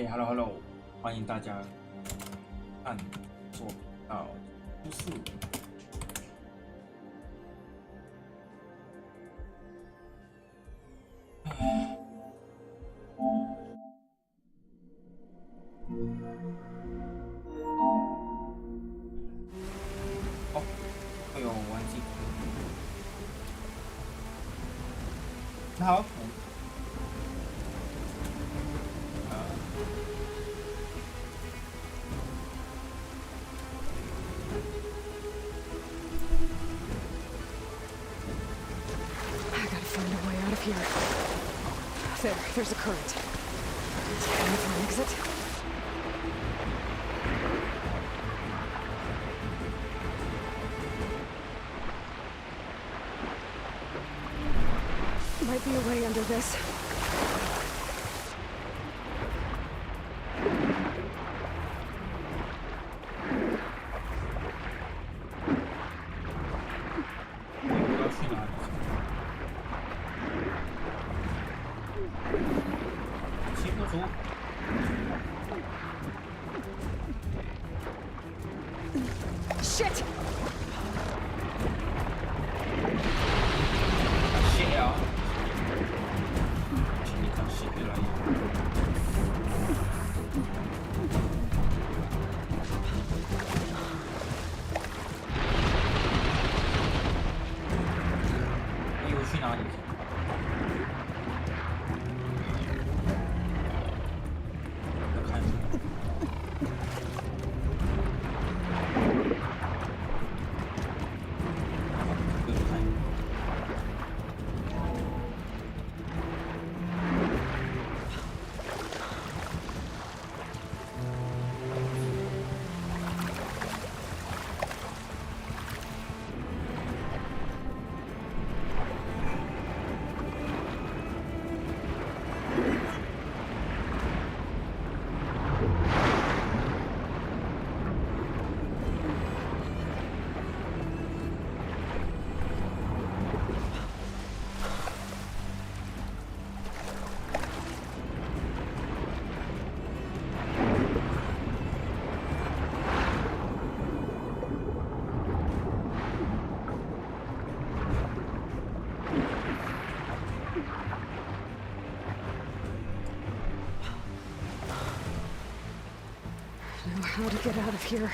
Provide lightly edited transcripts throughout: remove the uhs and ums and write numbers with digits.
Hello Hello， 欢迎大家探索到都市。哦，会有玩具。好。There's a current. Time for an exit. Might be a way under this. Shit! Shit 啊！请你看视频来。你又去哪里？How to get out of here?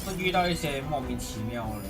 会遇到一些莫名其妙的人。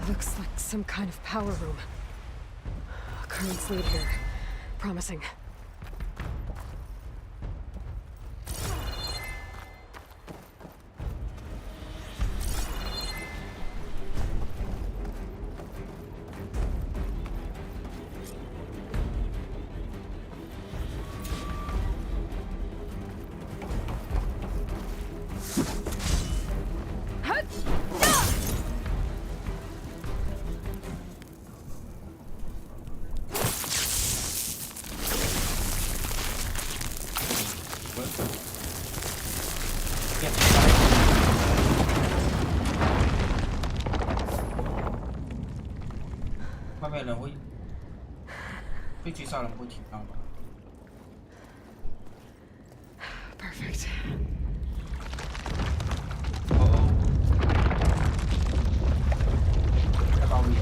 Looks like some kind of power room. Currents lead here. Promising. 变外面人会飞机杀人会听到吗？ Perfect. 在包里。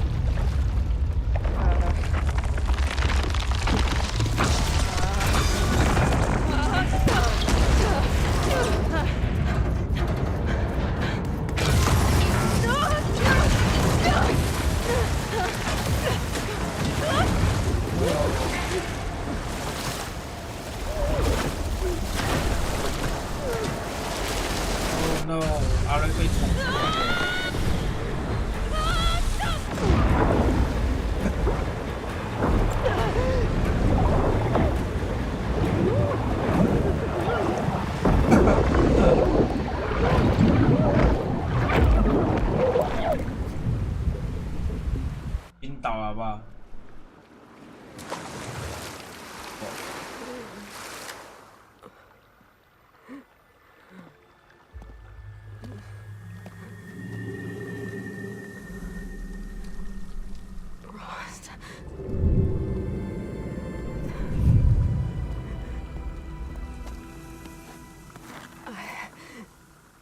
No， 阿瑞被冲出来了。晕倒了吧？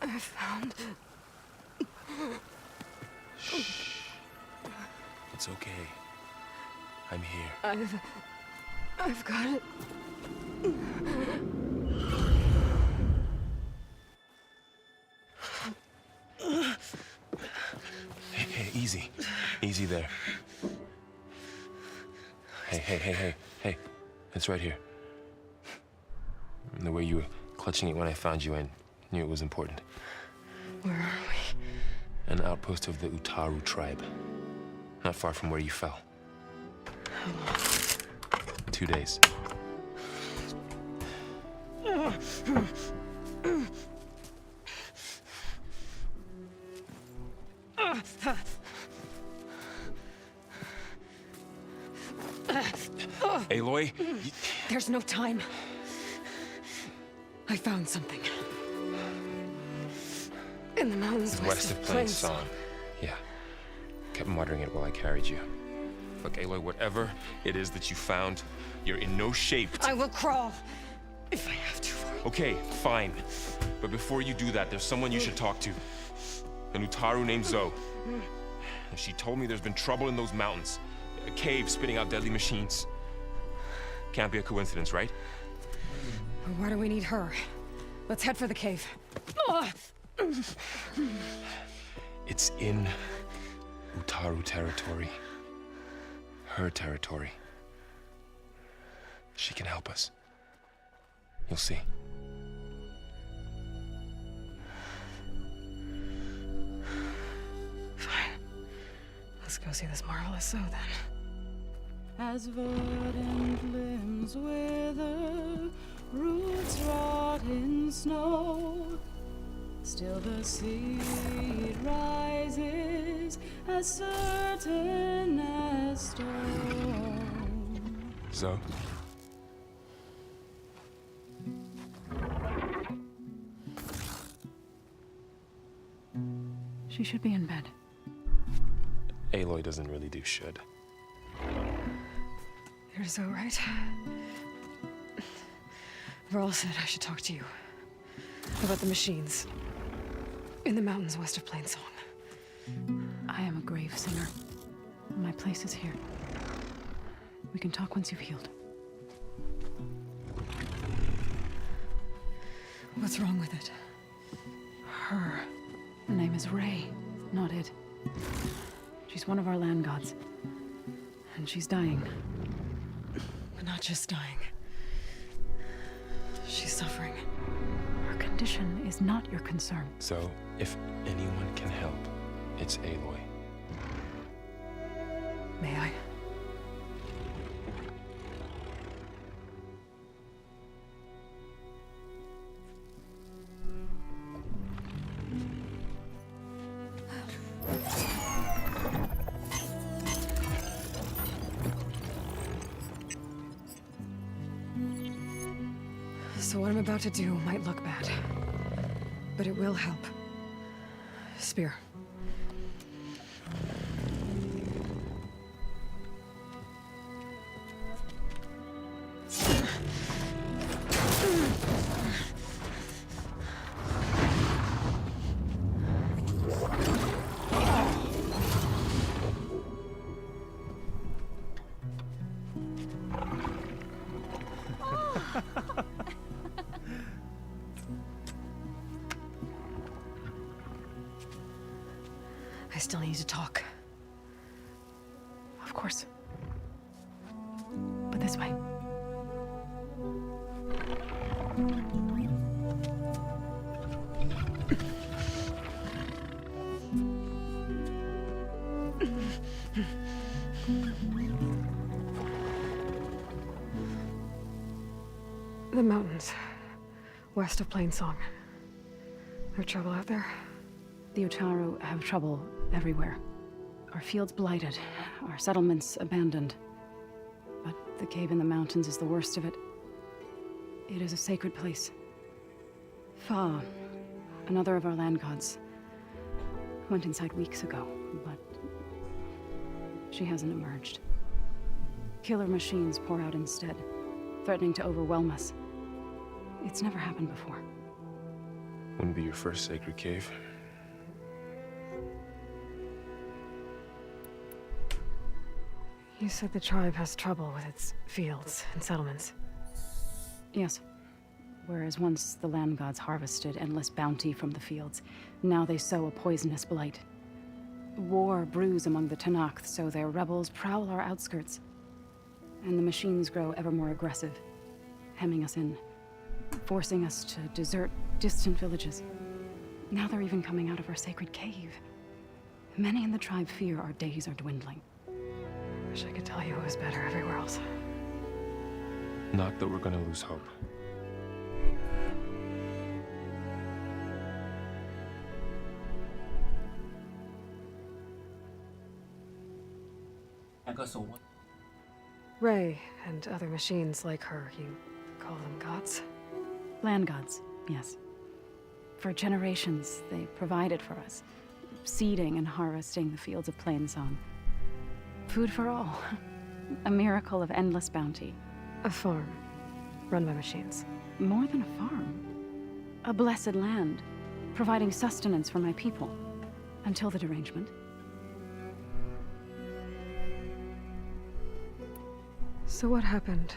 I found. It's okay. I'm here. I've got it. Hey, easy. Easy there. Hey. It's right here. The way you were clutching it when I found you, I knew it was important. Where are we? An outpost of the Utaru tribe. Not far from where you fell. How long? 2 days. Aloy, There's no time. I found something. In the mountains west of Plain Song. Yeah. Kept muttering it while I carried you. Look, Aloy, whatever it is that you found, you're in no shape to... I will crawl. If I have to. Okay, fine. But before you do that, there's someone you should talk to. An Utaru named Zoe. She told me there's been trouble in those mountains. A cave spitting out deadly machines. Can't be a coincidence, right? Why do we need her? Let's head for the cave. It's in Utaru territory. Her territory. She can help us. You'll see. Fine. Let's go see this marvelous Zoe then. As verdant limbs wither, roots rot in snow, still the seed rises as certain as stone. Zoe? She should be in bed. Aloy doesn't really do should. You're so right. Varl said I should talk to you about the machines in the mountains west of Plain Song. I am a grave singer. My place is here. We can talk once you've healed. What's wrong with it? Her name is Ray, not it. She's one of our land gods. And she's dying. But not just dying. She's suffering. Her condition is not your concern. So, if anyone can help, it's Aloy. May I? So what I'm about to do might look bad. but it will help. Spear. I still need to talk. Of course. But this way. The mountains, west of Plainsong. There trouble out there? The Utaru have trouble everywhere. Our fields blighted, our settlements abandoned. But the cave in the mountains is the worst of it. It is a sacred place. Fa, another of our land gods, went inside weeks ago, but she hasn't emerged. Killer machines pour out instead, threatening to overwhelm us. It's never happened before. Wouldn't be your first sacred cave. You said the tribe has trouble with its fields and settlements. Yes. Whereas once the land gods harvested endless bounty from the fields, now they sow a poisonous blight. War brews among the Tanakh, so their rebels prowl our outskirts. And the machines grow ever more aggressive, hemming us in, forcing us to desert distant villages. Now they're even coming out of our sacred cave. Many in the tribe fear our days are dwindling. Wish I could tell you it was better everywhere else. Not that we're gonna lose hope. Ray and other machines like her, you call them gods? Land gods, yes. For generations, they provided for us, seeding and harvesting the fields of Plainsong. Food for all. A miracle of endless bounty. A farm, run by machines. More than a farm. A blessed land, providing sustenance for my people. Until the derangement. So what happened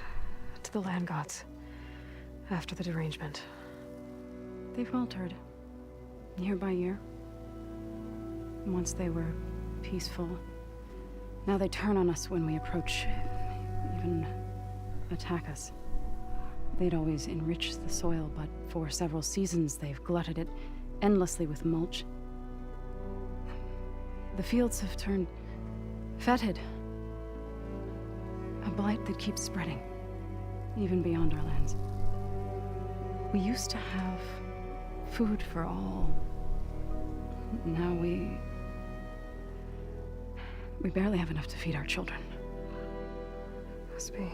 to the land gods after the derangement? They faltered, year by year. Once they were peaceful. Now they turn on us when we approach, even attack us. They'd always enriched the soil, but for several seasons they've glutted it endlessly with mulch. The fields have turned fetid. A blight that keeps spreading, even beyond our lands. We used to have food for all. Now we barely have enough to feed our children. Must be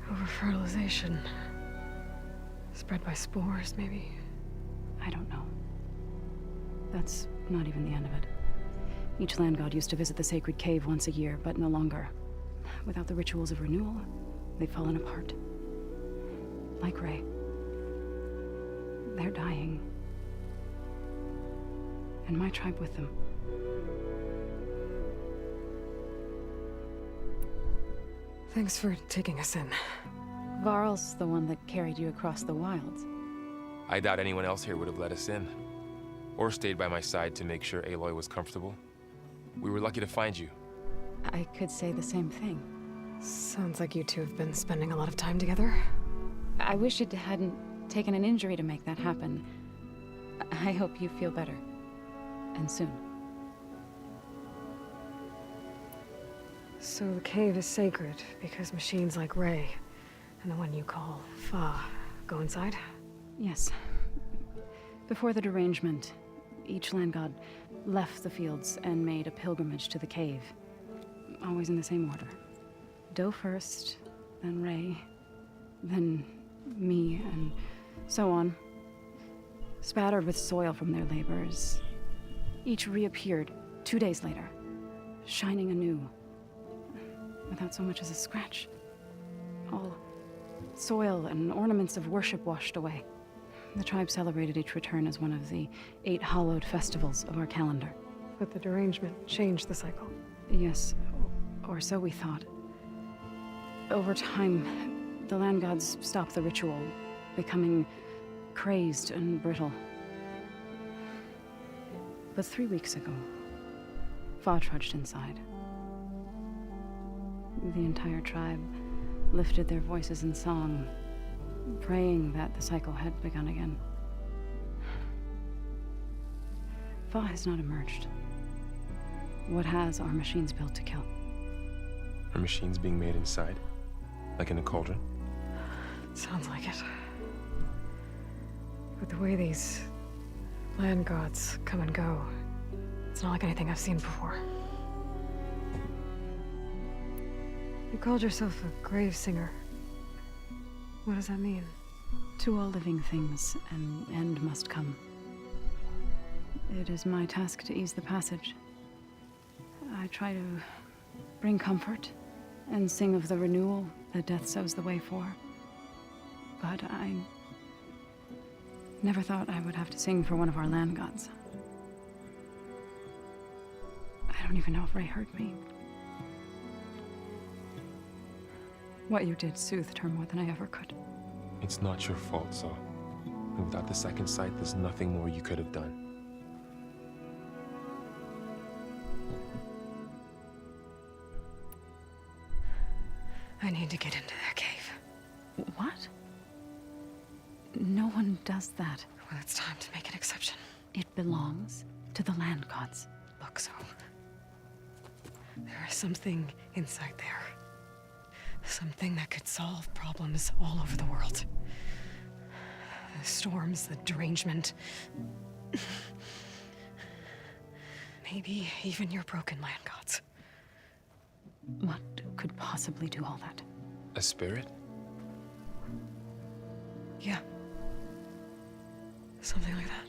over-fertilization. Spread by spores, maybe? I don't know. That's not even the end of it. Each land god used to visit the sacred cave once a year, but no longer. Without the rituals of renewal, they've fallen apart. Like Ray. They're dying. And my tribe with them. Thanks for taking us in. Varl's the one that carried you across the wilds. I doubt anyone else here would have let us in. Or stayed by my side to make sure Aloy was comfortable. We were lucky to find you. I could say the same thing. Sounds like you two have been spending a lot of time together. I wish it hadn't taken an injury to make that happen. I hope you feel better. And soon. So the cave is sacred because machines like Ray and the one you call Fa go inside? Yes. Before the derangement, each land god left the fields and made a pilgrimage to the cave. Always in the same order. Do first, then Ray, then me, and so on. spattered with soil from their labors. Each reappeared 2 days later, shining anew, without so much as a scratch. All soil and ornaments of worship washed away. The tribe celebrated each return as one of the 8 hallowed festivals of our calendar. But the derangement changed the cycle. Yes, or so we thought. Over time, the land gods stopped the ritual, becoming crazed and brittle. But 3 weeks ago, Fa trudged inside. The entire tribe lifted their voices in song, praying that the cycle had begun again. Fa has not emerged. What has are machines built to kill. Are machines being made inside? Like in a cauldron? Sounds like it. But the way these land gods come and go, it's not like anything I've seen before. You called yourself a grave singer. What does that mean? To all living things, an end must come. It is my task to ease the passage. I try to bring comfort and sing of the renewal that death sows the way for. But I never thought I would have to sing for one of our land gods. I don't even know if Ray heard me. What you did soothed her more than I ever could. It's not your fault, so. Without the second sight, there's nothing more you could have done. I need to get into that cave. What? No one does that. Well, it's time to make an exception. It belongs to the land gods. Look, so there is something inside there. Something that could solve problems all over the world. The storms, the derangement. Maybe even your broken land gods. What could possibly do all that? A spirit? Yeah. Something like that.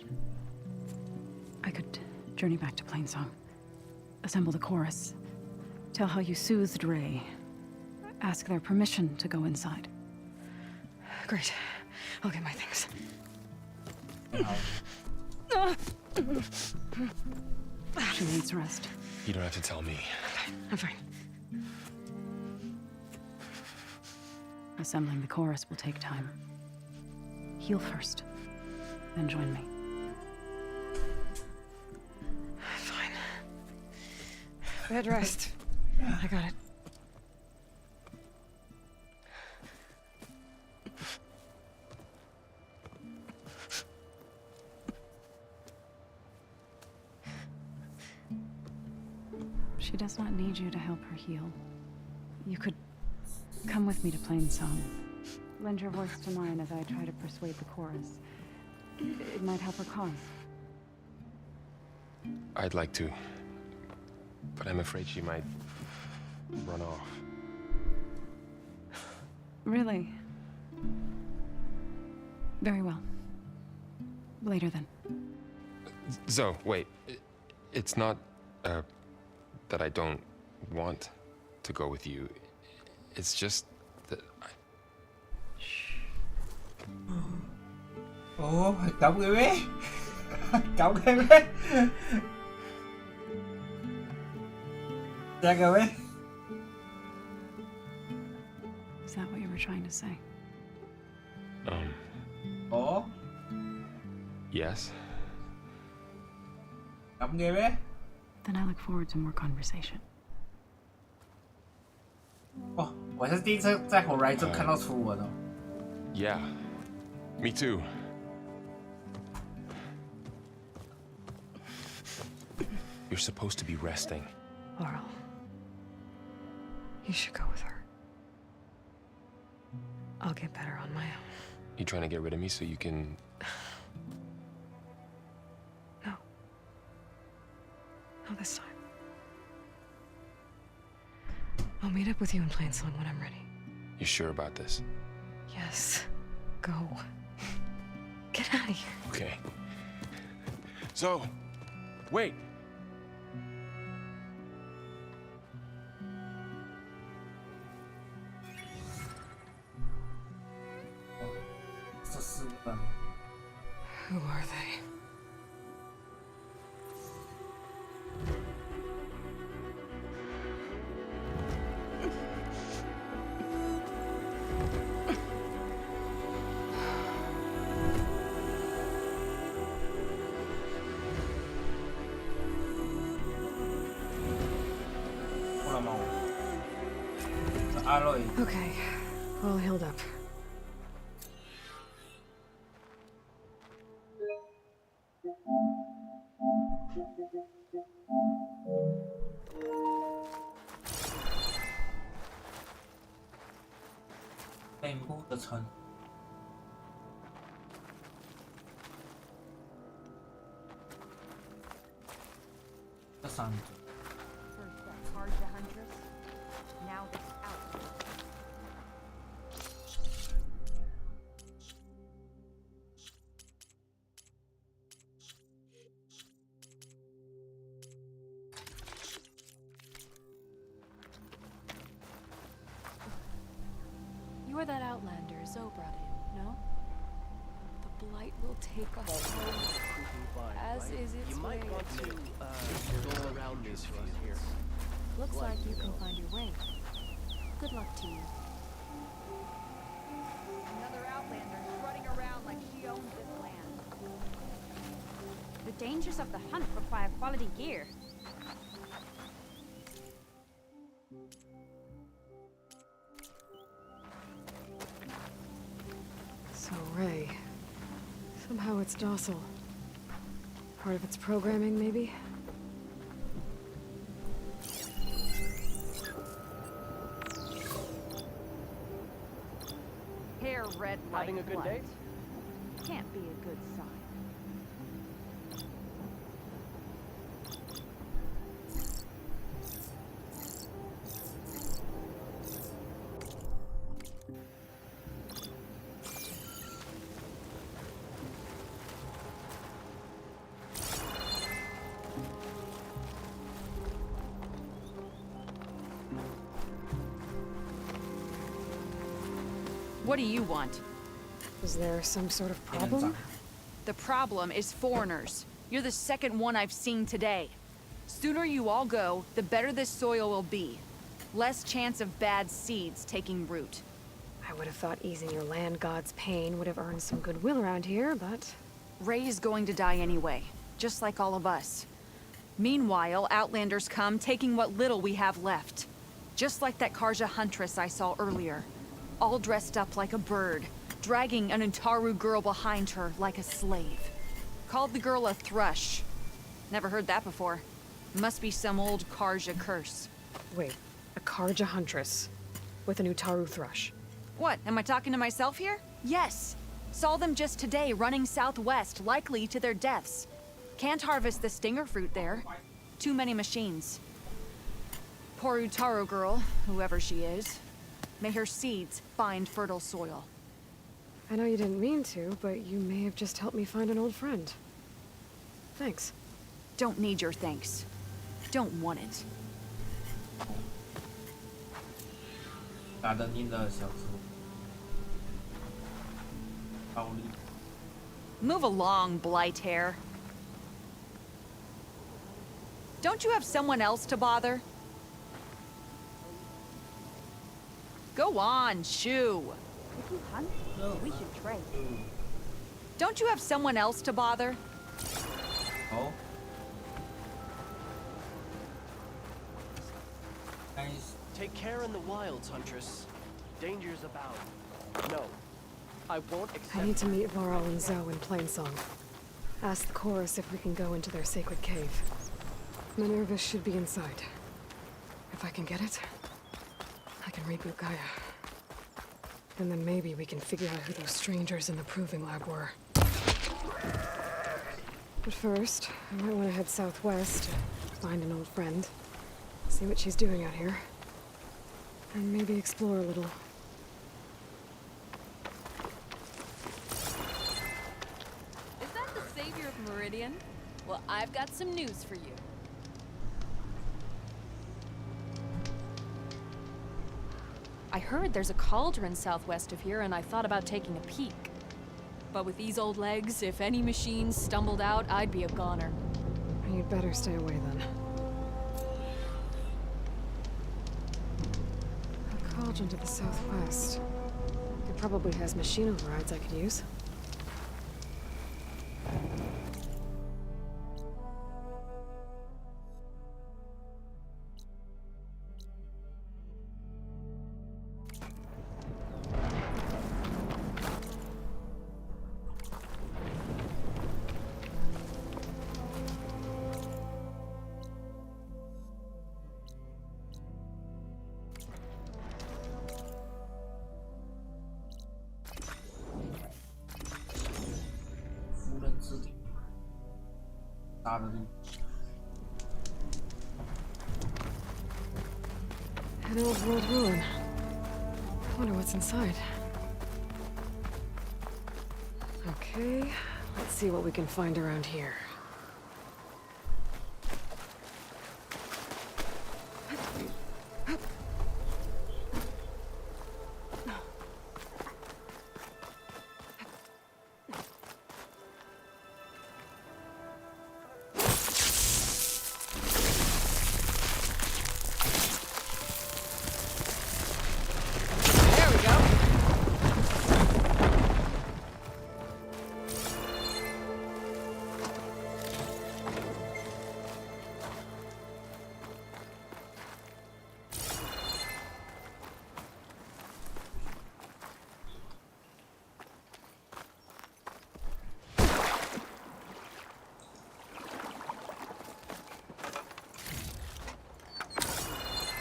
I could journey back to Plainsong, assemble the chorus, tell how you soothed Ray, ask their permission to go inside. Great. I'll get my things. She needs rest. You don't have to tell me. I'm fine. Assembling the chorus will take time. Heal first, then join me. Fine. Bed rest. I got it. She does not need you to help her heal. You could come with me to Plainsong. Lend your voice to mine as I try to persuade the chorus. It might help her cause. I'd like to. But I'm afraid she might run off. Really? Very well. Later then. Zoe, wait. It's not, that I don't want to go with you. It's just that I... Ồ, cậu kìa bé. Cậu kìa bé. Ra kìa bé. Is that what you were trying to say? Ồ, Yes? cậu kìa bé. Then I look forward to more conversation. 哦，我是第一次在 Horizon 看到初吻哦。 Yeah. Me too. You're supposed to be resting. Laurel. You should go with her. I'll get better on my own. You trying to get rid of me so you can... No. Not this time. I'll meet up with you in Plainsong when I'm ready. You sure about this? Yes. Go. Get out of here. Okay. Zoe, wait. 这4本 Who are they? Aloy Okay, all healed up. 内部的城。这3个。 First that Karja Huntress, now this outlaw. You are that outlander Zoe brought in, no? The blight will take us home, as is its You way. might want to go around these fields here. Looks like you can find your way. Good luck to you. Another outlander strutting around like she owns this land. The dangers of the hunt require quality gear. So Ray. Somehow it's docile. Part of its programming, maybe? Hair red like Having a good blood. day? Can't be a good sign. What do you want? Is there some sort of problem? The problem is foreigners. You're the second one I've seen today. Sooner you all go, the better this soil will be. Less chance of bad seeds taking root. I would have thought easing your land god's pain would have earned some goodwill around here, but... Ray is going to die anyway, just like all of us. Meanwhile, Outlanders come, taking what little we have left. Just like that Karja Huntress I saw earlier. All dressed up like a bird, dragging an Utaru girl behind her like a slave. Called the girl a thrush. Never heard that before. Must be some old Karja curse. Wait, a Karja Huntress with an Utaru thrush. What, am I talking to myself here? Yes. Saw them just today running southwest, likely to their deaths. Can't harvest the stinger fruit there. Too many machines. Poor Utaru girl, whoever she is. May her seeds find fertile soil. I know you didn't mean to, but you may have just helped me find an old friend. Thanks. Don't need your thanks. Don't want it. 打得您的小猪，奥利。 Move along, blight hair. Don't you have someone else to bother? Go on, shoo. If you hunt, we should trade. Don't you have someone else to bother? 好。Take care in the wilds, Huntress. Dangers abound. No, I won't accept. I need to meet Varl and Zoe in Plainsong. Ask the chorus if we can go into their sacred cave. Minerva should be inside. If I can get it, I can reboot Gaia. And then maybe we can figure out who those strangers in the proving lab were. But first, I might want to head southwest, find an old friend, see what she's doing out here, and maybe explore a little. Is that the savior of Meridian? Well, I've got some news for you. I heard there's a cauldron southwest of here, and I thought about taking a peek. But with these old legs, if any machines stumbled out, I'd be a goner. You'd better stay away then. A cauldron to the southwest. It probably has machine overrides I could use. An old world ruin. I wonder what's inside. Okay, let's see what we can find around here.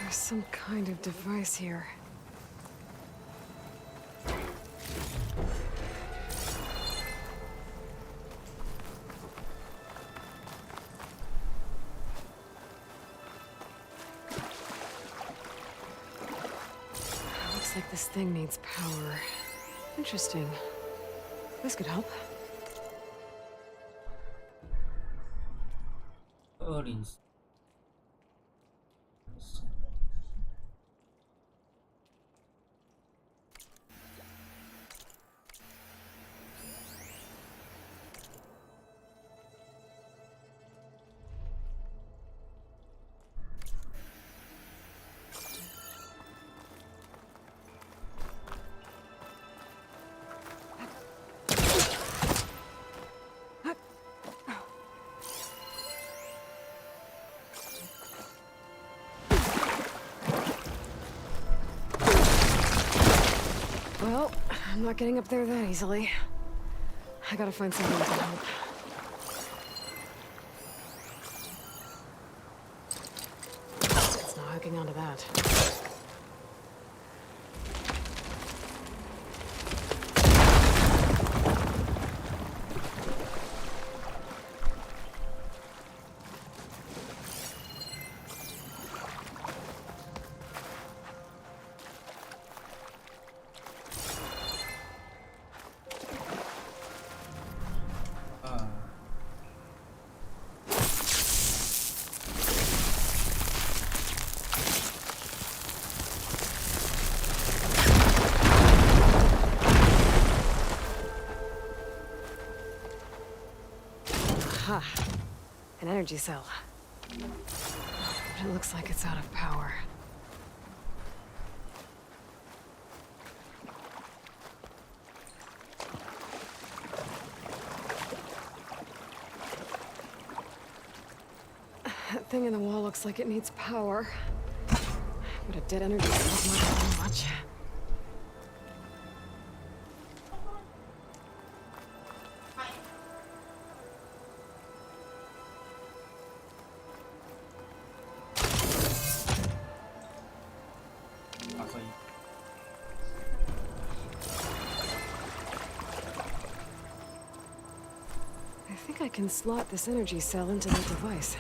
There's some kind of device here. Looks like this thing needs power. Interesting. This could help. 20？Well, I'm not getting up there that easily. I gotta find someone to help. It's not hooking onto that. Aha! An energy cell. But it looks like it's out of power. That thing in the wall looks like it needs power. But a dead energy cell's not helping much. I think I can slot this energy cell into that device.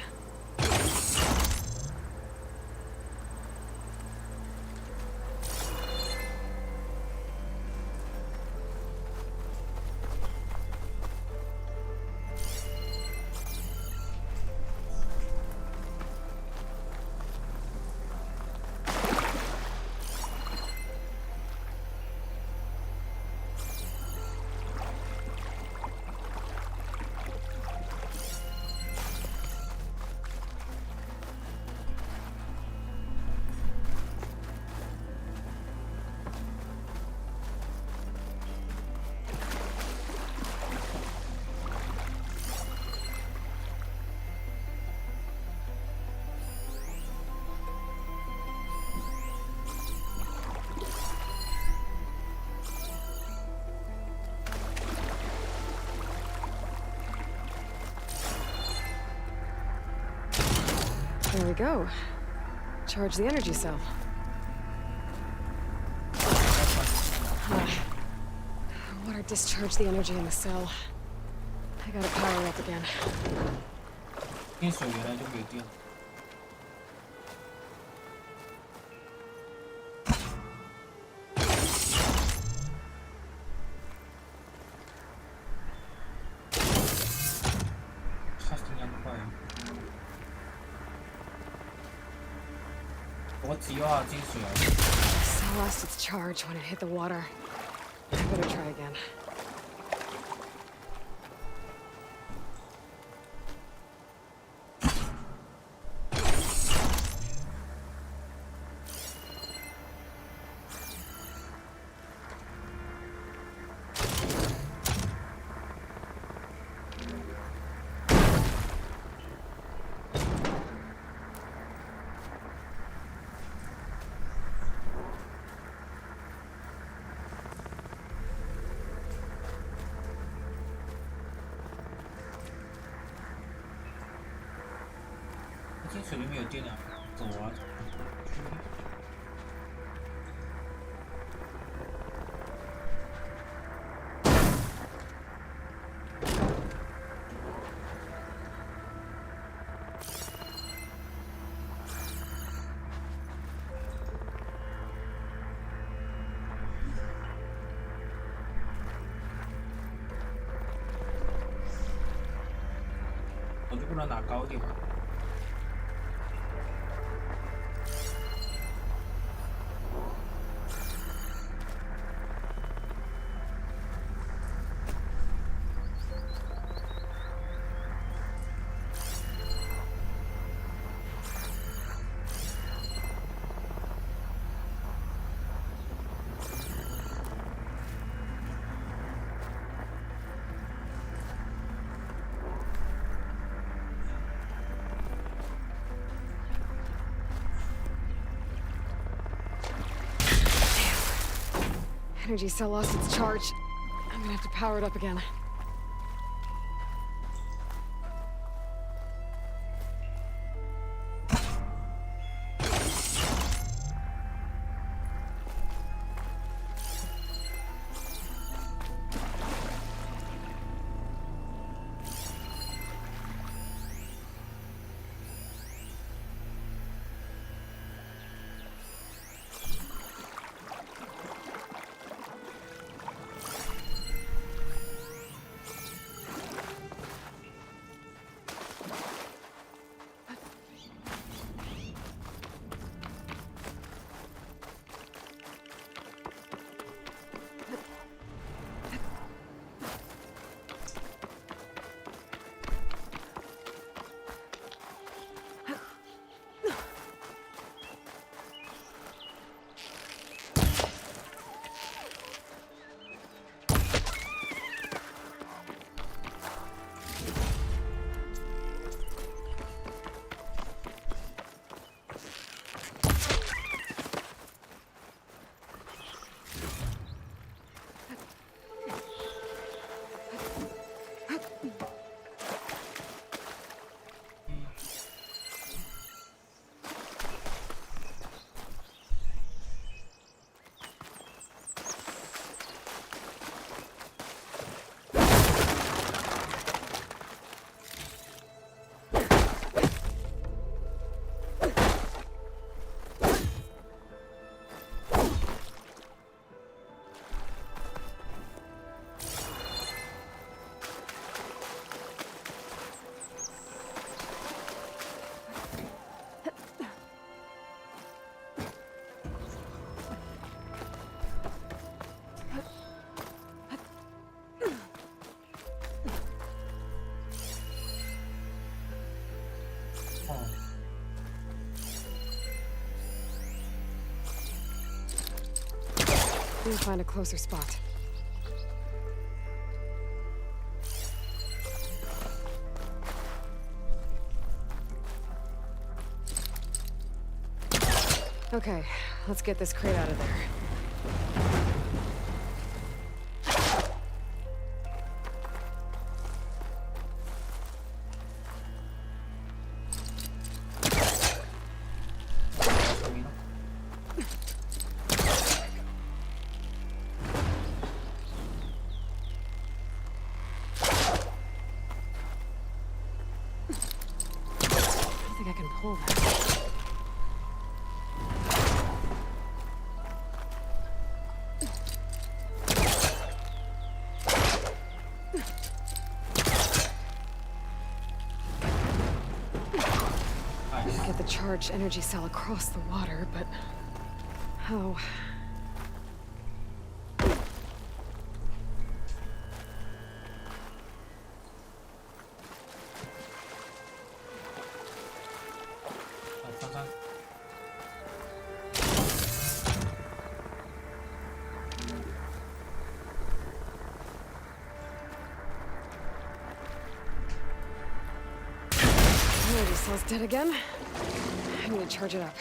There we go. Charge the energy cell. Water discharged the energy in the cell. I gotta power it up again. 因为水原来就没有电。差这样快啊！我只要进水了。Cell lost its charge when it hit the water. I better try again.进水里没有电了，走啊！我就不能拿高一点吗？Energy cell lost its charge. I'm gonna have to power it up again. Need to find a closer spot. Okay, let's get this crate out of there. I can pull that. Get the charged energy cell across the water, but how? Energy cell's dead again. I need to charge it up.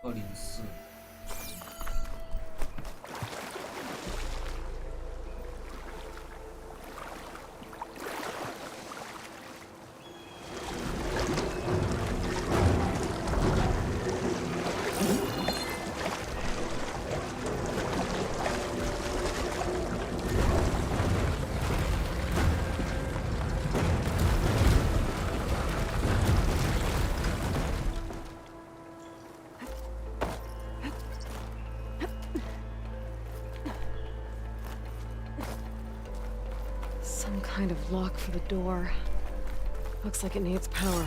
$204。Some kind of lock for the door. Looks like it needs power.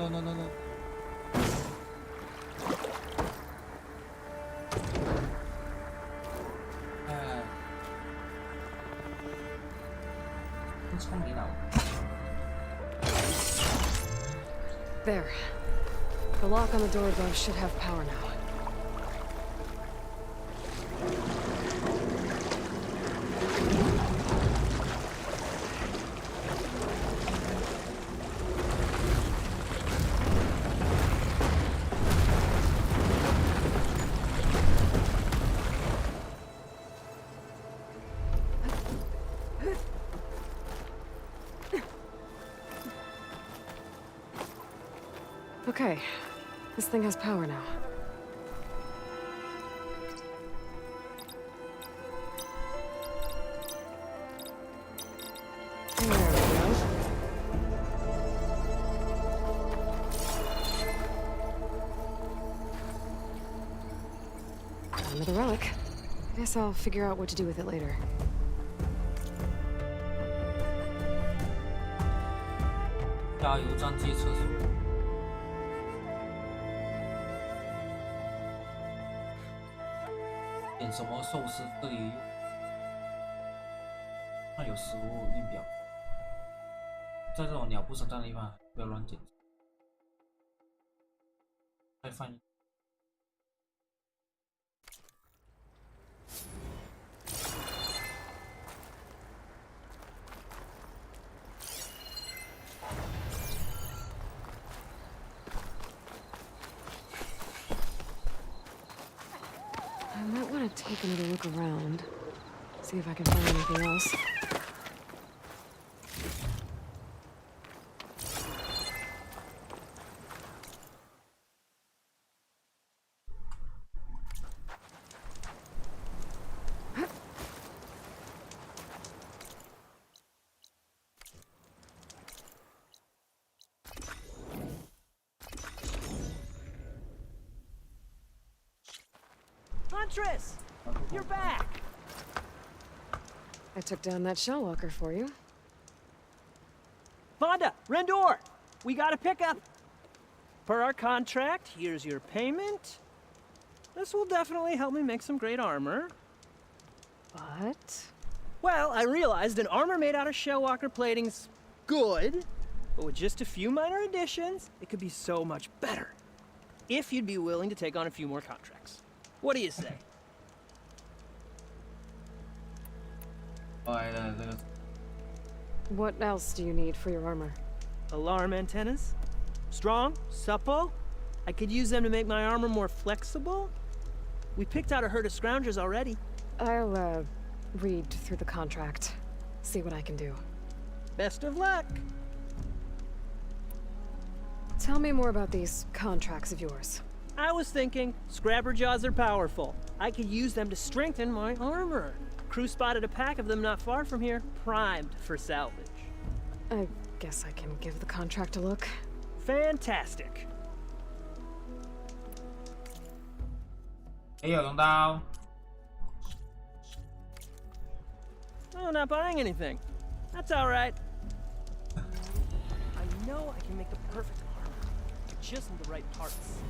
No. 聪明啊 There. The lock on the door above should have power now. Okay, this thing has power now. There we go. Another relic. Guess I'll figure out what to do with it later. 加油站借厕所。点什么寿司？这里那有食物印表，在这种鸟不生蛋的地方不要乱点。再放一。take another look around. See if I can find anything else. Huntress! You're back! I took down that shell walker for you. Vonda! Rendor! We got a pickup! Per our contract, here's your payment. This will definitely help me make some great armor. But... Well, I realized an armor made out of shellwalker plating's good, but with just a few minor additions, it could be so much better. If you'd be willing to take on a few more contracts. What do you say? 来了这个 what else do you need for your armor? Alarm antennas? Strong, supple. I could use them to make my armor more flexible. We picked out a herd of scroungers already. I'll, read through the contract. See what I can do. Best of luck. Tell me more about these contracts of yours. I was thinking, scrapper jaws are powerful. I could use them to strengthen my armor. Crew spotted a pack of them not far from here, primed for salvage. I guess I can give the contract a look. Fantastic. 也有用到。 Oh, not buying anything. That's all right. I know I can make the perfect armor. I just need the right parts.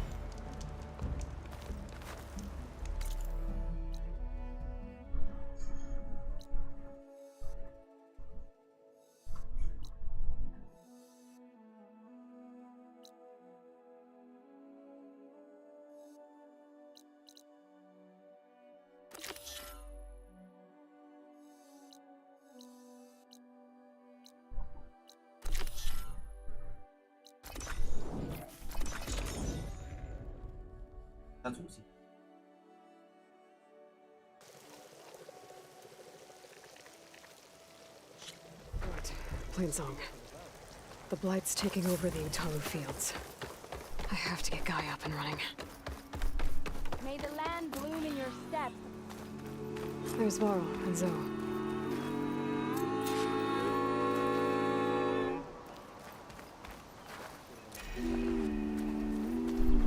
Right. Plainsong. The Blight's taking over the Utaru fields. I have to get Guy up and running. May the land bloom in your steps. There's Varl and Zoe.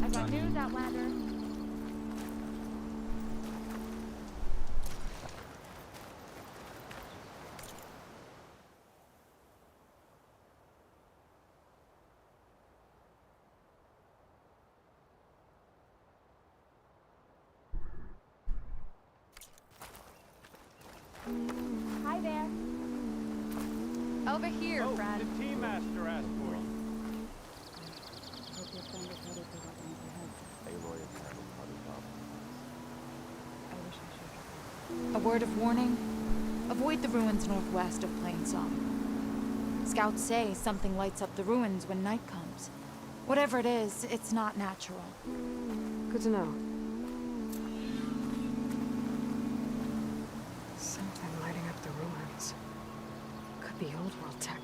I've got news, Outlander. Hi there. Over here, friend. The team master asked for you. Aloy is handled part of A word of warning? Avoid the ruins northwest of Plainsong. Scouts say something lights up the ruins when night comes. Whatever it is, it's not natural. Good to know. Something lighting up the ruins. Could be old world tech.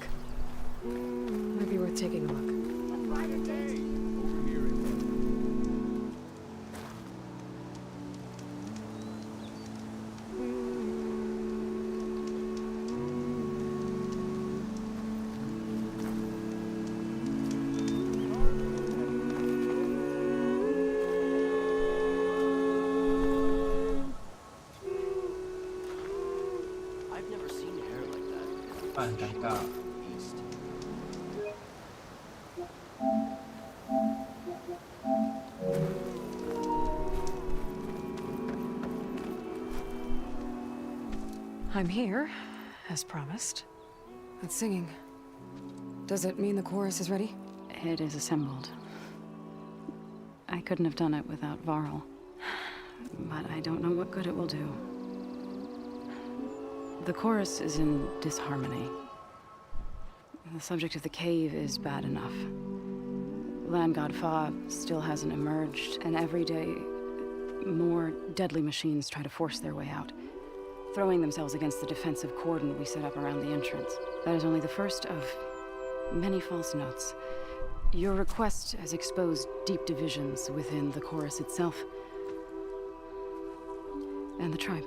Might be worth taking a look. I've never seen hair like that. 很尴尬。 East. I'm here, as promised. That singing. Does it mean the chorus is ready? It is assembled. I couldn't have done it without Varl. But I don't know what good it will do. The chorus is in disharmony. The subject of the cave is bad enough. Land God Fa still hasn't emerged, and every day more deadly machines try to force their way out, throwing themselves against the defensive cordon we set up around the entrance. That is only the first of many false notes. Your request has exposed deep divisions within the chorus itself and the tribe.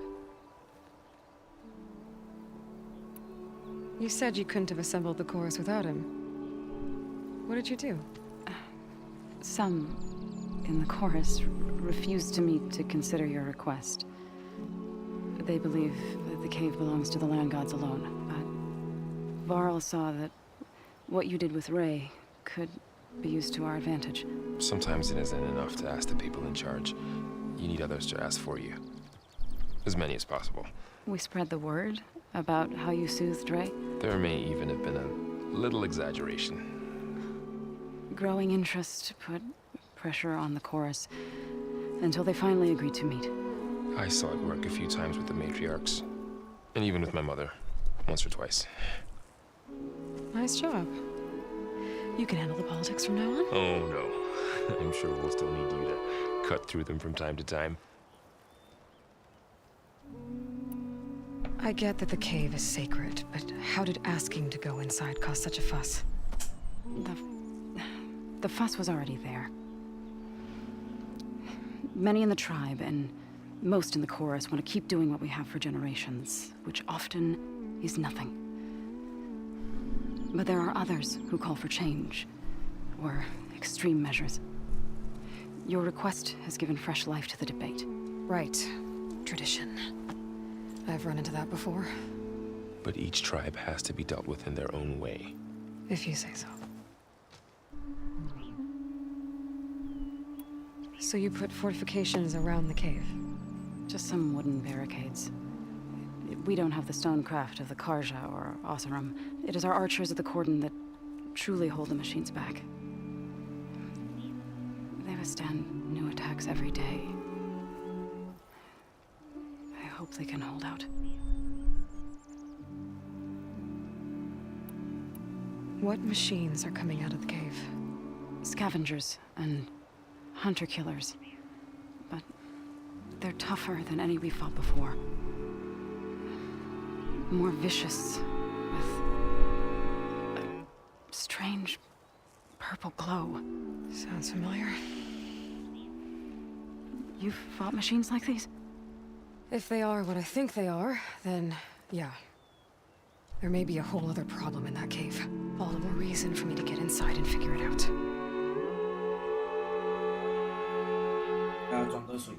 You said you couldn't have assembled the chorus without him. What did you do? Some in the chorus refused to meet to consider your request. They believe that the cave belongs to the land gods alone, but Varl saw that what you did with Ray could be used to our advantage. Sometimes it isn't enough to ask the people in charge. You need others to ask for you. As many as possible. We spread the word about how you soothed Ray. There may even have been a little exaggeration. Growing interest put pressure on the chorus until they finally agreed to meet. I saw it work a few times with the matriarchs. And even with my mother. Once or twice. Nice job. You can handle the politics from now on? Oh, no. I'm sure we'll still need you to cut through them from time to time. I get that the cave is sacred, but how did asking to go inside cause such a fuss? The fuss was already there. Many in the tribe, and most in the chorus, want to keep doing what we have for generations, which often is nothing. But there are others who call for change, or extreme measures. Your request has given fresh life to the debate. Right. Tradition. I've run into that before. But each tribe has to be dealt with in their own way. If you say so. So you put fortifications around the cave? Just some wooden barricades. We don't have the stonecraft of the Karja or Oseram. It is our archers of the cordon that truly hold the machines back. They withstand new attacks every day. I hope they can hold out. What machines are coming out of the cave? Scavengers and hunter-killers. But they're tougher than any we fought before. More vicious, with a strange purple glow. Sounds familiar. You've fought machines like these? If they are what I think they are, then yeah. There may be a whole other problem in that cave. All the more reason for me to get inside and figure it out. 大家装个水。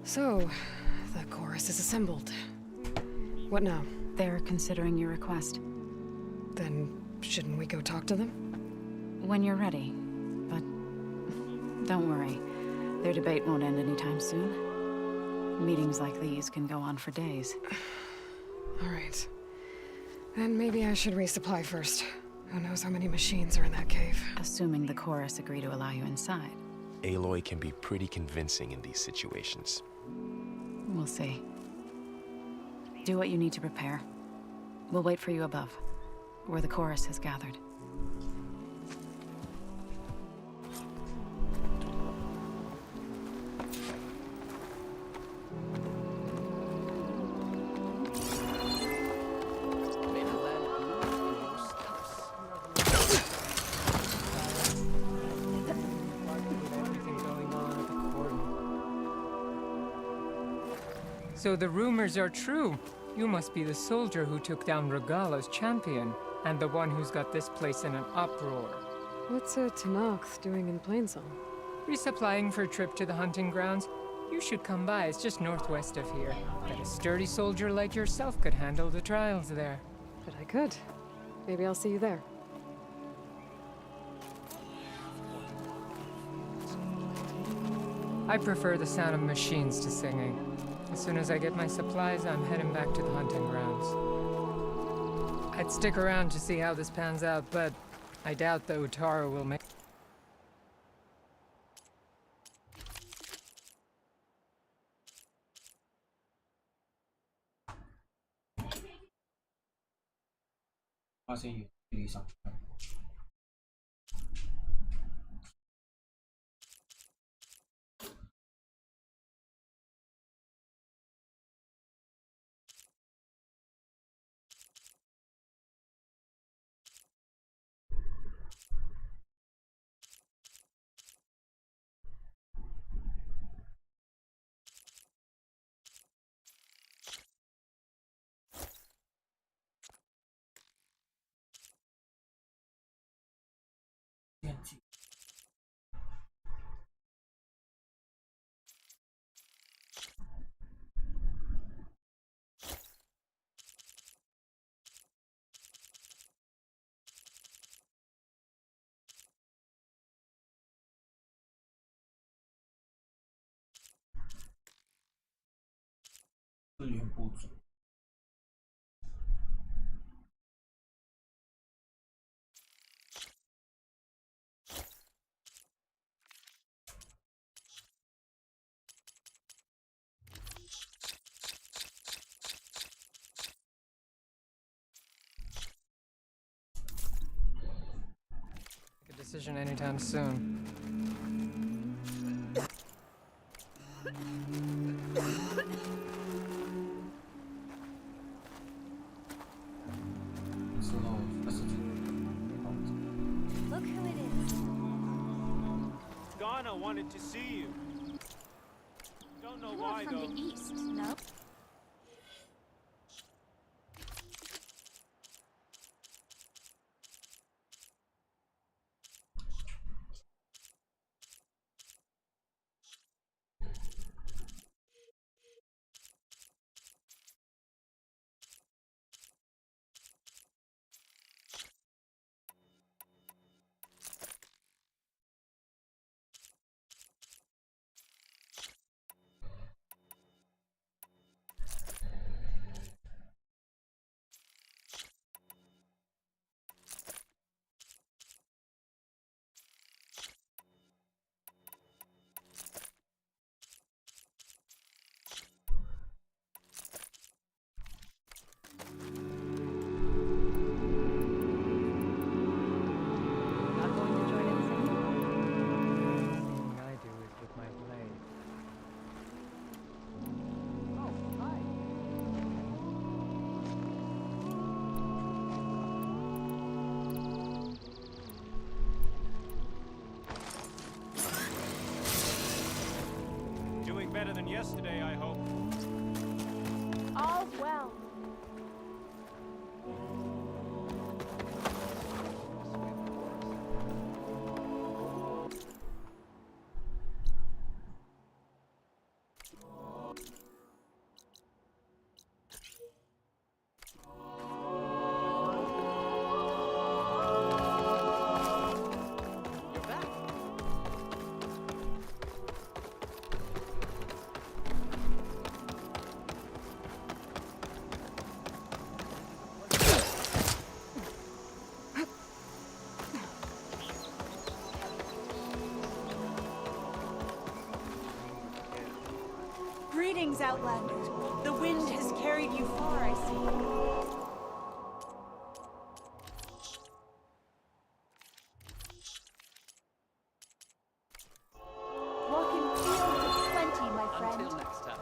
So, the chorus is assembled. What now? They're considering your request. Then, shouldn't we go talk to them? When you're ready. But don't worry. Their debate won't end anytime soon. Meetings like these can go on for days. All right. Then maybe I should resupply first. Who knows how many machines are in that cave? Assuming the chorus agree to allow you inside. Aloy can be pretty convincing in these situations. We'll see. Do what you need to prepare. We'll wait for you above, where the chorus has gathered. So the rumors are true. You must be the soldier who took down Regala's champion, and the one who's got this place in an uproar. What's a Tanakh doing in Plainsong? Resupplying for a trip to the hunting grounds. You should come by. It's just northwest of here. Bet a sturdy soldier like yourself could handle the trials there. But I could. Maybe I'll see you there. I prefer the sound of machines to singing. As soon as I get my supplies, I'm heading back to the hunting grounds. I'd stick around to see how this pans out, but I doubt the Utaru will make... 发现远距离上。电锯。资源不足。Make a decision anytime soon. Look who it is. Ghana wanted to see you. Don't know You why are from though. the east, no? Not going to join in singing? Everything I do is with my blade. Oh, hi. Doing better than yesterday, I hope. All well. You're back. Greetings, Outlander. The wind has carried you far, I see. Walk in fields of plenty, my friend. Until next time.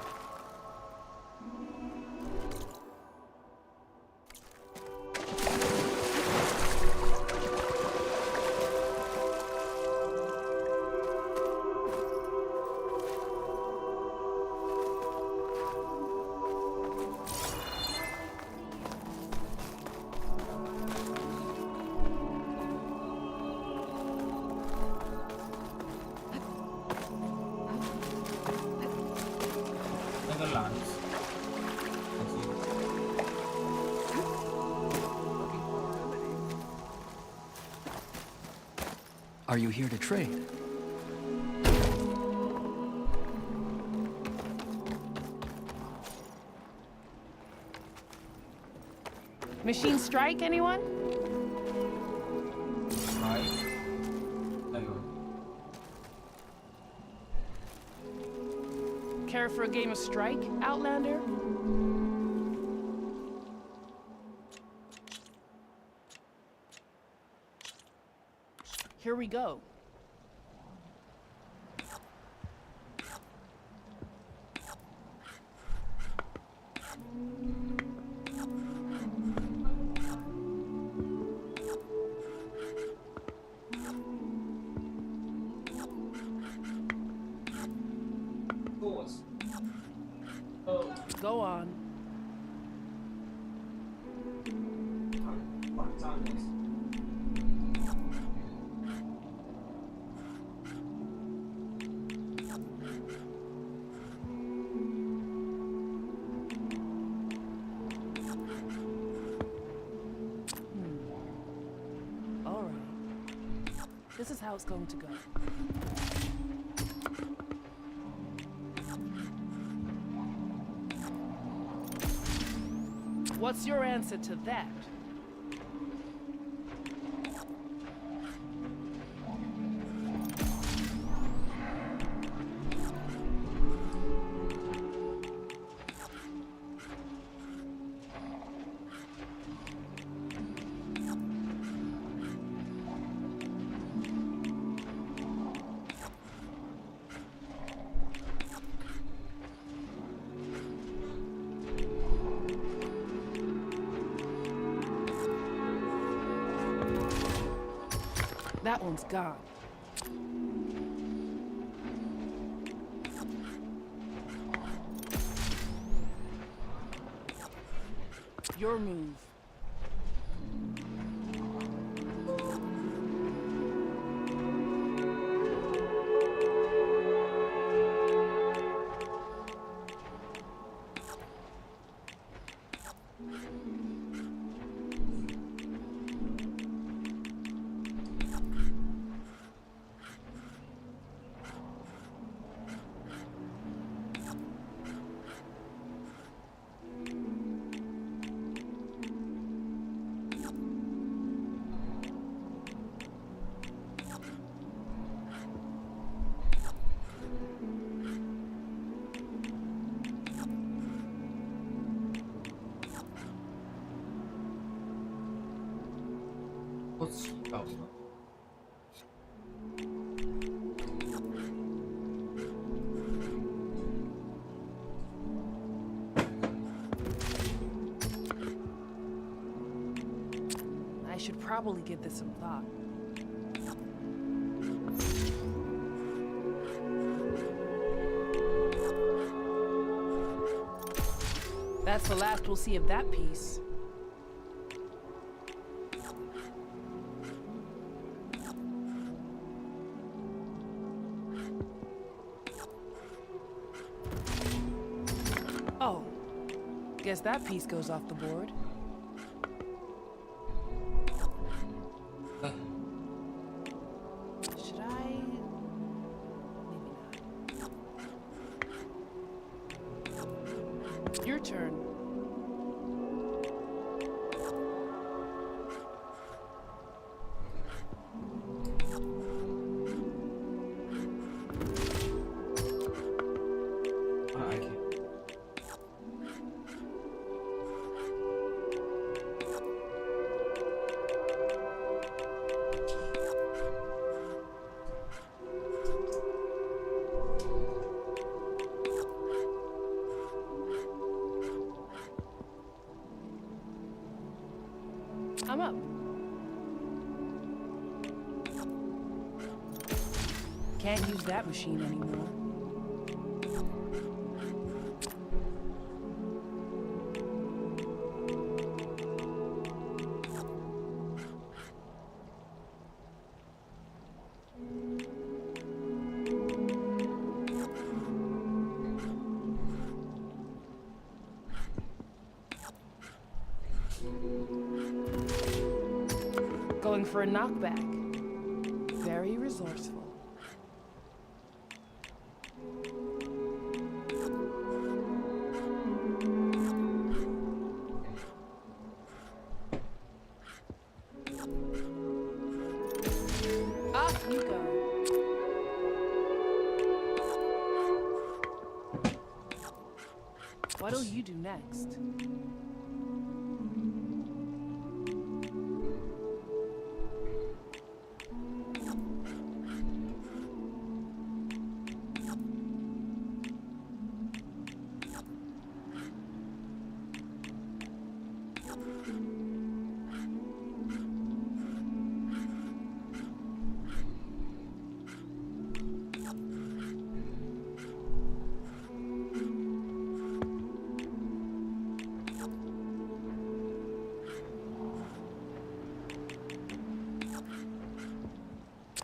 Are you here to trade? Machine strike, anyone? Right. There you go. Care for a game of strike, Outlander? Here we go. Go on. 网站的。All right. This is how it's going to go. What's your answer to that? That one's gone. Your move. I should probably give this some thought. That's the last we'll see of that piece. Oh, guess that piece goes off the board. Should I? Maybe not. Your turn. I'm up. Can't use that machine anymore. Going for a knockback. Very resourceful. Off you go. What'll you do next?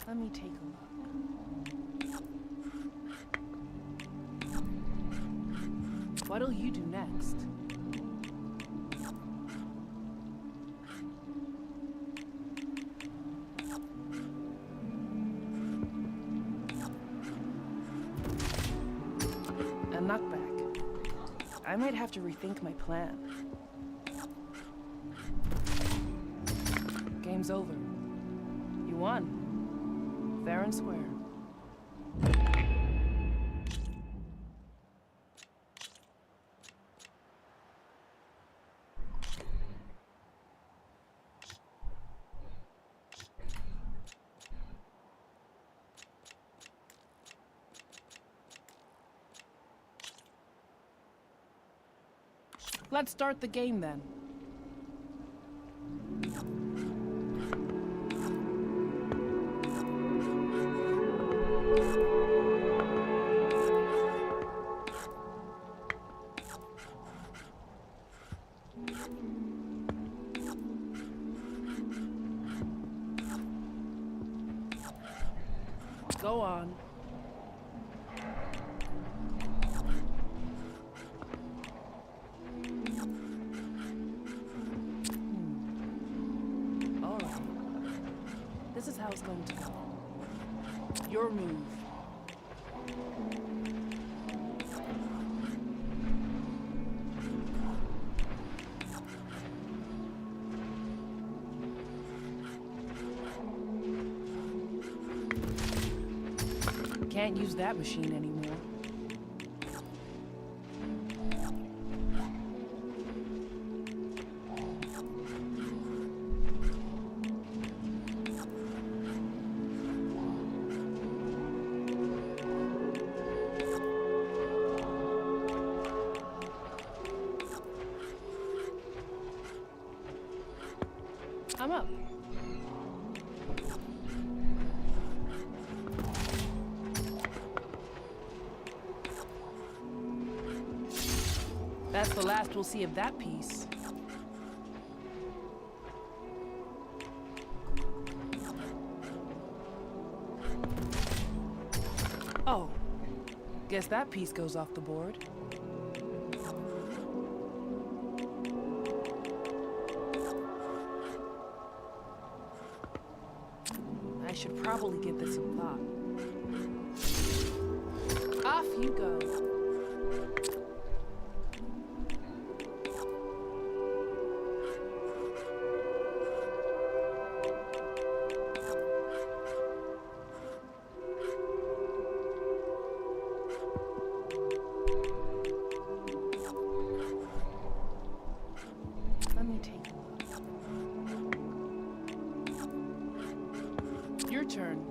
Let me take a look. What'll you do next? A knockback. I might have to rethink my plan. Game's over. You won. Fair and square. Let's start the game then. Go on. All right. This is how it's going to go. Your move. Can't use that machine anymore. I'm up. That's the last we'll see of that piece. Oh, guess that piece goes off the board. I should probably give this some thought. Off you go. Let me take a look. Your turn.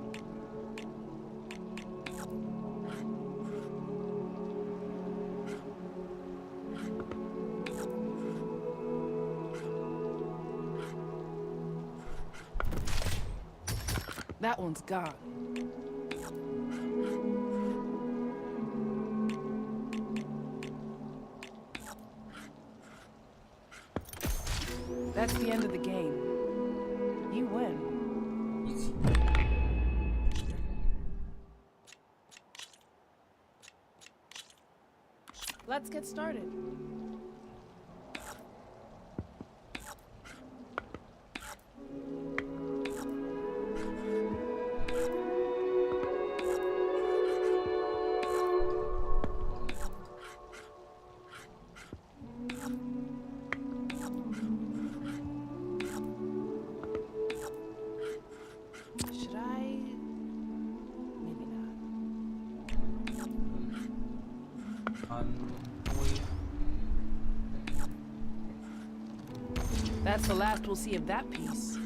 That one's gone. That's the end of the game. You win. Let's get started. That's the last we'll see of that piece.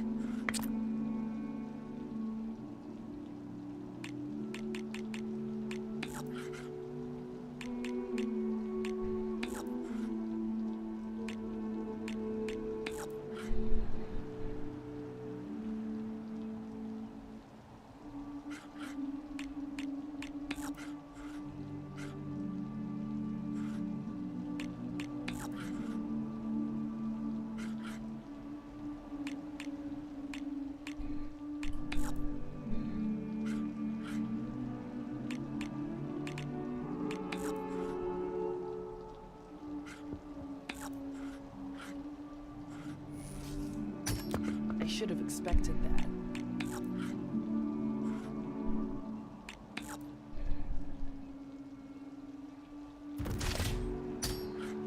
I should have expected that.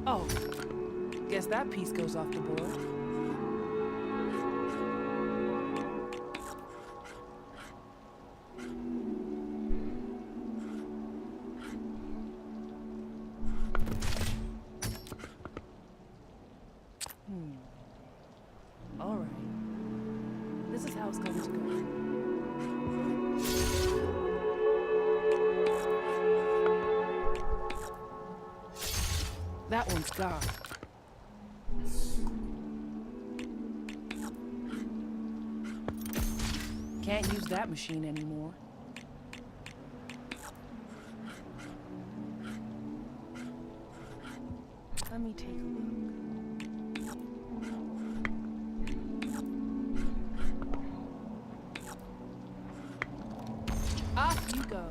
Oh, guess that piece goes off the board. All right. This is how it's going to go. That one's gone. Can't use that machine anymore. Let me take a look. Off you go.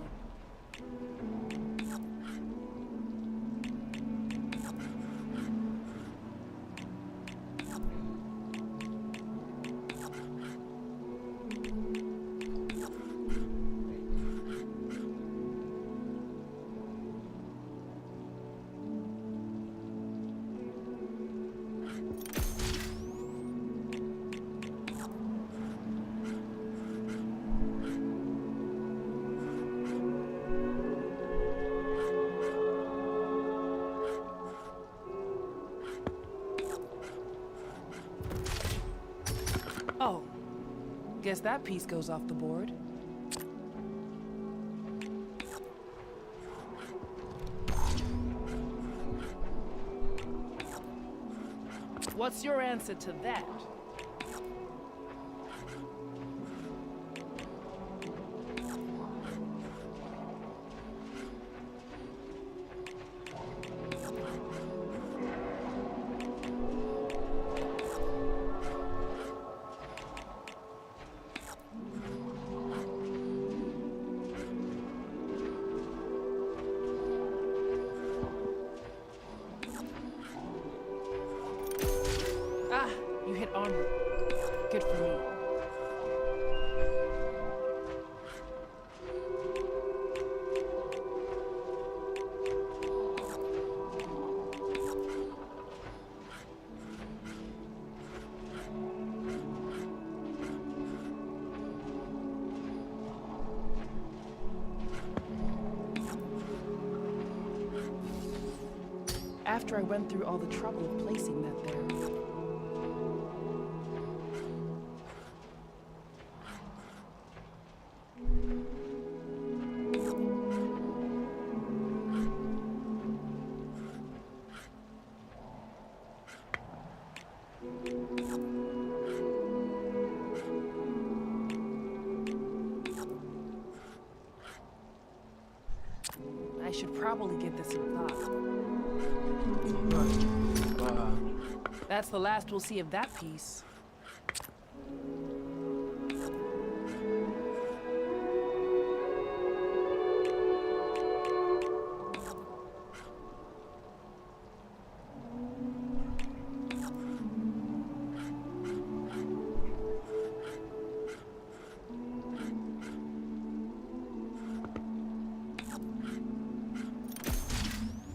Oh, guess that piece goes off the board. What's your answer to that? Ah, you hit armor. Good for me. After I went through all the trouble of placing that there. I should probably give this some thought. That's the last we'll see of that piece.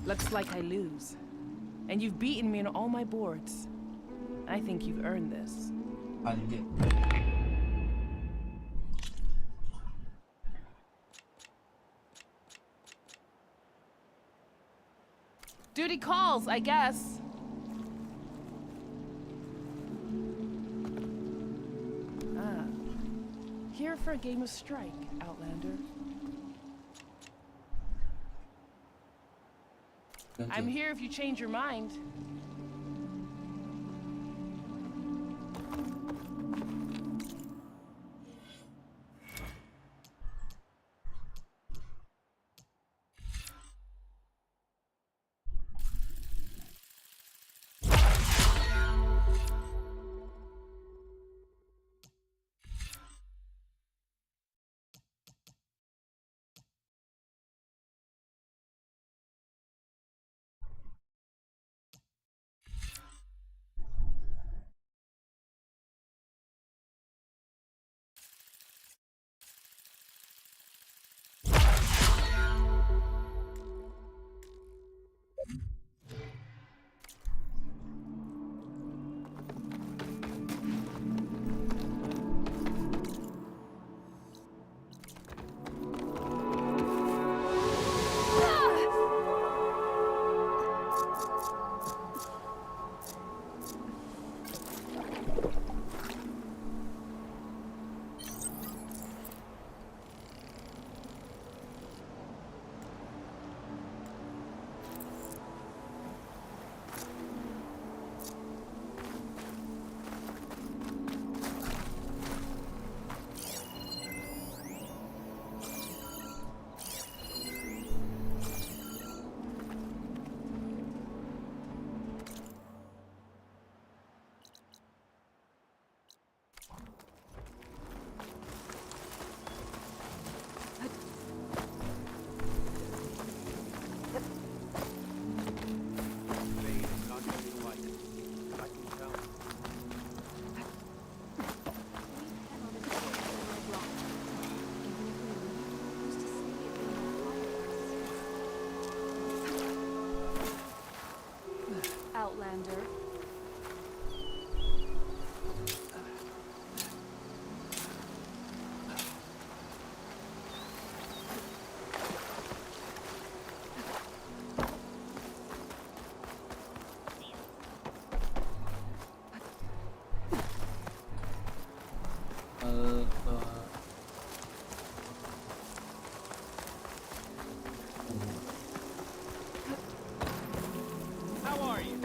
Looks like I lose. And you've beaten me on all my boards. I think you've earned this. Duty calls, I guess. Ah. Here for a game of strike, Outlander. I'm here if you change your mind. Outlander. How are you?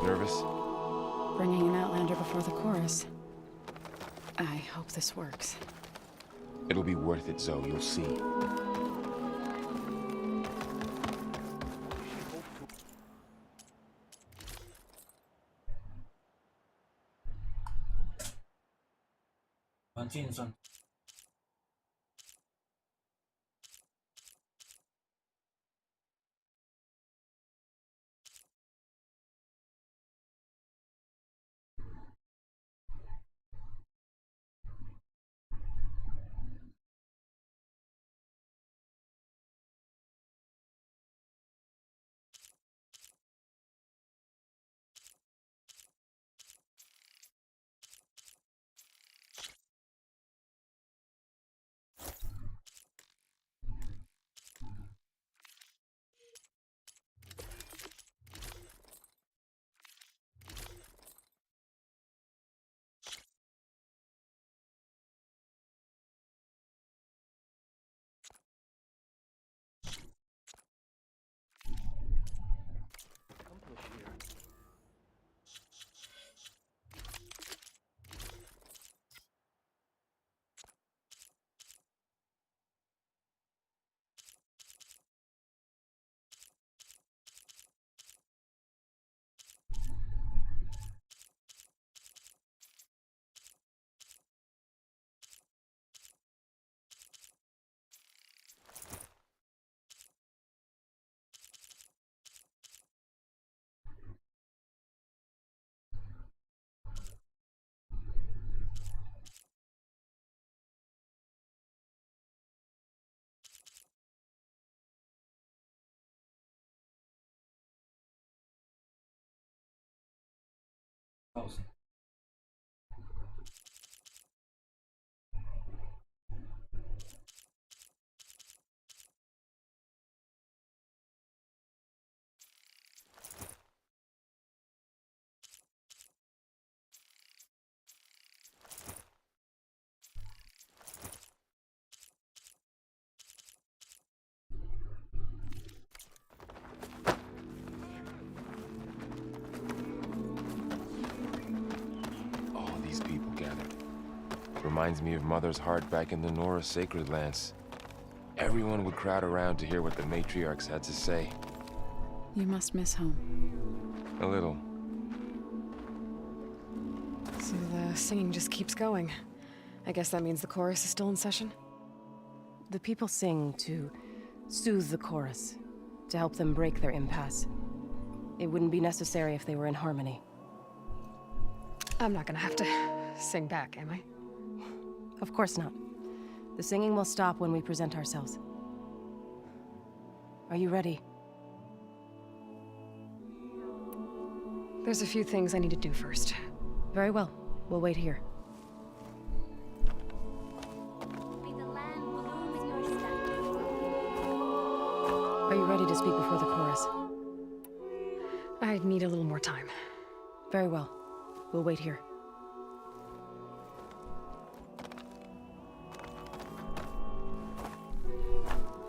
Nervous? Bringing an Outlander before the chorus. I hope this works. It'll be worth it, Zoe. You'll see. reminds me of Mother's heart back in the Nora Sacred Lands. Everyone would crowd around to hear what the matriarchs had to say. You must miss home. A little. So the singing just keeps going. I guess that means the chorus is still in session? The people sing to soothe the chorus, to help them break their impasse. It wouldn't be necessary if they were in harmony. I'm not gonna have to sing back, am I? Of course not. The singing will stop when we present ourselves. Are you ready? There's a few things I need to do first. Very well. We'll wait here. Are you ready to speak before the chorus? I need a little more time. Very well. We'll wait here.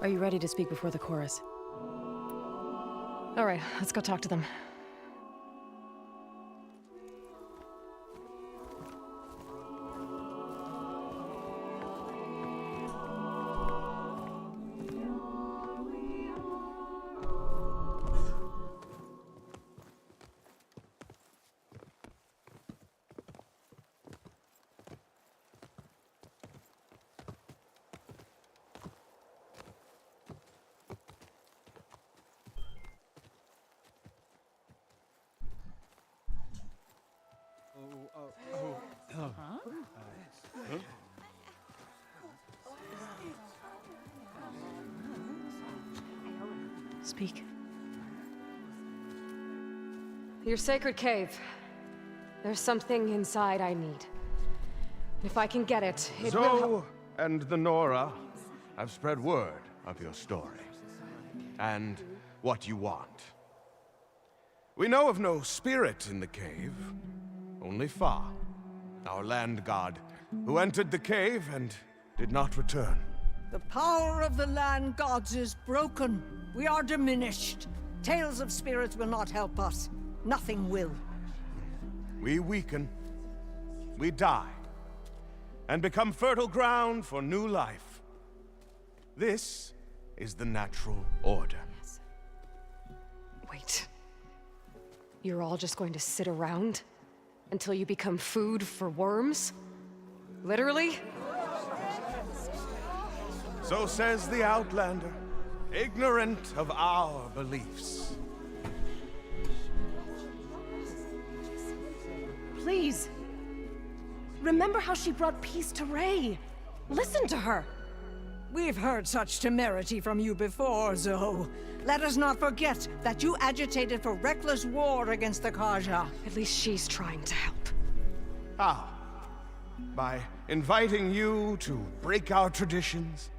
Are you ready to speak before the chorus? All right, let's go talk to them. Speak. Your sacred cave. There's something inside I need. If I can get it, it will help. Zoe and the Nora have spread word of your story, and what you want. We know of no spirit in the cave, only Fa, our land god, who entered the cave and did not return. The power of the land gods is broken. We are diminished. Tales of spirits will not help us. Nothing will. We weaken, we die, and become fertile ground for new life. This is the natural order. Wait. You're all just going to sit around until you become food for worms? Literally? So says the Outlander, ignorant of our beliefs. Please. Remember how she brought peace to Ray. Listen to her. We've heard such temerity from you before, Zoe. Let us not forget that you agitated for reckless war against the Kaja. At least she's trying to help. How? By inviting you to break our traditions?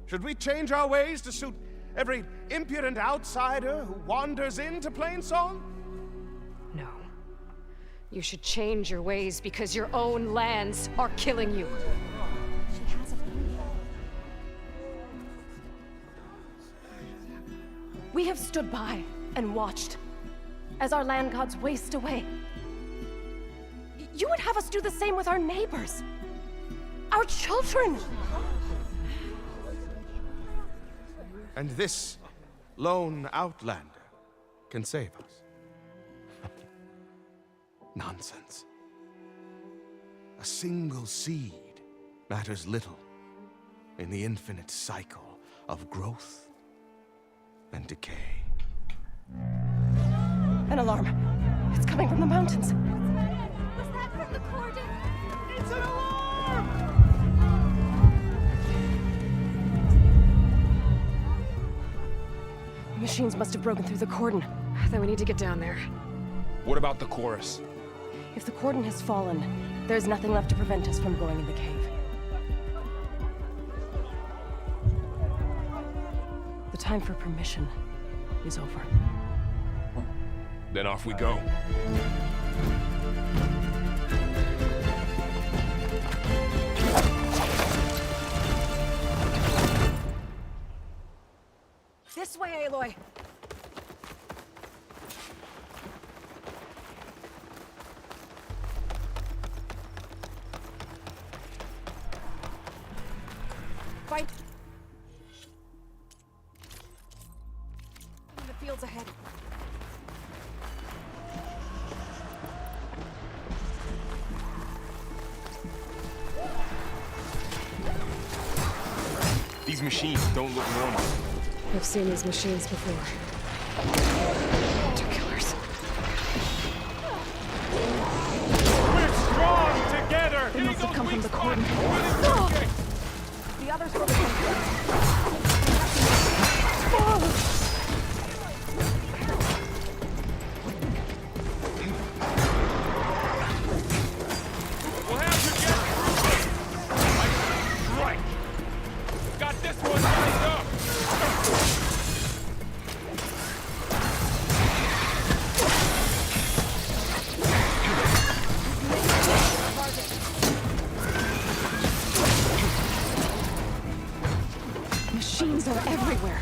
Should we change our ways to suit every impudent outsider who wanders into Plainsong? No. You should change your ways because your own lands are killing you. She has a point. We have stood by and watched as our land gods waste away. You would have us do the same with our neighbors, our children. And this lone outlander can save us. Nonsense. A single seed matters little in the infinite cycle of growth and decay. An alarm. It's coming from the mountains. Was that from the cordon? It's an alarm! Machines must have broken through the cordon. Then we need to get down there. What about the chorus? If the cordon has fallen, there's nothing left to prevent us from going in the cave. The time for permission is over. Then off we go. This way, Aloy! fields ahead. These machines don't look normal. I've seen these machines before. Two killers. We're strong together! They must have come from the cordon. The others were We'll have to get right. Got this one lined up. Machines are everywhere.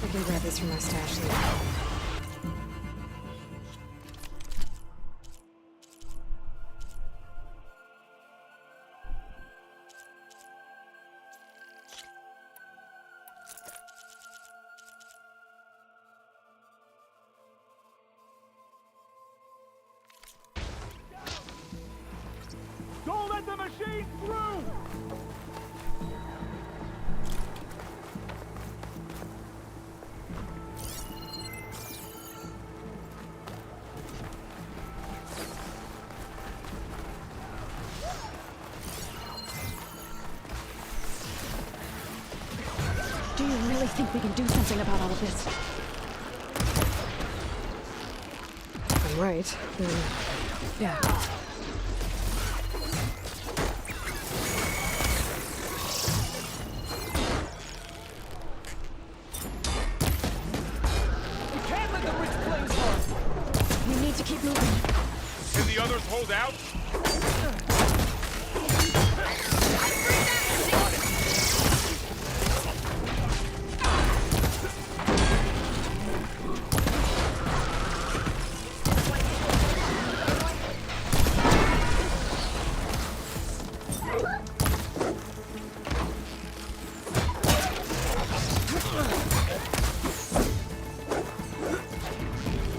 I can grab this from my stash later. Don't let the machine through! Do you really think we can do something about all of this? If I'm right, then yeah. We can't let the rich planes run! We need to keep moving. Can the others hold out?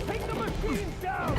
Take the machines down!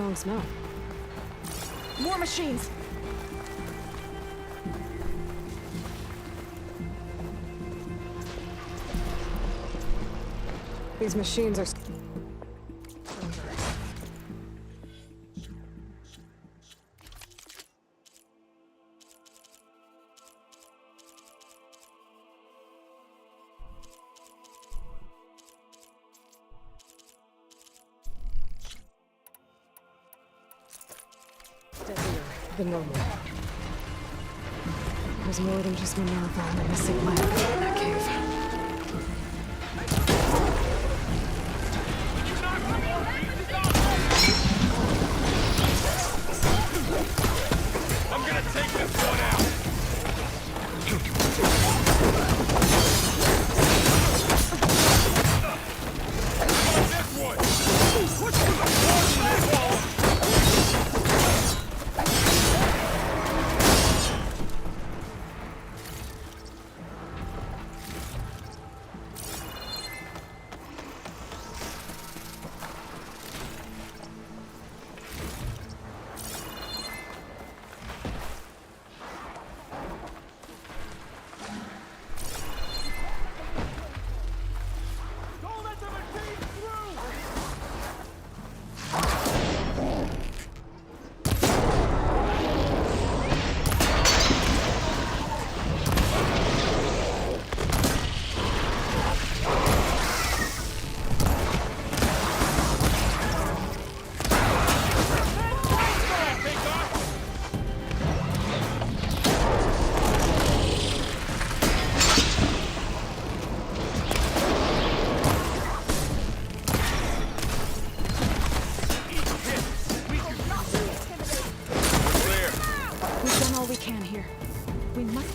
strong smell. More machines! These machines are... steadier than normal. There's more than just Minerva and a missing lamp in that cave. I'm gonna take this one out! This one! Push to the wall!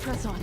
Press on.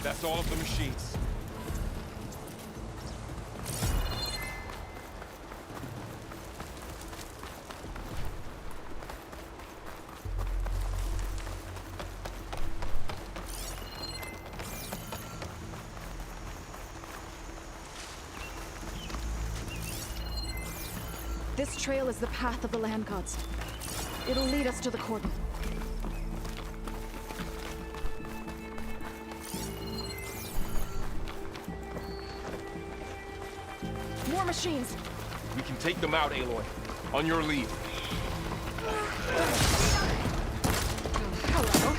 That's all of the machines. This trail is the path of the land gods. It'll lead us to the cordon. More machines! We can take them out, Aloy. On your lead. Hello.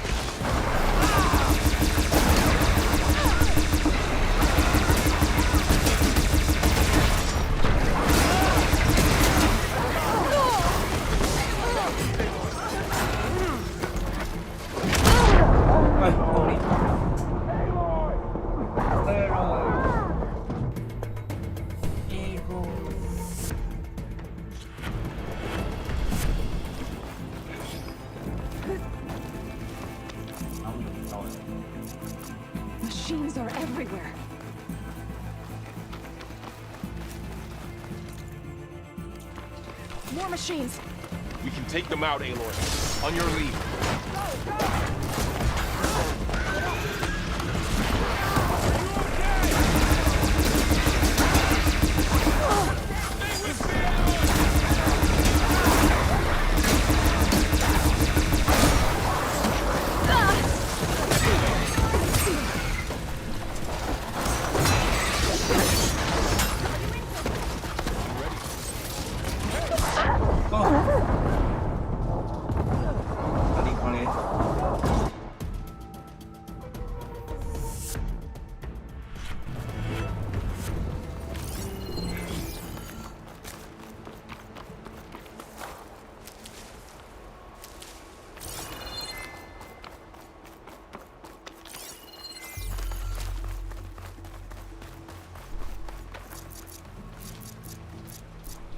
Machines are everywhere. More machines! We can take them out, Aloy. On your lead.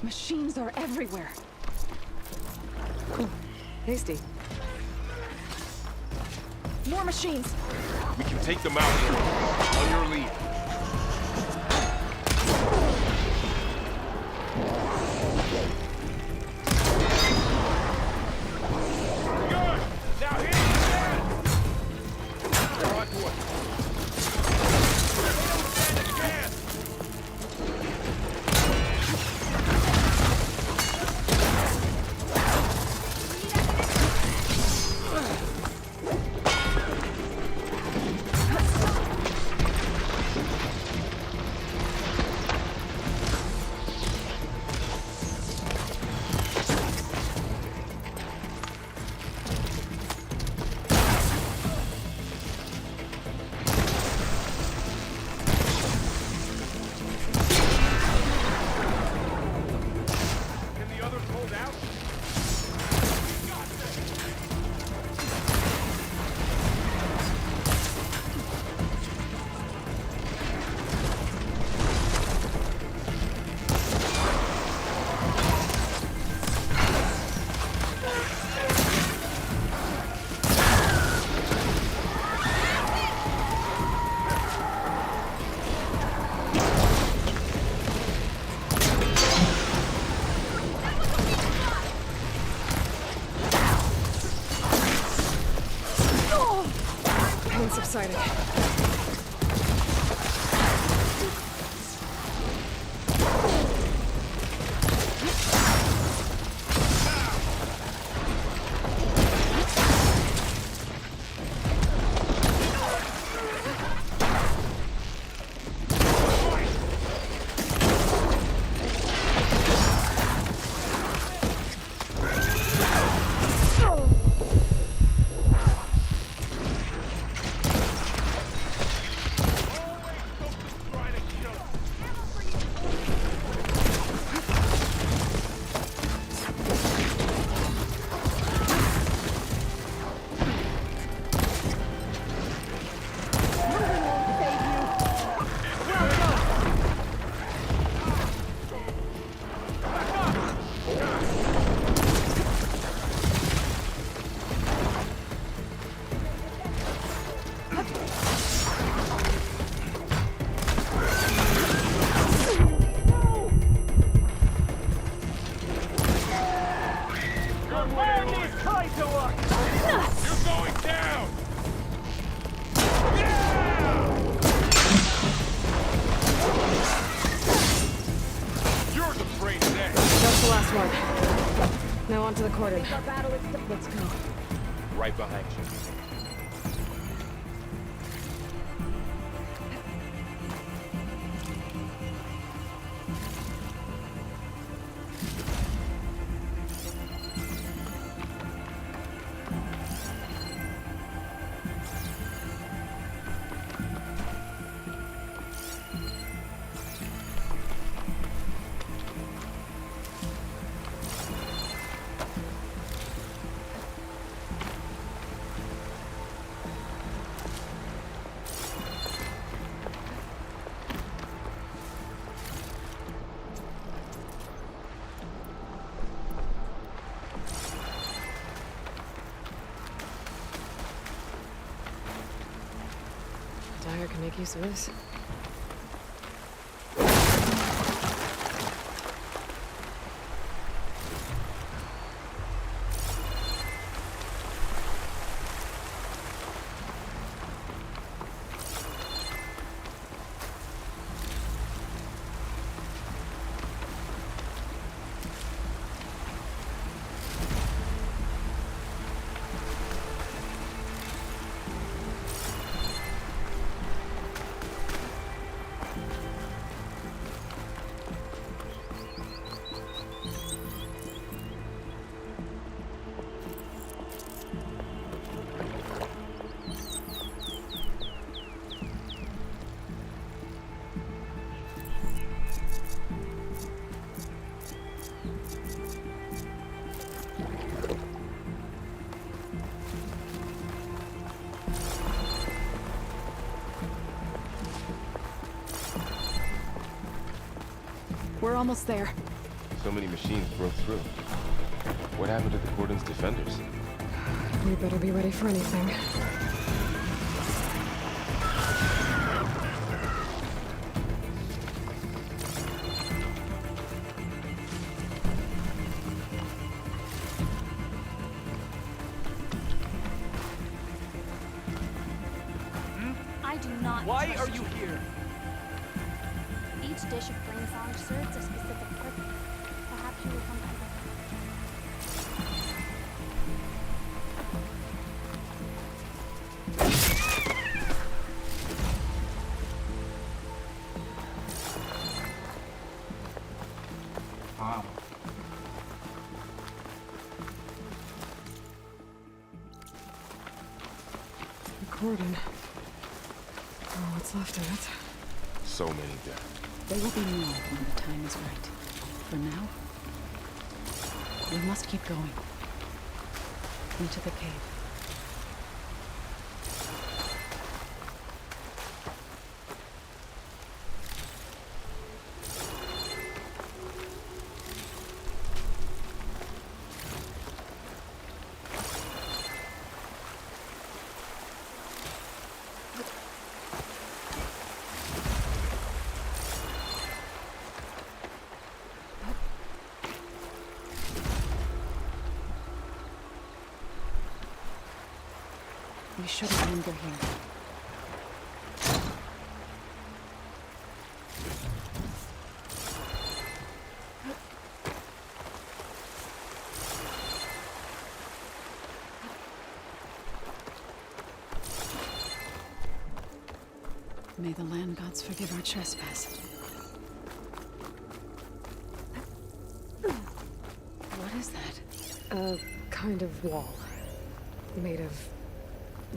Machines are everywhere. Hasty. More machines! We can take them out. On your lead. Good! Now hit the gas! They're on to us. Stand a chance! Subsided. Now onto the cordon. Let's go. Right behind you. Dyer can make use of this. We're almost there. So many machines broke through. What happened to the Cordon's defenders? We better be ready for anything. I do not. Why trust are you here? Each dish of plain song serves a specific purpose. Perhaps you will come to Wow. The cordon. Oh, what's left of it? So many dead. There will be more when the time is right. For now, we must keep going. Into the cave. We shouldn't linger here. May the land gods forgive our trespass. What is that? A kind of wall. Made of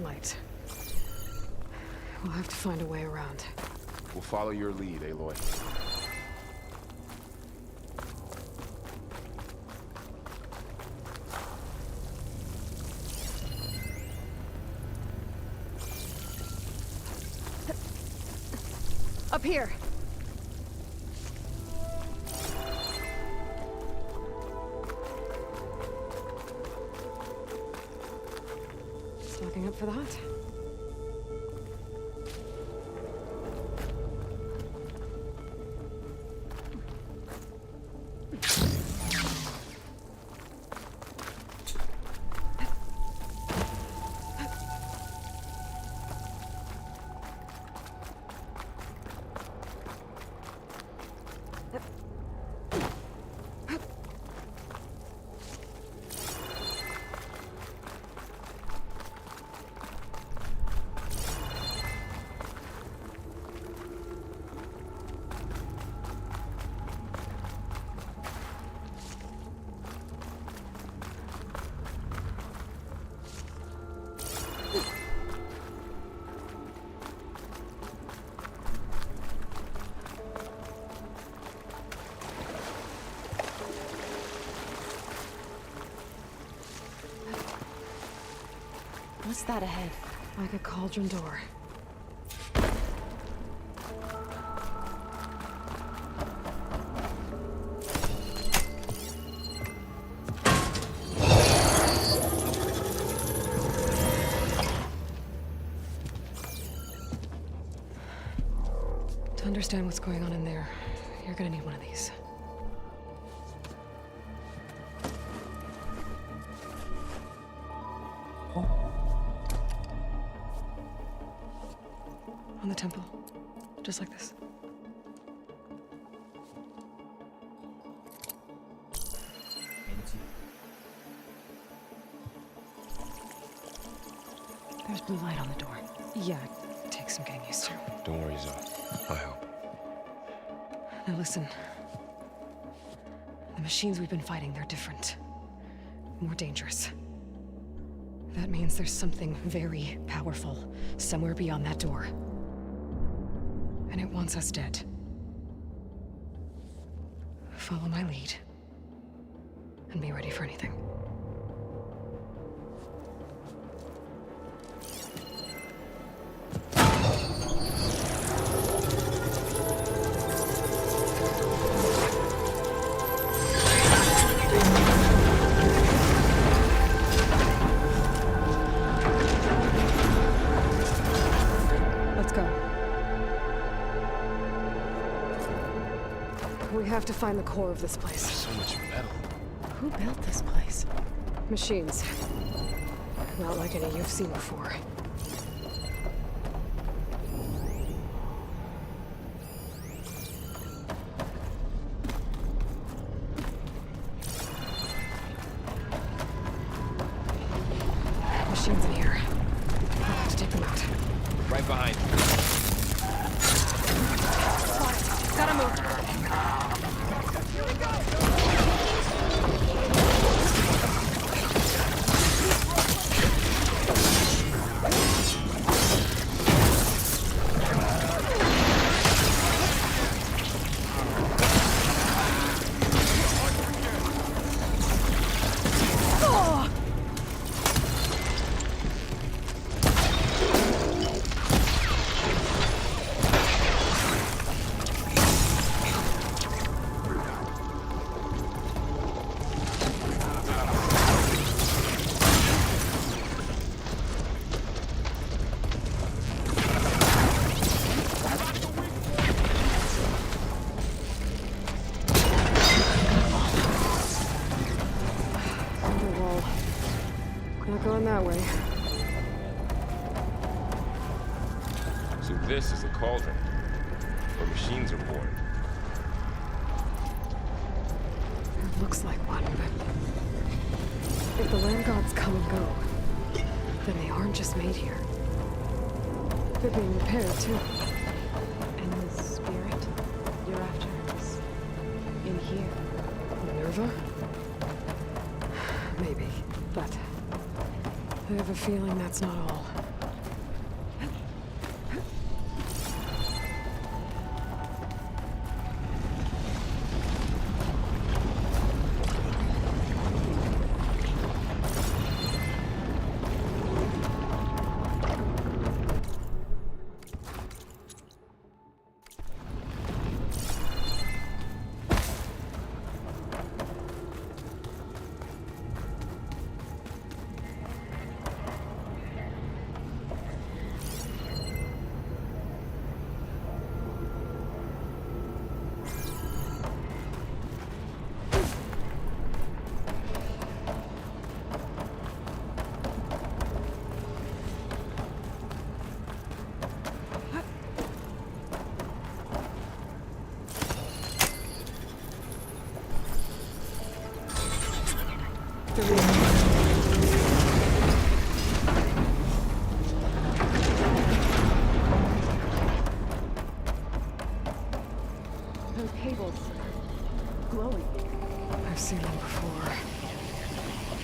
light. We'll have to find a way around. We'll follow your lead, Aloy. Up here! Stocking up for that? What's that ahead? Like a cauldron door. To understand what's going on in there, you're gonna need one of these. On the temple. Just like this. There's blue light on the door. Yeah, it takes some getting used to. Don't worry, Zoe. I help. Now listen. The machines we've been fighting, they're different. More dangerous. That means there's something very powerful somewhere beyond that door. And it wants us dead. Follow my lead. And be ready for anything. go. We have to find the core of this place. So much metal. Who built this place? Machines. Not like any you've seen before. Machines in here. I'll have to take them out. Right behind. Gotta move. Going that way. So this is a cauldron, where machines are born. It looks like one, but if the land gods come and go, then they aren't just made here. They're being repaired too. And the spirit you're after is in here. Minerva? Maybe, but I have a feeling that's not all. Those cables glowing. I've seen them before.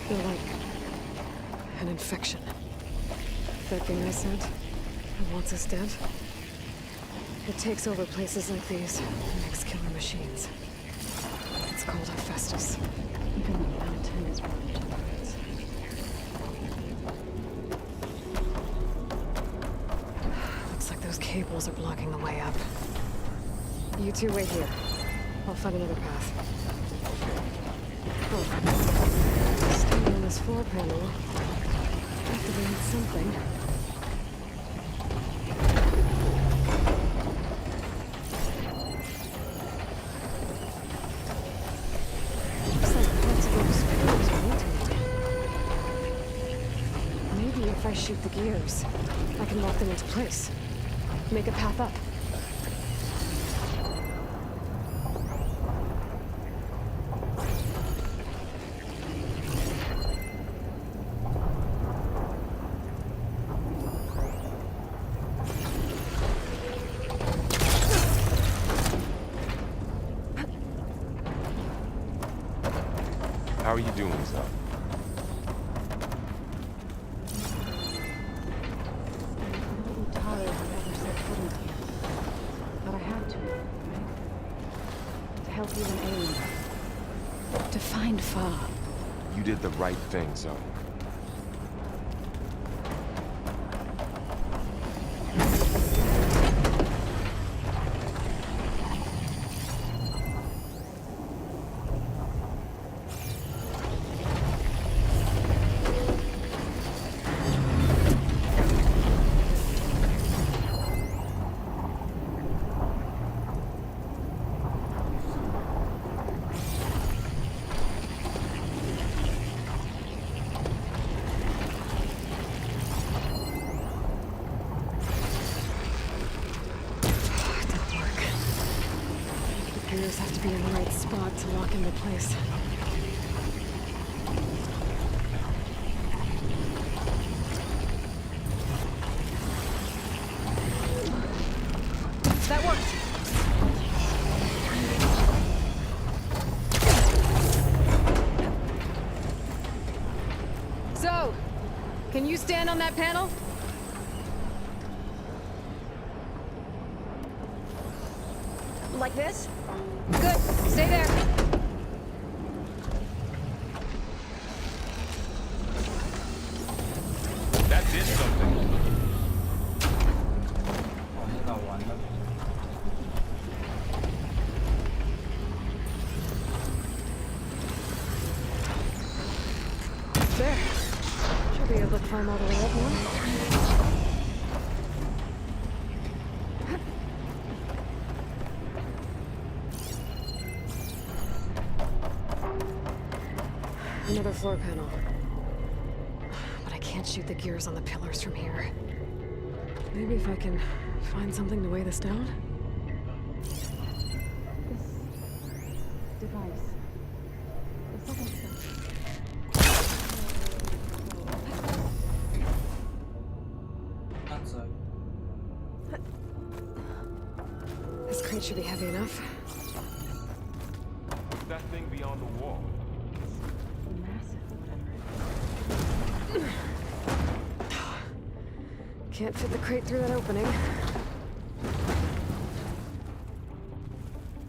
They're like an infection. That thing I said, that wants us dead. It takes over places like these and makes killer machines. It's called Hephaestus. Even the mountain is warmed to birds. Looks like those cables are blocking the way up. You two wait here. I'll find another path. Oh. Standing on this floor panel. Activated something. Looks like parts of those pillars are rotating. Maybe if I shoot the gears, I can lock them into place. Make a path up. How are you doing, Zoe? Utaru never set foot in here. But I had to, right? To help you and aim. To find Fa. You did the right thing, Zoe. gears have to be in the right spot to lock into place. That worked! So, can you stand on that panel? Like this? Good. Stay there. That did something. 哦，那搞完了。 There. Should be able to climb all the way up now. Another floor panel. But I can't shoot the gears on the pillars from here. Maybe if I can find something to weigh this down? Device. This crate should be heavy enough. What's that thing beyond the wall? Can't fit the crate through that opening.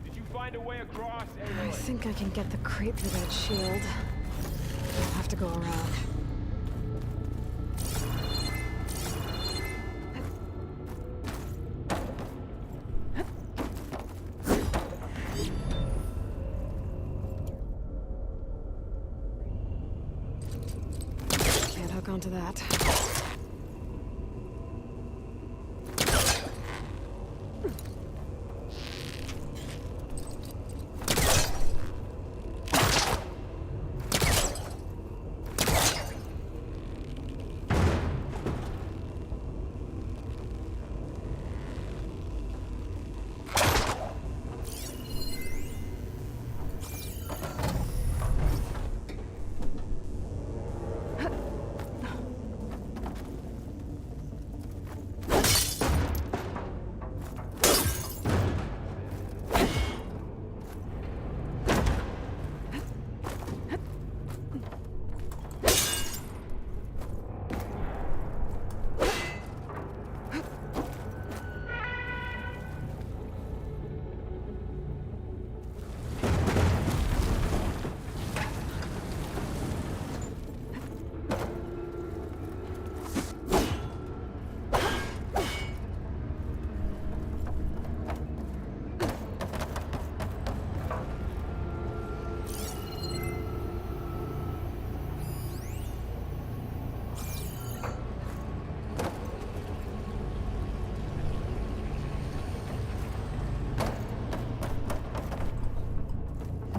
Did you find a way across, I Aloy? think I can get the crate through that shield. I'll have to go around. Can't hook onto that.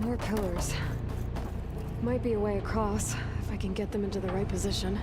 More pillars. Might be a way across, if I can get them into the right position.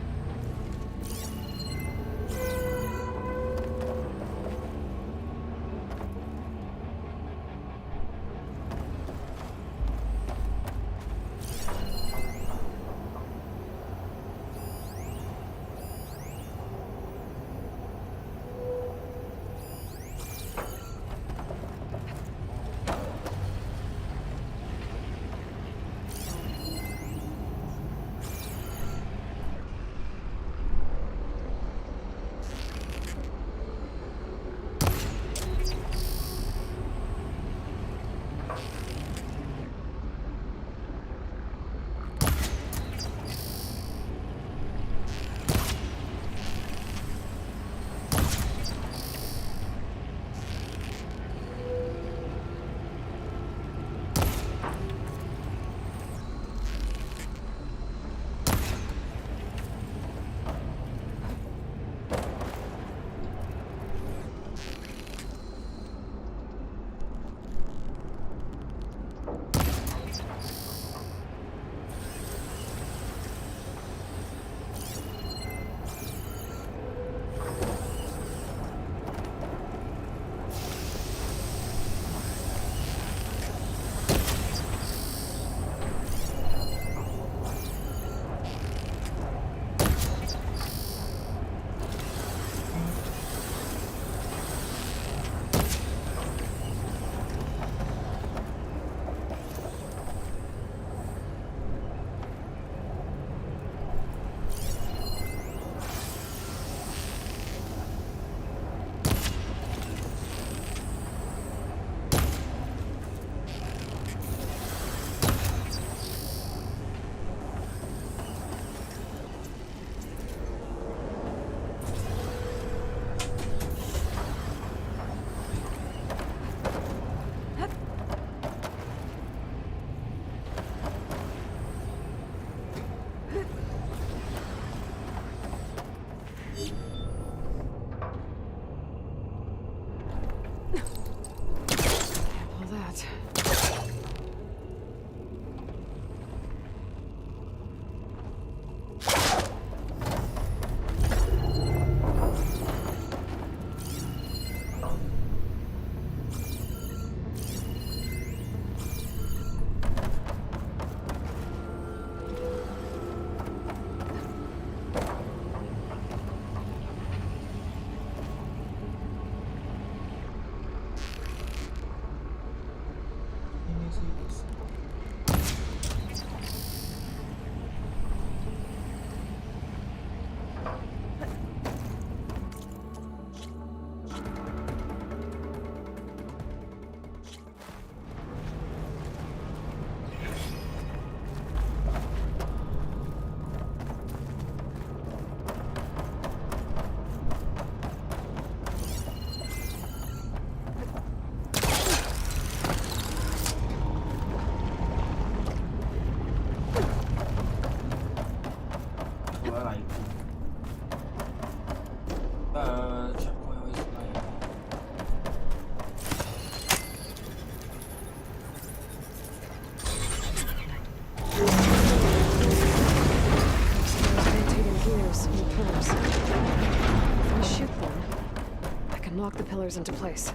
can lock the pillars into place.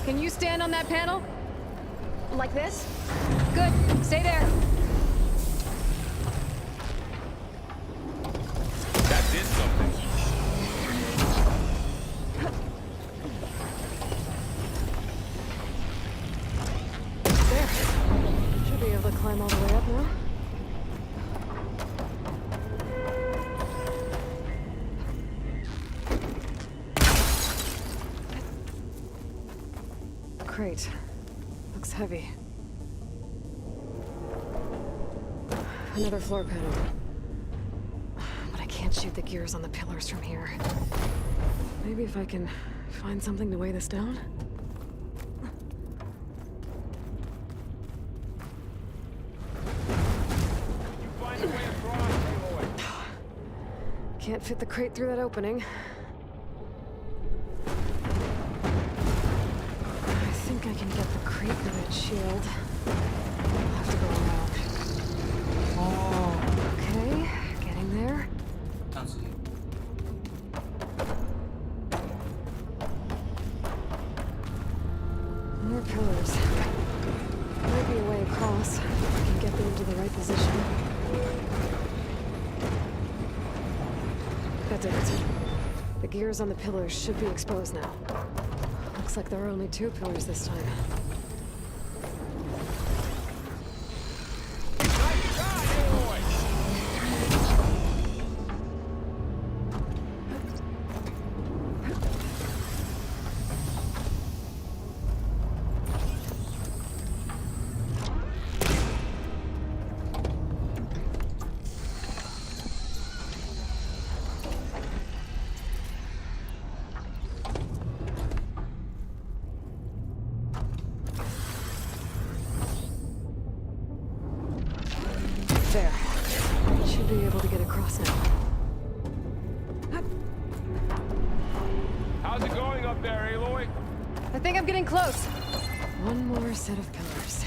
Can you stand on that panel? Like this? Good. Stay there. That did something. There. Should be able to climb all the way up now. Crate. Looks heavy. Another floor panel. But I can't shoot the gears on the pillars from here. Maybe if I can find something to weigh this down? Can't fit the crate through that opening. I can get the crate with its shield. I'll have to go around. Oh, okay. Getting there. More pillars. Might be a way across. If I can get them into the right position. That did it. The gears on the pillars should be exposed now. Looks like there are only 2 pillars this time. There. Should be able to get across now. How's it going up there, Aloy? I think I'm getting close. One more set of pillars.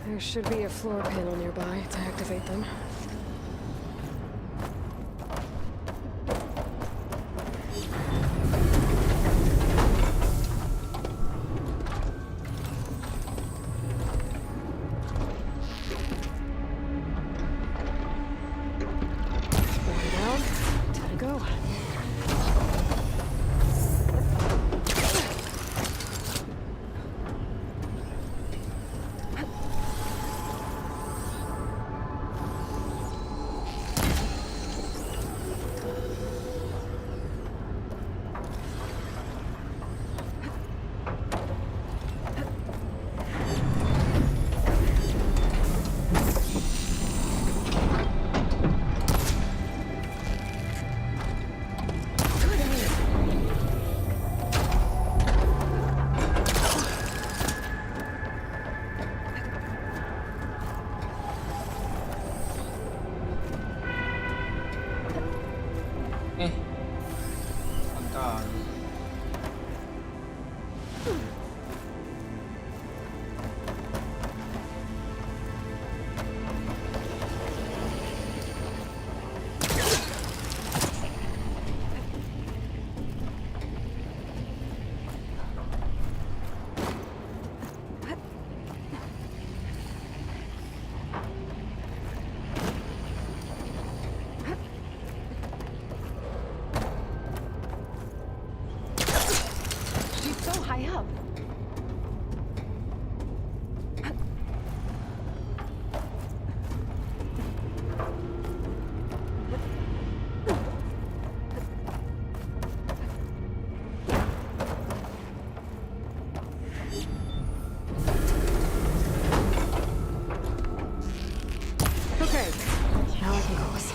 There should be a floor panel nearby to activate them. Okay, now I can cross.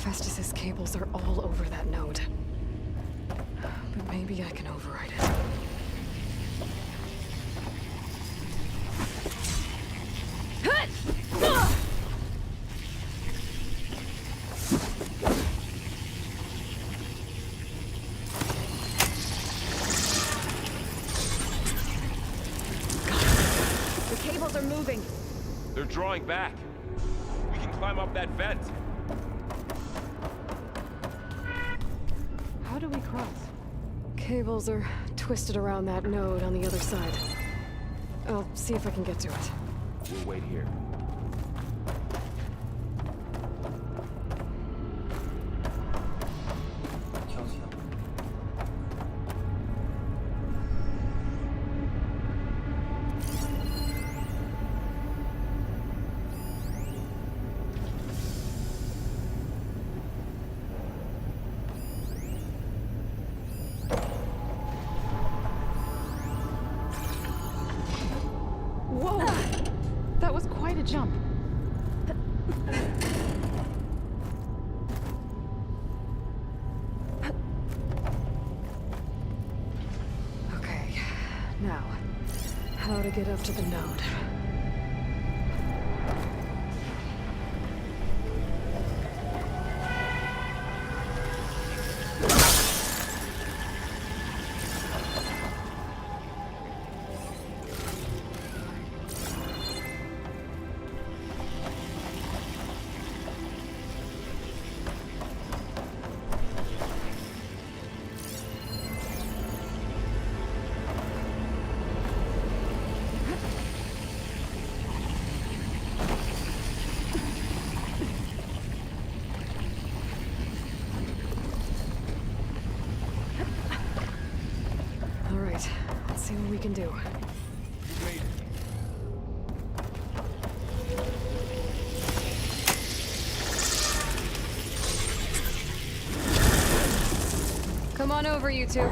Festus's cables are all over that node. But maybe I can override it. The cables are moving. They're drawing back. We can climb up that vent. How do we cross? Cables are twisted around that node on the other side. I'll see if I can get to it. We'll wait here. Whoa! That was quite a jump. Okay, now, how to get up to the node? All right, let's see what we can do. Come on over, you two.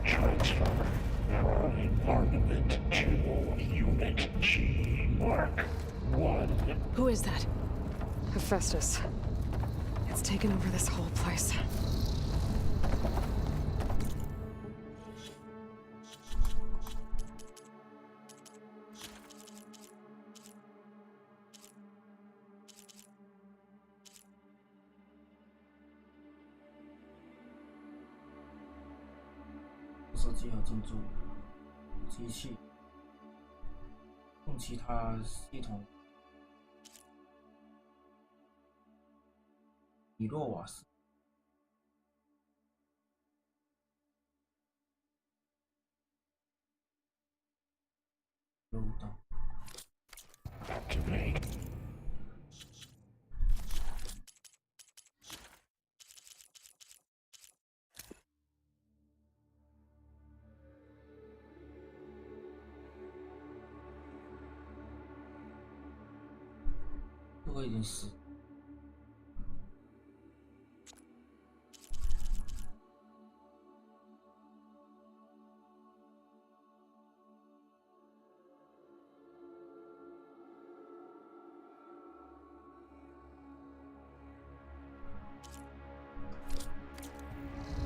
Transfer from Armament to Unit G Mark 1. Who is that? Hephaestus. It's taken over this whole place.设计和进驻机器，用其他系统。米洛瓦斯。诱导。Activate. 这个已经死。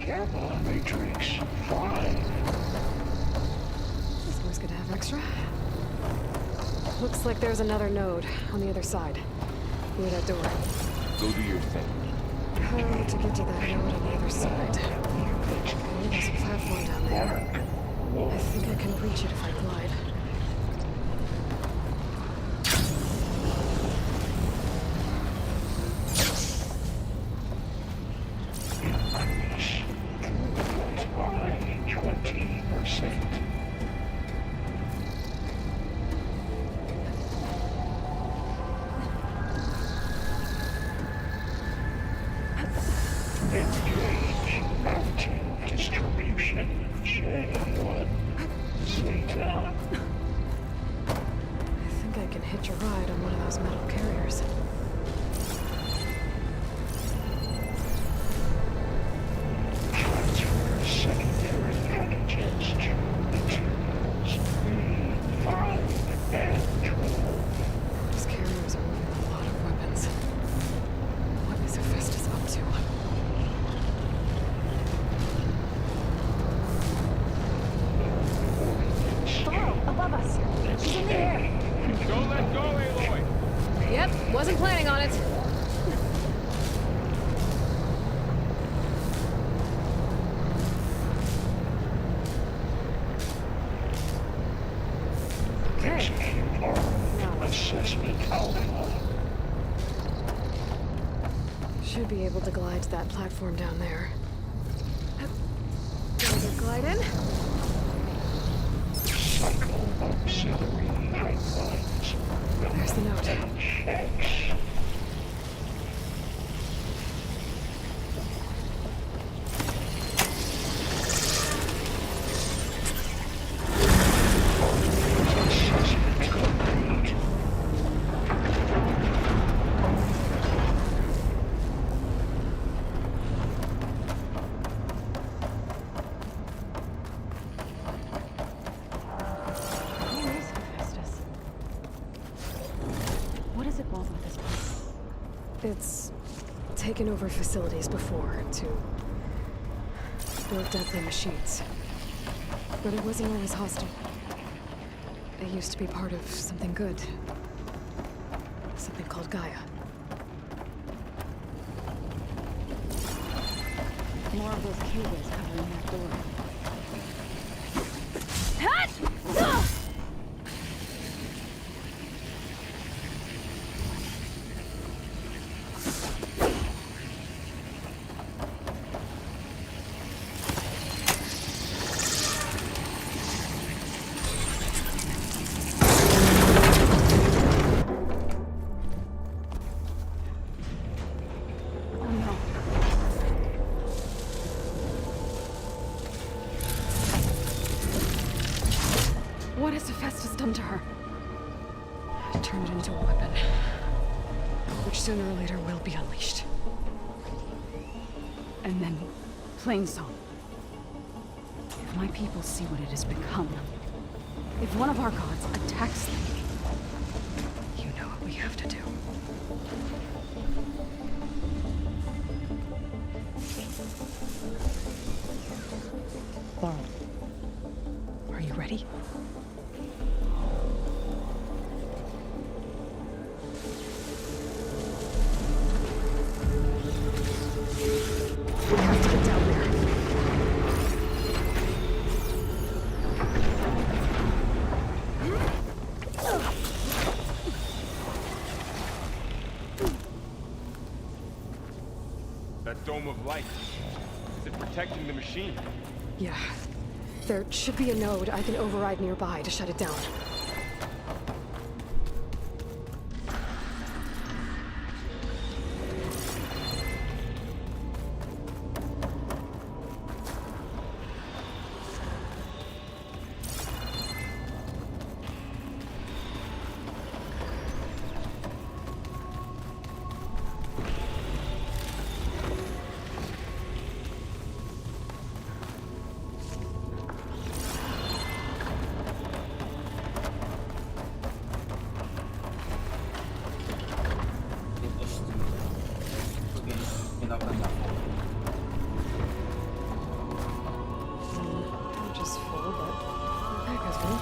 Gamma Matrix 5. This boy's gonna have extra. Looks like there's another node on the other side. Near that door. Go do your thing. How to get to that node on the other side? Okay, there's a platform down there. I think I can reach it if I glide. Increase throughput by 20%. Engage mountain distribution J1 Zeta. I think I can hitch a ride on one of those metal carriers. Transfer secondary packages to materials B5 and 12. These carriers are moving a lot of weapons. What is Hephaestus up to? Below, above us. She's in the air. Don't let go, Aloy! Yep, wasn't planning on it. Okay. Execute our assessment alpha. Should be able to glide to that platform down there. Gonna glide in. Cycle auxiliary pipelines. There's the note. HX. Assessment complete. Where is Hephaestus? What does it want with this place? It's taken over facilities before to build deadly machines. But it wasn't always hostile. It used to be part of something good. Something called Gaia. More of those cables covering that door. What has Hephaestus done to her? Turned it into a weapon, which sooner or later will be unleashed. And then, plain song. If my people see what it has become, if one of our gods attacks them, You know what we have to do. Laurel, Are you ready? We have to get down there. That dome of light. Is it protecting the machine? Yeah. There should be a node I can override nearby to shut it down. Just full, but the pack has been.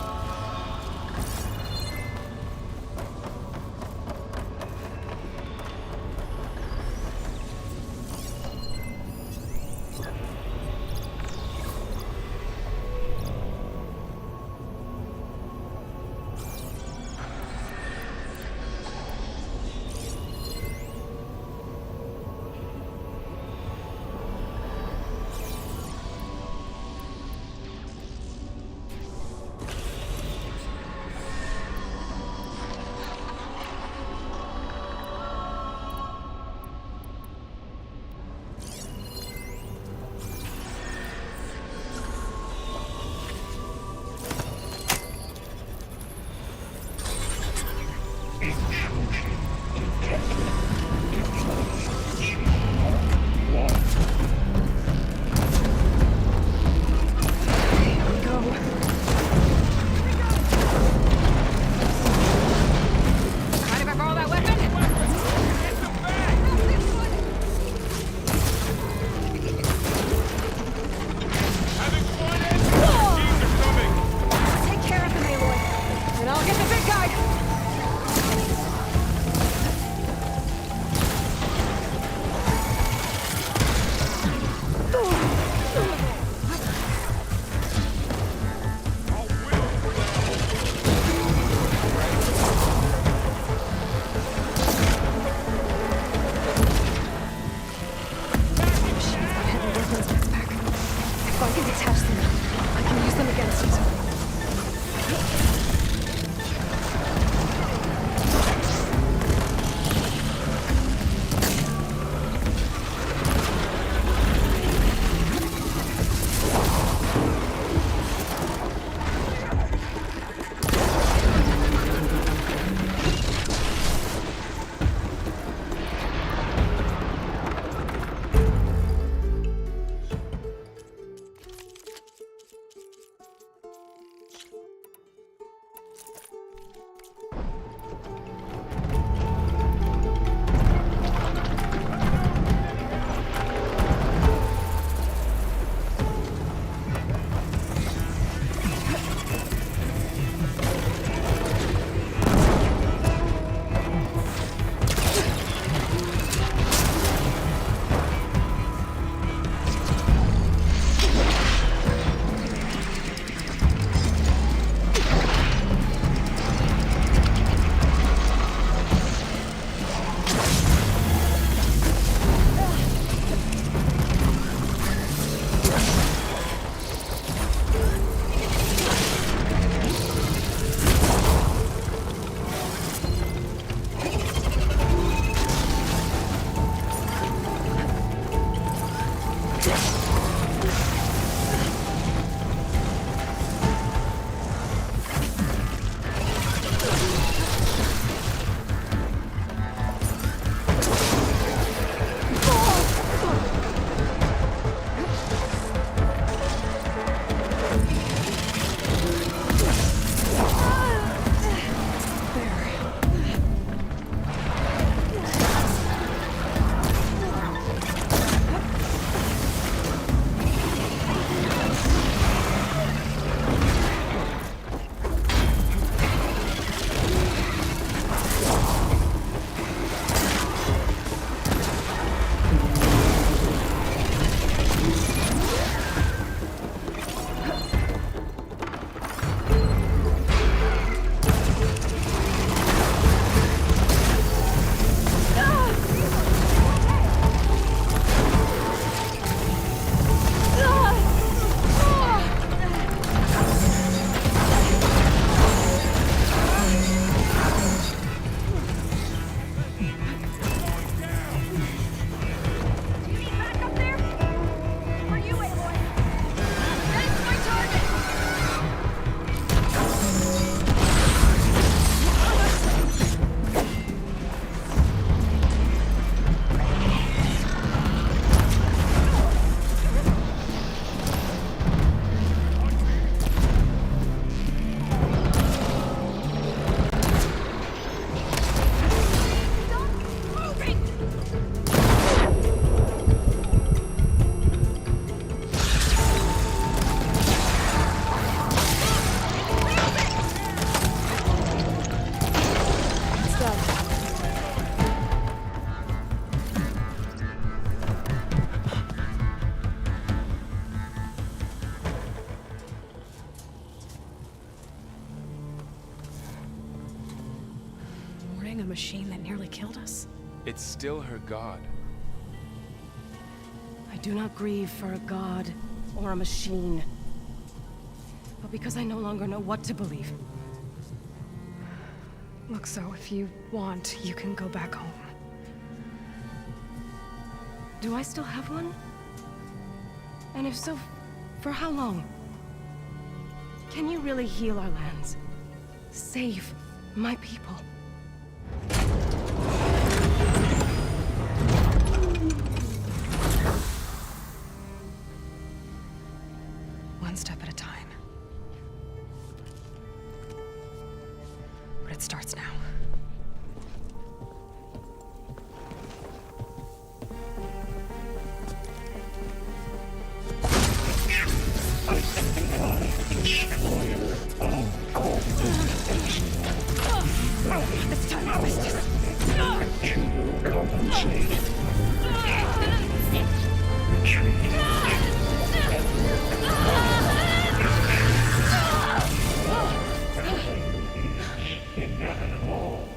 machine that nearly killed us? It's still her god. I do not grieve for a god or a machine, but because I no longer know what to believe. Look, so if you want, you can go back home. Do I still have one? And if so, for how long? Can you really heal our lands? Save my people? One step at a time. But it starts now. It's time to business. To compensate. Inevitable.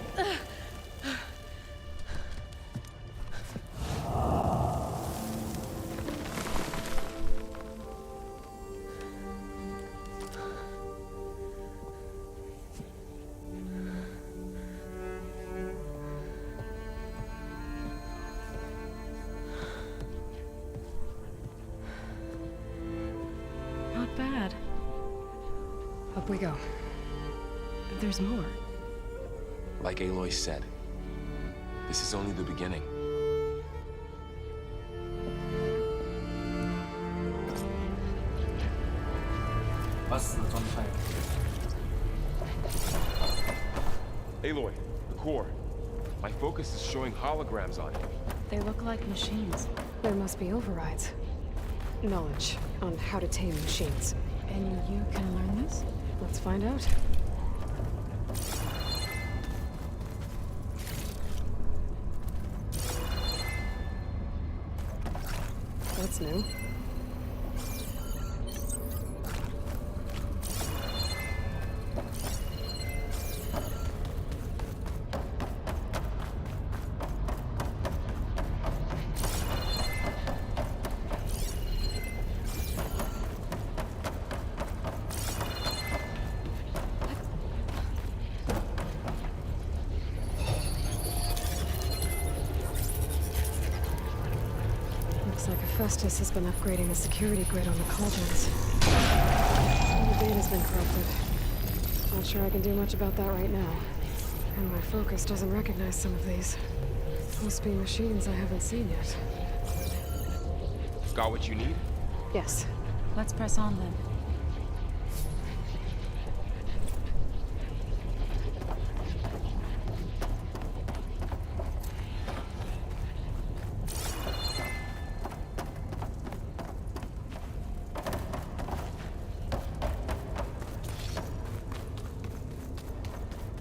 Not bad. Up we go. There's more. Like Aloy said, this is only the beginning. Aloy, the core. My focus is showing holograms on it. They look like machines. There must be overrides. Knowledge on how to tame machines. And you can learn this? Let's find out. That's new. Looks like Hephaestus has been upgrading the security grid on the cauldrons. The data's been corrupted. Not sure I can do much about that right now. And my focus doesn't recognize some of these. Must be machines I haven't seen yet. Got what you need? Yes. Let's press on then.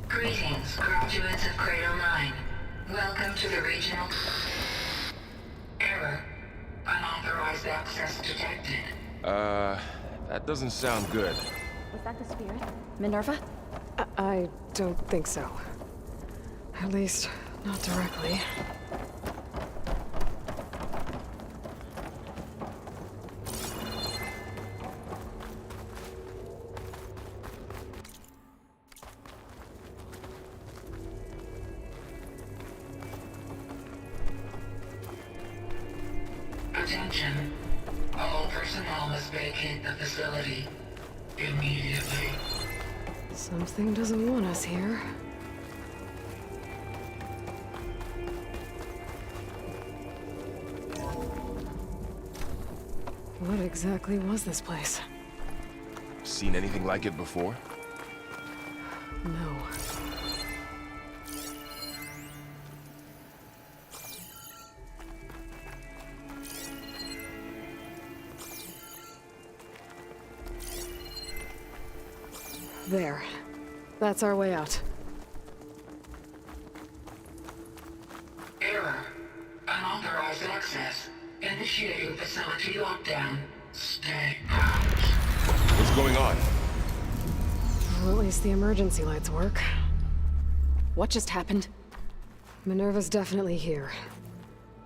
Greetings, graduates of Cradle 9. Welcome to the regional... Error. Unauthorized access detected. That doesn't sound good. Was that the spirit? Minerva? I don't think so. At least, not directly. Attention. All personnel must vacate the facility immediately. Something doesn't want us here. What exactly was this place? Seen anything like it before? No. There. That's our way out. Error. Unauthorized access. Initiating facility lockdown. Stay out. What's going on? Well, at least the emergency lights work. What just happened? Minerva's definitely here.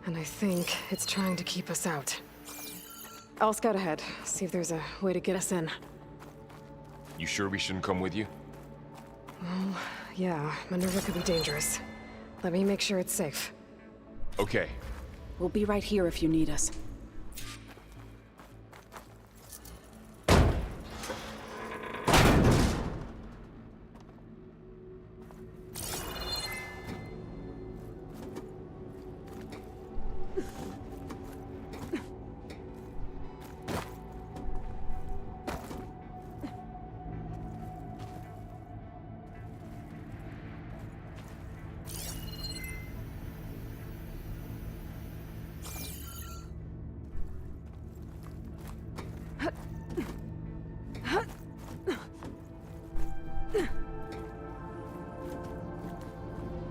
And I think it's trying to keep us out. I'll scout ahead, see if there's a way to get us in. You sure we shouldn't come with you? Well, yeah, Minerva could be dangerous. Let me make sure it's safe. Okay. We'll be right here if you need us.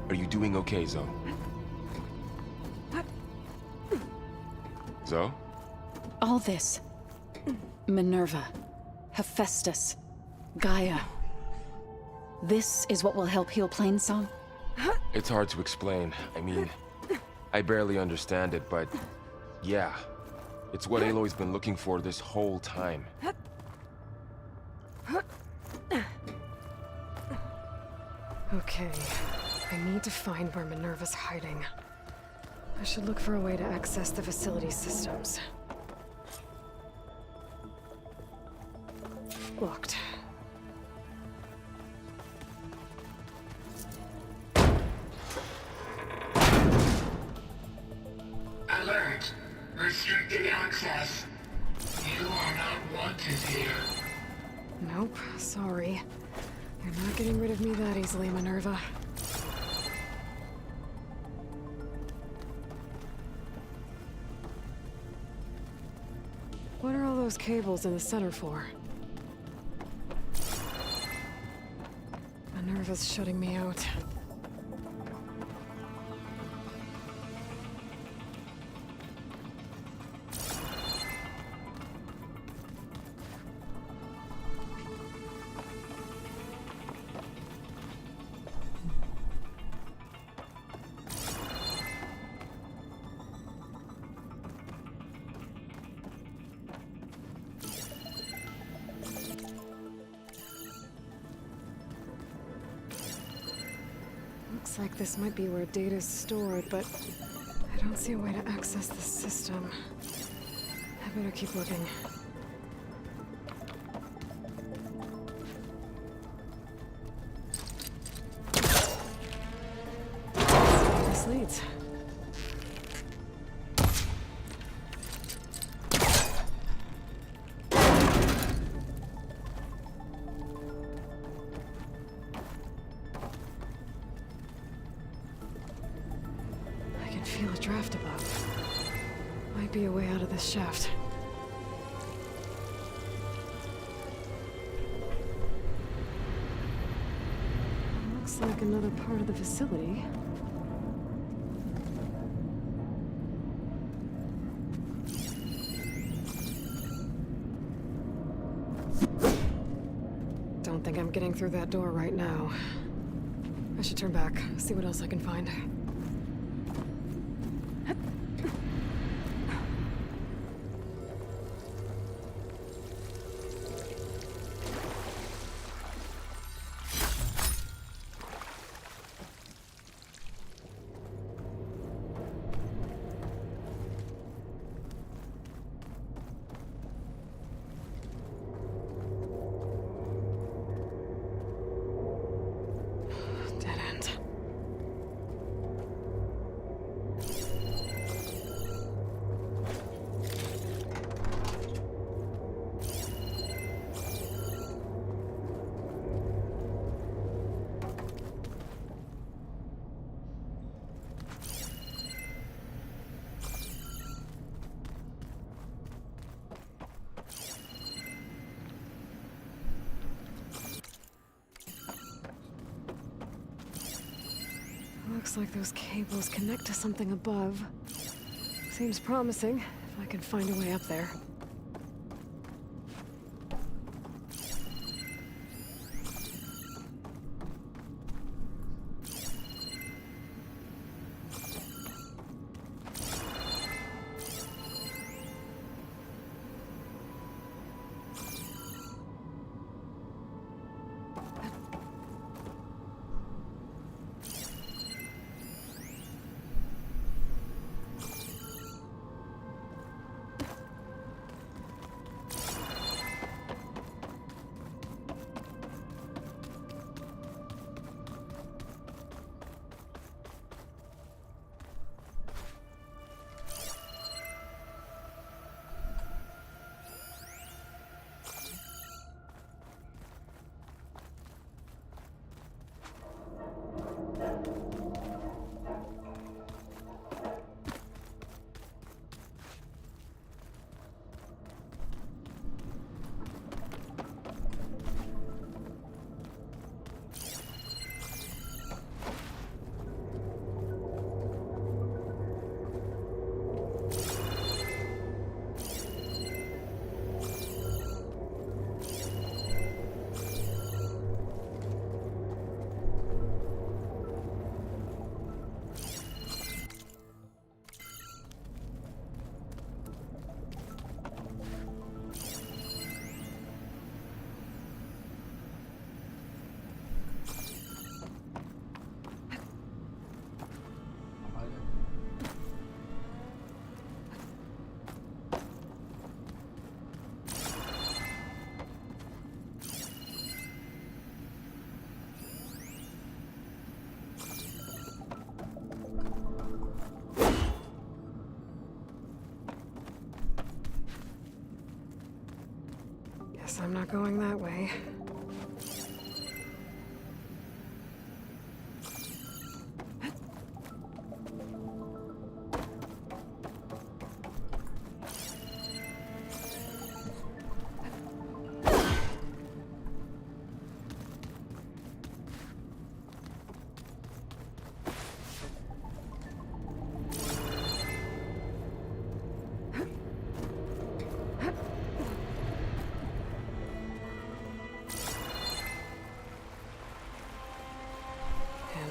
Are you doing okay, Zoe? Zoe? All this. Minerva. Hephaestus. Gaia. This is what will help heal Plainsong? It's hard to explain. I mean, I barely understand it, but yeah. It's what Aloy's been looking for this whole time. Okay. I need to find where Minerva's hiding. I should look for a way to access the facility systems. Locked. Alert! Restricted access. You are not wanted here. Nope, sorry. You're not getting rid of me that easily, Minerva. What are all those cables in the center for? Minerva's shutting me out. Looks like this might be where data's stored, but I don't see a way to access the system. I better keep looking. This leads. Feel a draft above. Might be a way out of this shaft. Looks like another part of the facility. Don't think I'm getting through that door right now. I should turn back, see what else I can find. Looks like those cables connect to something above. Seems promising, if I can find a way up there. Guess I'm not going that way.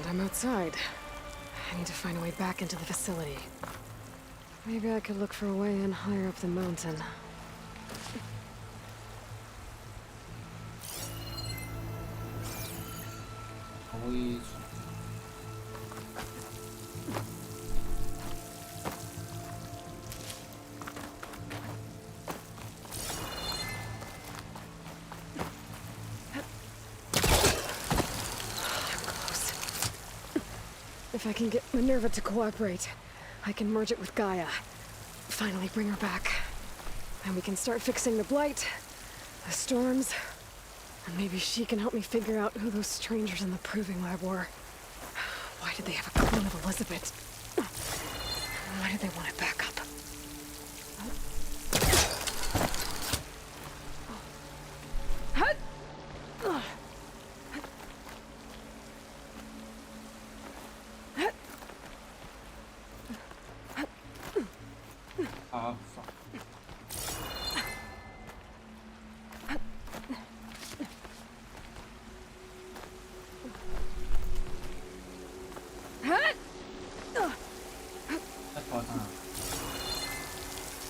I'm outside. I need to find a way back into the facility. Maybe I could look for a way in higher up the mountain. If I can get Minerva to cooperate, I can merge it with Gaia. Finally bring her back. And we can start fixing the blight, the storms, and maybe she can help me figure out who those strangers in the proving lab were. Why did they have a clone of Elizabeth? Why did they want it back up?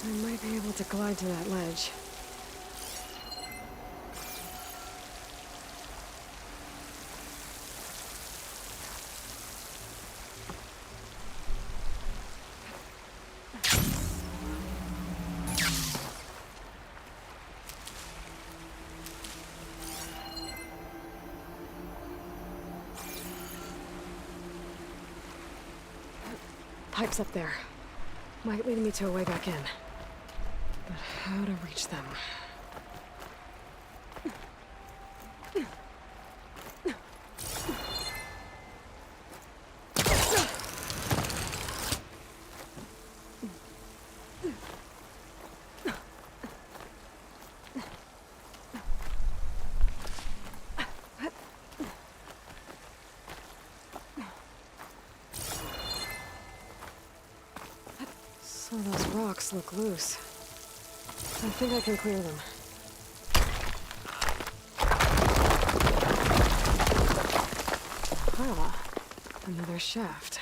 I might be able to glide to that ledge. Pipes up there. Might lead me to a way back in. But how to reach them? Some of those rocks look loose. I think I can clear them. Ah, another shaft.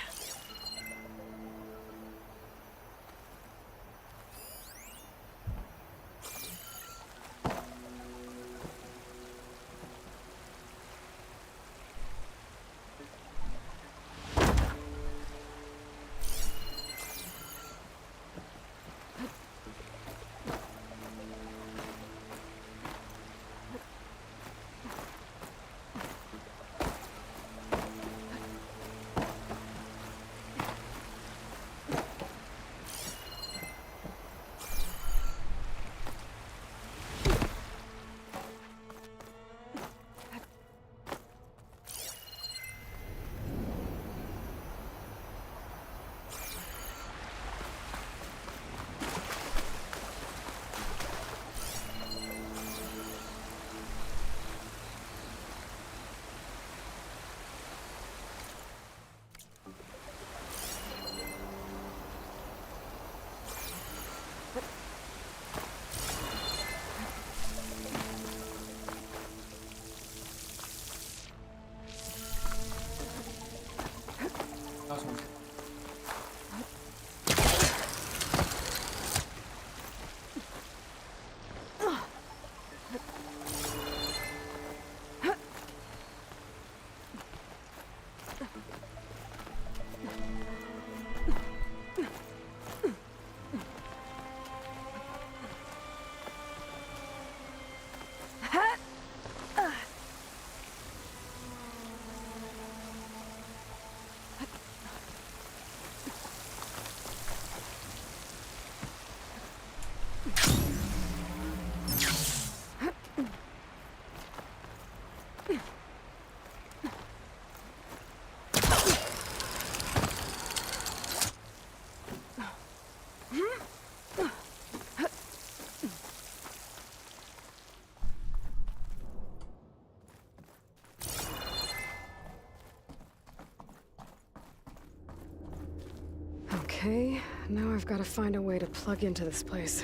I've got to find a way to plug into this place.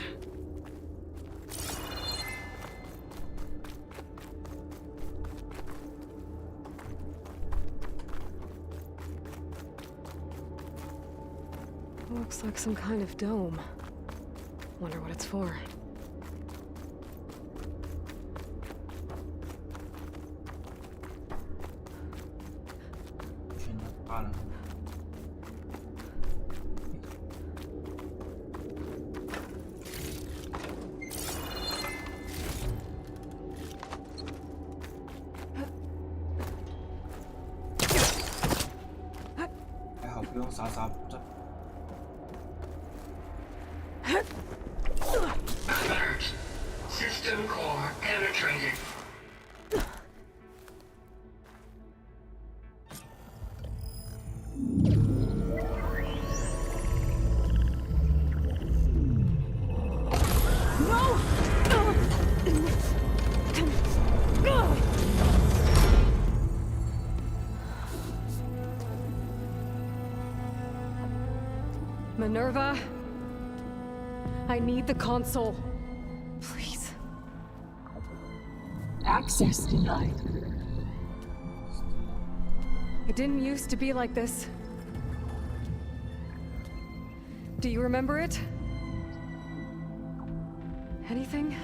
Looks like some kind of dome. Wonder what it's for. Alert. System core penetrated. Minerva, I need the console. Please. Access denied. It didn't used to be like this. Do you remember it? Anything?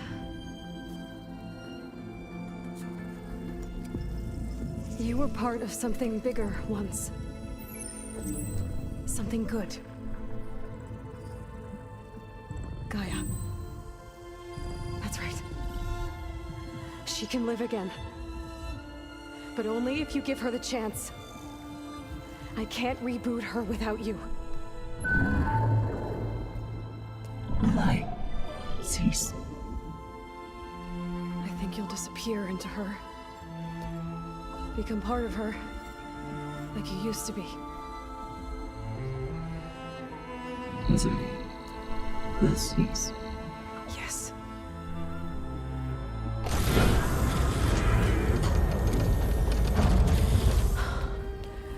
You were part of something bigger once. Something good. Gaia. That's right. She can live again. But only if you give her the chance. I can't reboot her without you. Lie. Cease. I think you'll disappear into her. Become part of her. Like you used to be. Misery. Will cease. Yes.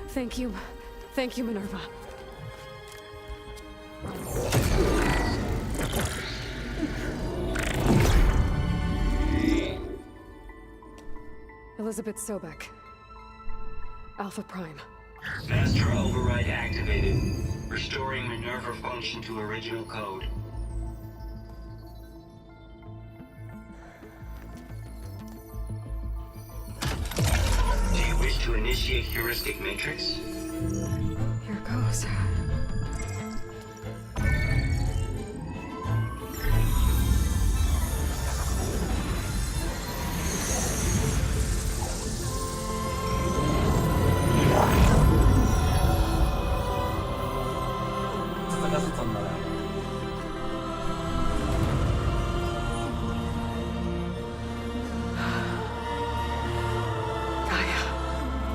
Thank you. Thank you, Minerva. Elizabeth Sobek. Alpha Prime. Master override activated. Restoring Minerva function to original code. Do you wish to initiate heuristic matrix? Here goes.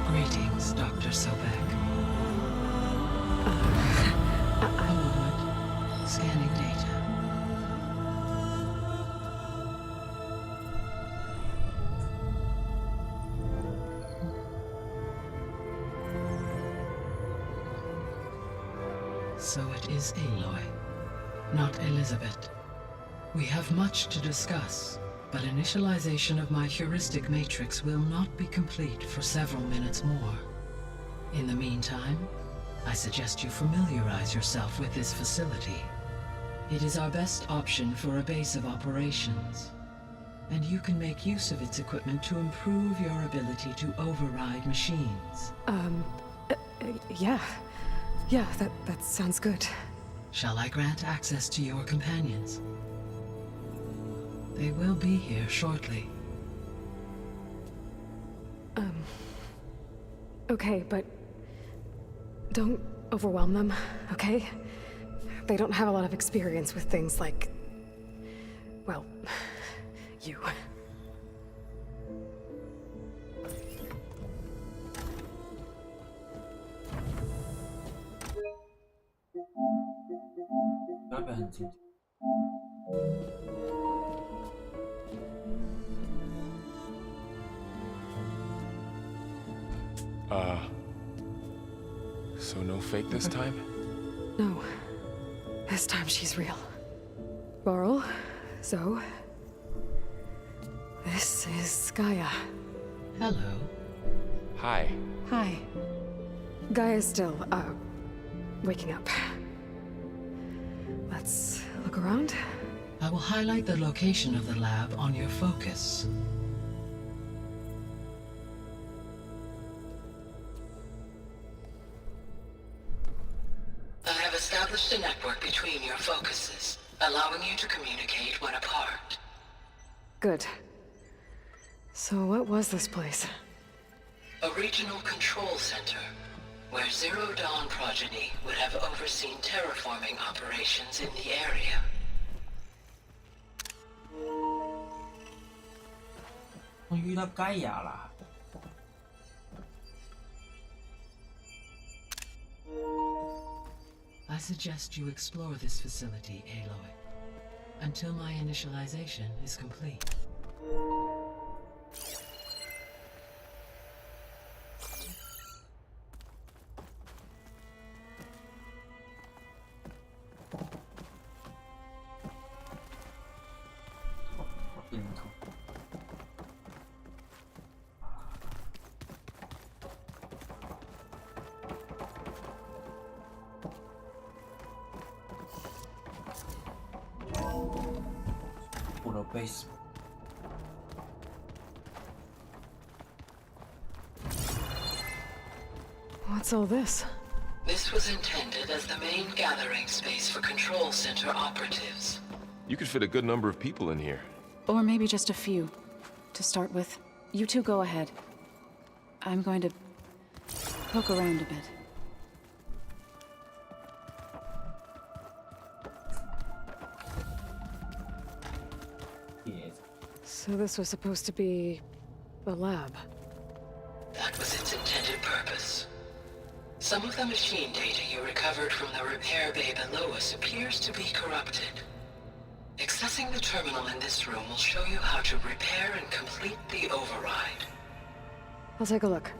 Greetings, Dr. Sobek. A moment. Scanning data. So it is Aloy, not Elizabeth. We have much to discuss, but initialization of my heuristic matrix will not be complete for several minutes more. In the meantime, I suggest you familiarize yourself with this facility. It is our best option for a base of operations, and you can make use of its equipment to improve your ability to override machines. Yeah. Yeah, that sounds good. Shall I grant access to your companions? They will be here shortly. Okay, but don't overwhelm them, okay? They don't have a lot of experience with things like, well, you. So no fake this time? No. This time she's real. Varl, Zoe. This is Gaia. Hello. Hi. Hi. Gaia's still, waking up. Let's look around. I will highlight the location of the lab on your focus. I have established a network between your focuses, allowing you to communicate when apart. Good. So what was this place? A regional control center, where Zero Dawn progeny would have overseen terraforming operations in the area. I suggest you explore this facility, Aloy, until my initialization is complete. Base. What's all this? This was intended as the main gathering space for control center operatives. You could fit a good number of people in here. Or maybe just a few. To start with, you two go ahead. I'm going to poke around a bit. So this was supposed to be a lab. That was its intended purpose. Some of the machine data you recovered from the repair bay below us appears to be corrupted. Accessing the terminal in this room will show you how to repair and complete the override. I'll take a look.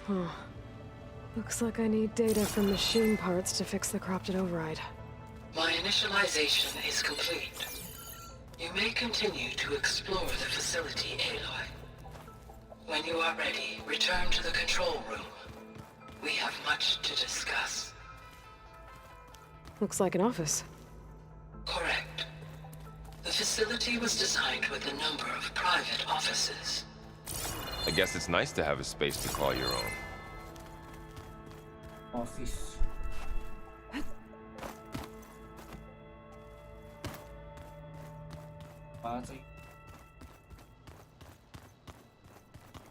Huh. Looks like I need data from machine parts to fix the corrupted override. My initialization is complete. You may continue to explore the facility, Aloy. When you are ready, return to the control room. We have much to discuss. Looks like an office. Correct. The facility was designed with a number of private offices. I guess it's nice to have a space to call your own. Office.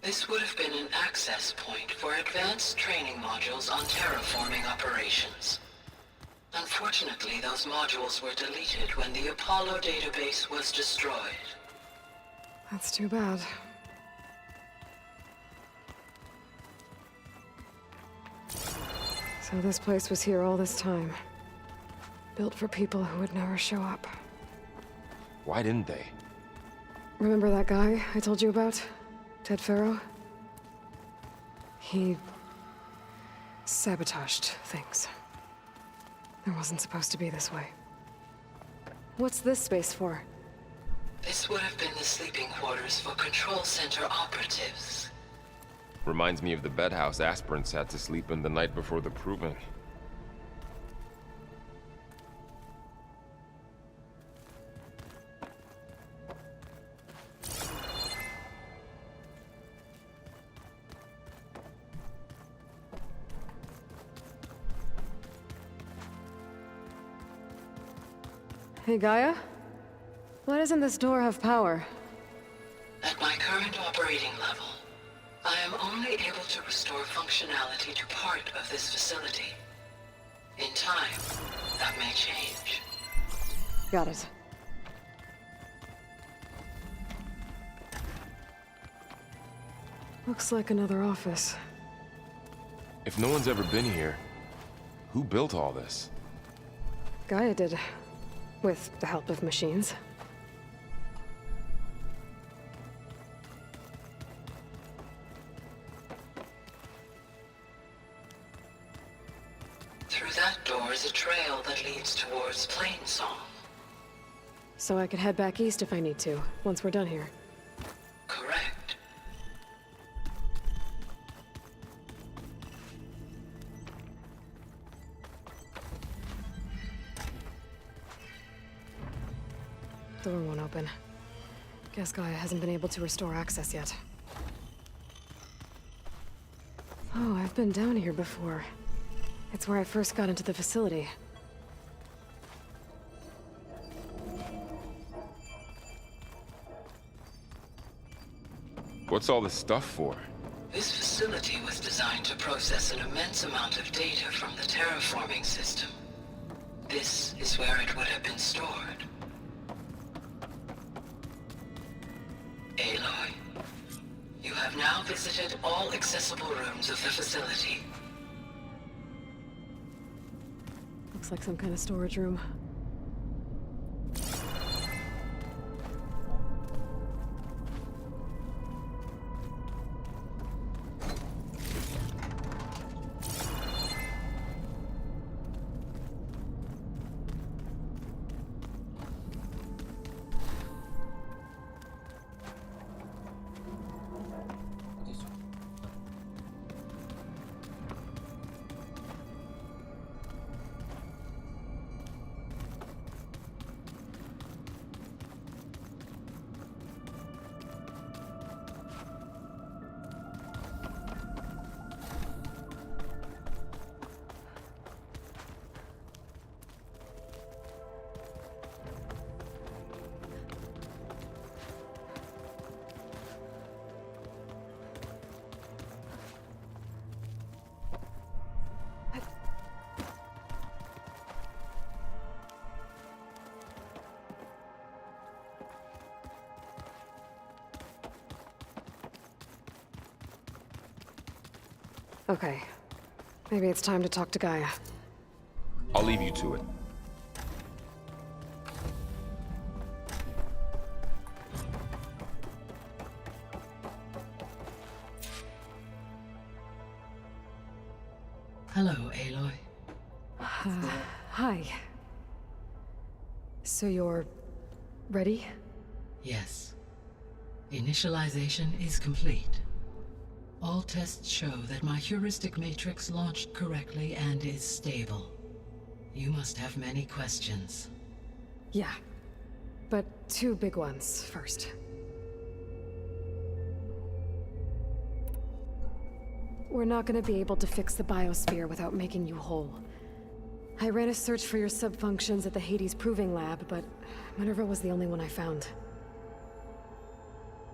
This would have been an access point for advanced training modules on terraforming operations. Unfortunately, those modules were deleted when the Apollo database was destroyed. That's too bad. So this place was here all this time. Built for people who would never show up. Why didn't they? Remember that guy I told you about? Ted Farrow? He sabotaged things. It wasn't supposed to be this way. What's this space for? This would have been the sleeping quarters for control center operatives. Reminds me of the bedhouse aspirants had to sleep in the night before the proving. Hey, Gaia? Why doesn't this door have power? At my current operating level, I am only able to restore functionality to part of this facility. In time, that may change. Got it. Looks like another office. If no one's ever been here, Who built all this? Gaia did, with the help of machines. Through that door is a trail that leads towards Plainsong. So I could head back east if I need to, once we're done here. Correct. Door won't open. Guess Gaia hasn't been able to restore access yet. Oh, I've been down here before. It's where I first got into the facility. What's all this stuff for? This facility was designed to process an immense amount of data from the terraforming system. This is where it would have been stored. Aloy, you have now visited all accessible rooms of the facility. Looks like some kind of storage room. Okay. Maybe it's time to talk to Gaia. I'll leave you to it. Hello, Aloy. Hi. So you're... ready? Yes. Initialization is complete. All tests show that my heuristic matrix launched correctly and is stable. You must have many questions. Yeah. But two big ones first. We're not gonna be able to fix the biosphere without making you whole. I ran a search for your subfunctions at the Hades Proving Lab, but Minerva was the only one I found.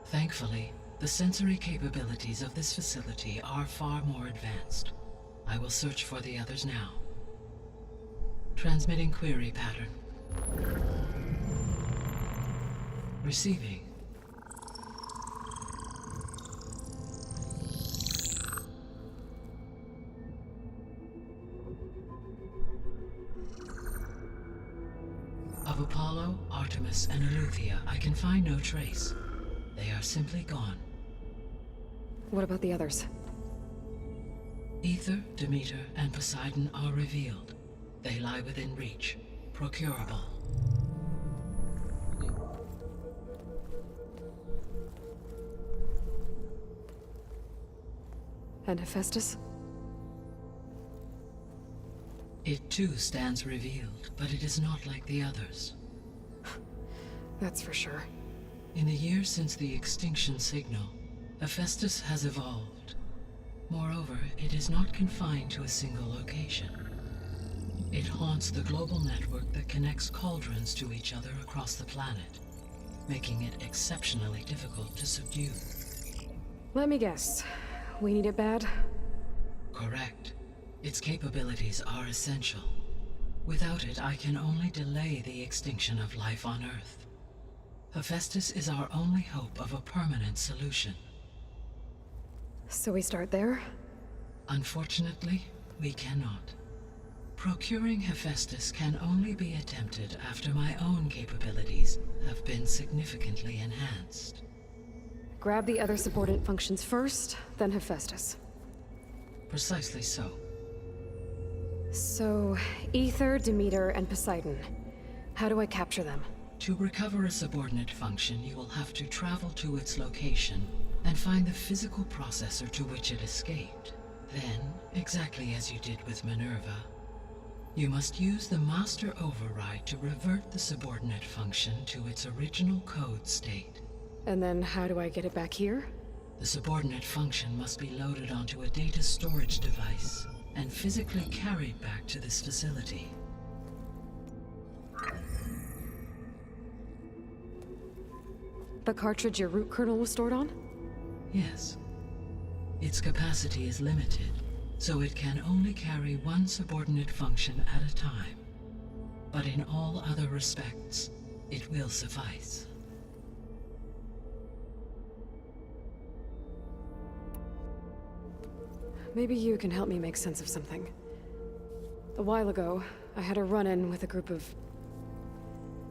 Thankfully, the sensory capabilities of this facility are far more advanced. I will search for the others now. Transmitting query pattern. Receiving. Of Apollo, Artemis, and Eleuthia, I can find no trace. They are simply gone. What about the others? Ether, Demeter, and Poseidon are revealed. They lie within reach, procurable. And Hephaestus? It too stands revealed, but it is not like the others. That's for sure. In the years since the extinction signal, Hephaestus has evolved. Moreover, it is not confined to a single location. It haunts the global network that connects cauldrons to each other across the planet, making it exceptionally difficult to subdue. Let me guess. We need it bad? Correct. Its capabilities are essential. Without it, I can only delay the extinction of life on Earth. Hephaestus is our only hope of a permanent solution. So we start there? Unfortunately, we cannot. Procuring Hephaestus can only be attempted after my own capabilities have been significantly enhanced. Grab the other subordinate functions first, then Hephaestus. Precisely so. So, Ether, Demeter, and Poseidon. How do I capture them? To recover a subordinate function, you will have to travel to its location and find the physical processor to which it escaped. Then, exactly as you did with Minerva, you must use the master override to revert the subordinate function to its original code state. And then how do I get it back here? The subordinate function must be loaded onto a data storage device and physically carried back to this facility. The cartridge your root kernel was stored on? Yes. Its capacity is limited, so it can only carry one subordinate function at a time. But in all other respects, it will suffice. Maybe you can help me make sense of something. A while ago, I had a run-in with a group of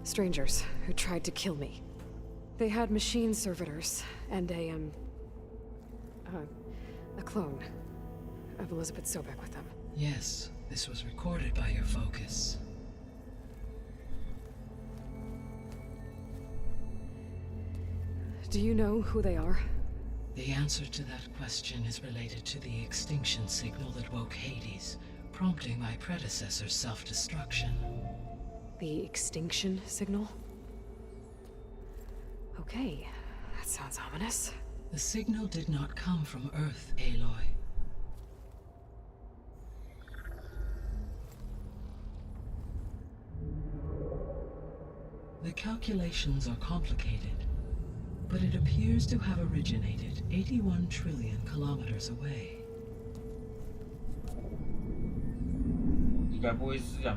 strangers who tried to kill me. They had machine servitors and a clone of Elizabeth Sobek with them. Yes, this was recorded by your focus. Do you know who they are? The answer to that question is related to the extinction signal that woke Hades, prompting my predecessor's self-destruction. The extinction signal? Okay, that sounds ominous. The signal did not come from Earth, Aloy. The calculations are complicated, but it appears to have originated 81 trillion kilometers away. 应该不会是两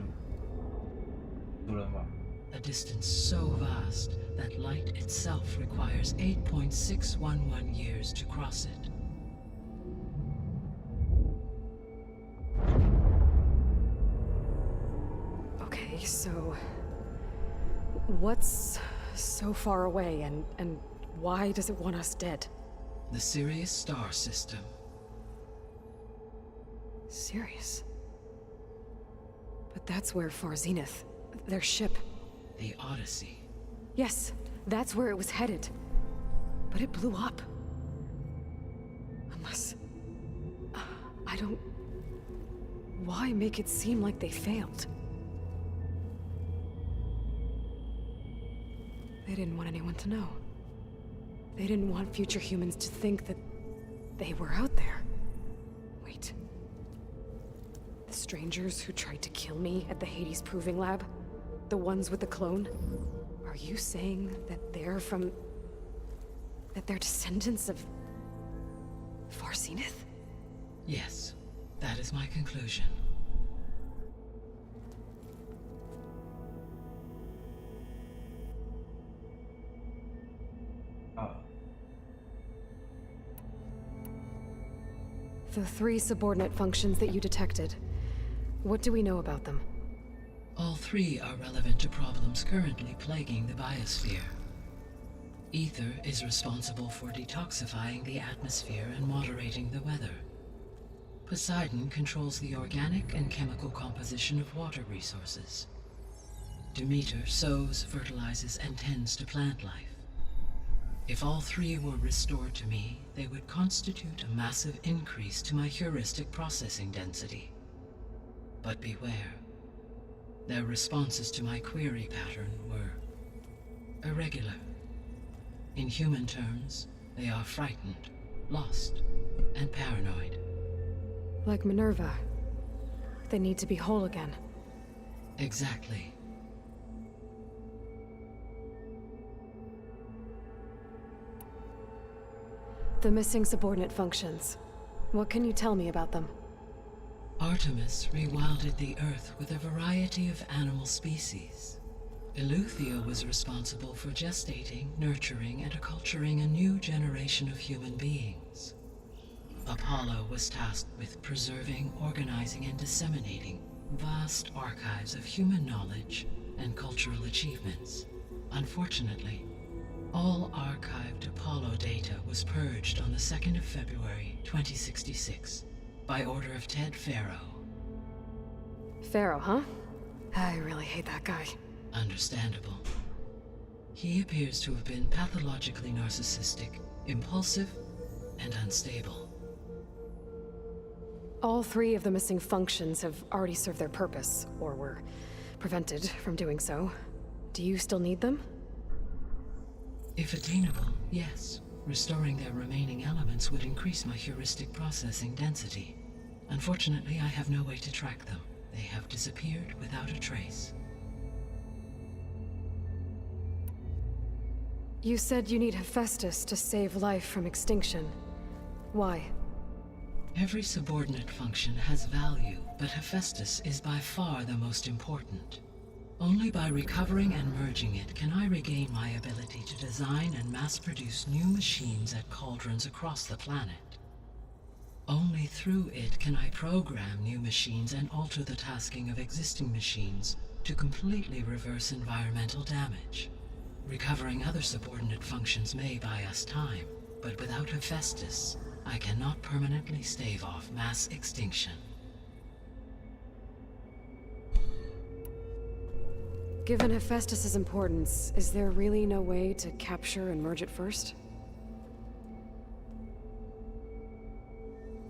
主人吧？ A distance so vast that light itself requires 8.611 years to cross it. Okay, so what's so far away and why does it want us dead? The Sirius star system. Sirius? But that's where Far Zenith, their ship. The Odyssey. Yes, that's where it was headed. But it blew up. Unless... I don't... Why make it seem like they failed? They didn't want anyone to know. They didn't want future humans to think that they were out there. Wait. The strangers who tried to kill me at the Hades Proving Lab? The ones with the clone? Are you saying that they're from... that they're descendants of... Far Zenith? Yes, that is my conclusion. The 3 subordinate functions that you detected. What do we know about them? All 3 are relevant to problems currently plaguing the biosphere. Ether is responsible for detoxifying the atmosphere and moderating the weather. Poseidon controls the organic and chemical composition of water resources. Demeter sows, fertilizes, and tends to plant life. If all 3 were restored to me, they would constitute a massive increase to my heuristic processing density. But beware. Their responses to my query pattern were irregular. In human terms, they are frightened, lost, and paranoid. Like Minerva. They need to be whole again. Exactly. The missing subordinate functions. What can you tell me about them? Artemis rewilded the Earth with a variety of animal species. Eleuthia was responsible for gestating, nurturing, and acculturating a new generation of human beings. Apollo was tasked with preserving, organizing, and disseminating vast archives of human knowledge and cultural achievements. Unfortunately, all archived Apollo data was purged on the 2nd of February, 2066, by order of Ted Farrow. Pharaoh, huh? I really hate that guy. Understandable. He appears to have been pathologically narcissistic, impulsive, and unstable. All 3 of the missing functions have already served their purpose, or were prevented from doing so. Do you still need them? If attainable, yes. Restoring their remaining elements would increase my heuristic processing density. Unfortunately, I have no way to track them. They have disappeared without a trace. You said you need Hephaestus to save life from extinction. Why? Every subordinate function has value, but Hephaestus is by far the most important. Only by recovering and merging it can I regain my ability to design and mass-produce new machines at cauldrons across the planet. Only through it can I program new machines and alter the tasking of existing machines to completely reverse environmental damage. Recovering other subordinate functions may buy us time, but without Hephaestus, I cannot permanently stave off mass extinction. Given Hephaestus's importance, is there really no way to capture and merge it first?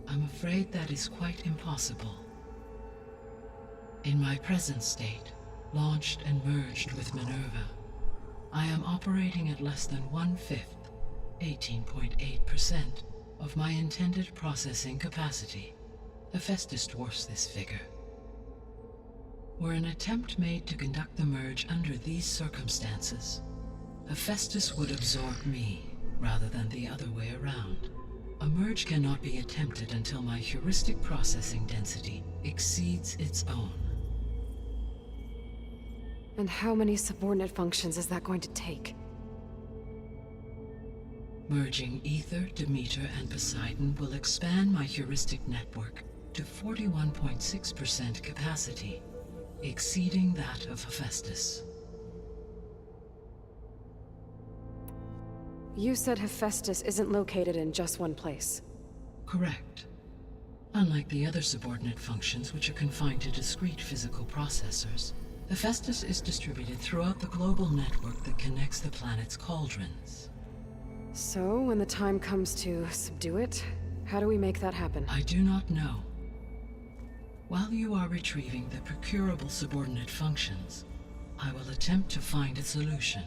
I'm afraid that is quite impossible. In my present state, launched and merged with Minerva, I am operating at less than 1/5, 18.8%, of my intended processing capacity. Hephaestus dwarfs this figure. Were an attempt made to conduct the merge under these circumstances, Hephaestus would absorb me, rather than the other way around. A merge cannot be attempted until my heuristic processing density exceeds its own. And how many subordinate functions is that going to take? Merging Ether, Demeter, and Poseidon will expand my heuristic network to 41.6% capacity, exceeding that of Hephaestus. You said Hephaestus isn't located in just one place. Correct. Unlike the other subordinate functions, which are confined to discrete physical processors, Hephaestus is distributed throughout the global network that connects the planet's cauldrons. So, when the time comes to subdue it, how do we make that happen? I do not know. While you are retrieving the procurable subordinate functions, I will attempt to find a solution.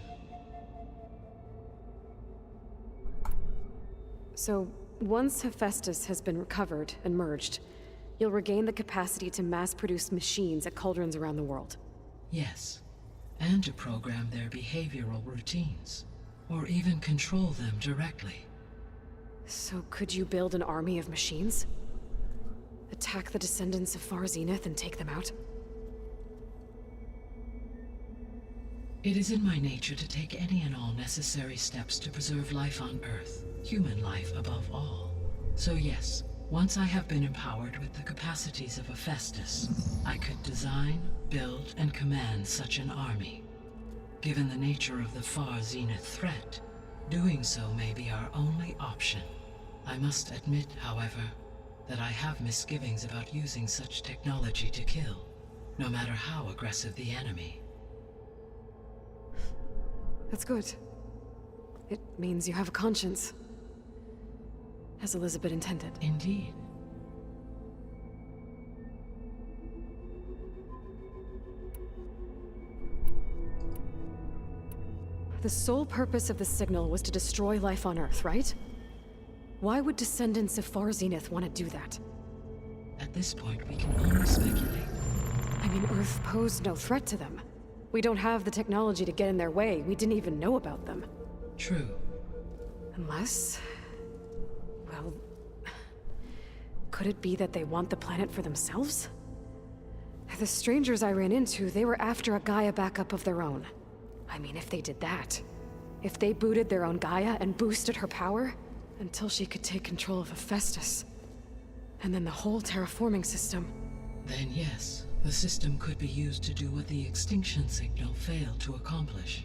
So, once Hephaestus has been recovered and merged, you'll regain the capacity to mass-produce machines at cauldrons around the world. Yes, and to program their behavioral routines, or even control them directly. So could you build an army of machines? Attack the descendants of Far Zenith and take them out? It is in my nature to take any and all necessary steps to preserve life on Earth, human life above all. So yes, once I have been empowered with the capacities of Hephaestus, I could design, build, and command such an army. Given the nature of the Far Zenith threat, doing so may be our only option. I must admit, however, that I have misgivings about using such technology to kill, no matter how aggressive the enemy. That's good. It means you have a conscience. As Elizabeth intended. Indeed. The sole purpose of the signal was to destroy life on Earth, right? Why would descendants of Far Zenith want to do that? At this point, we can only speculate. I mean, Earth posed no threat to them. We don't have the technology to get in their way. We didn't even know about them. True. Unless... well... could it be that they want the planet for themselves? The strangers I ran into, they were after a Gaia backup of their own. I mean, if they did that... if they booted their own Gaia and boosted her power... until she could take control of Hephaestus. And then the whole terraforming system. Then yes, The system could be used to do what the extinction signal failed to accomplish.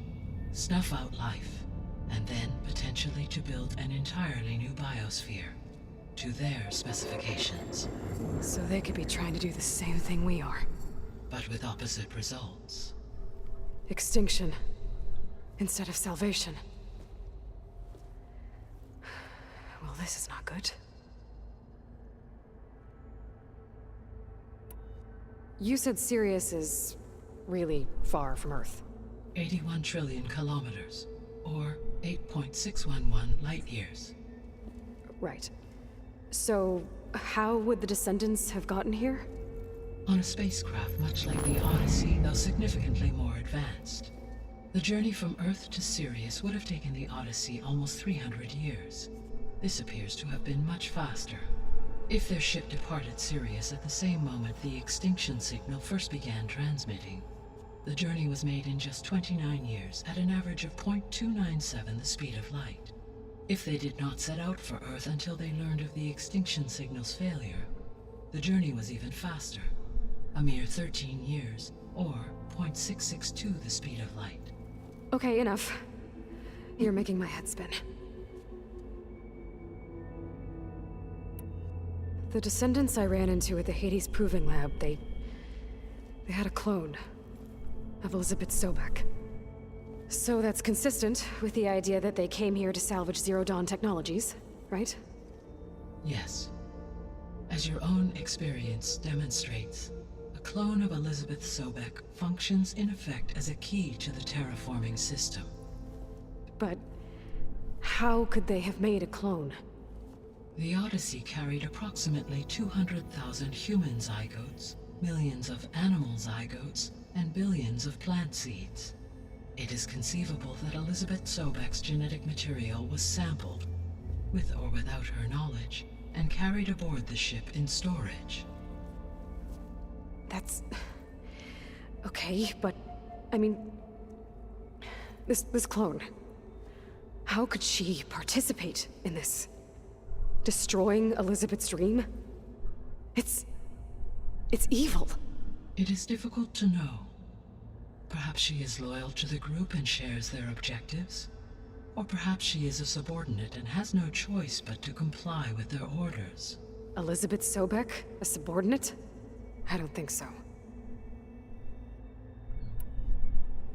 Snuff out life, and then potentially to build an entirely new biosphere, to their specifications. So they could be trying to do the same thing we are. But with opposite results. Extinction, instead of salvation. Well, this is not good. You said Sirius is really far from Earth. 81 trillion kilometers, or 8.611 light years. Right. So, how would the descendants have gotten here? On a spacecraft much like the Odyssey, though significantly more advanced. The journey from Earth to Sirius would have taken the Odyssey almost 300 years. This appears to have been much faster. If their ship departed Sirius at the same moment the extinction signal first began transmitting, the journey was made in just 29 years at an average of 0.297 the speed of light. If they did not set out for Earth until they learned of the extinction signal's failure, the journey was even faster, a mere 13 years, or 0.662 the speed of light. Okay, enough. You're making my head spin. The descendants I ran into at the Hades Proving Lab, they had a clone of Elizabeth Sobek. So that's consistent with the idea that they came here to salvage Zero Dawn technologies, right? Yes. As your own experience demonstrates, a clone of Elizabeth Sobek functions in effect as a key to the terraforming system. But how could they have made a clone? The Odyssey carried approximately 200,000 human zygotes, millions of animal zygotes, and billions of plant seeds. It is conceivable that Elizabeth Sobek's genetic material was sampled, with or without her knowledge, and carried aboard the ship in storage. That's... okay, but... I mean... This clone... How could she participate in this? Destroying Elizabeth's dream? It's evil. It is difficult to know. Perhaps she is loyal to the group and shares their objectives. Or perhaps she is a subordinate and has no choice but to comply with their orders. Elizabeth Sobek? A subordinate? I don't think so.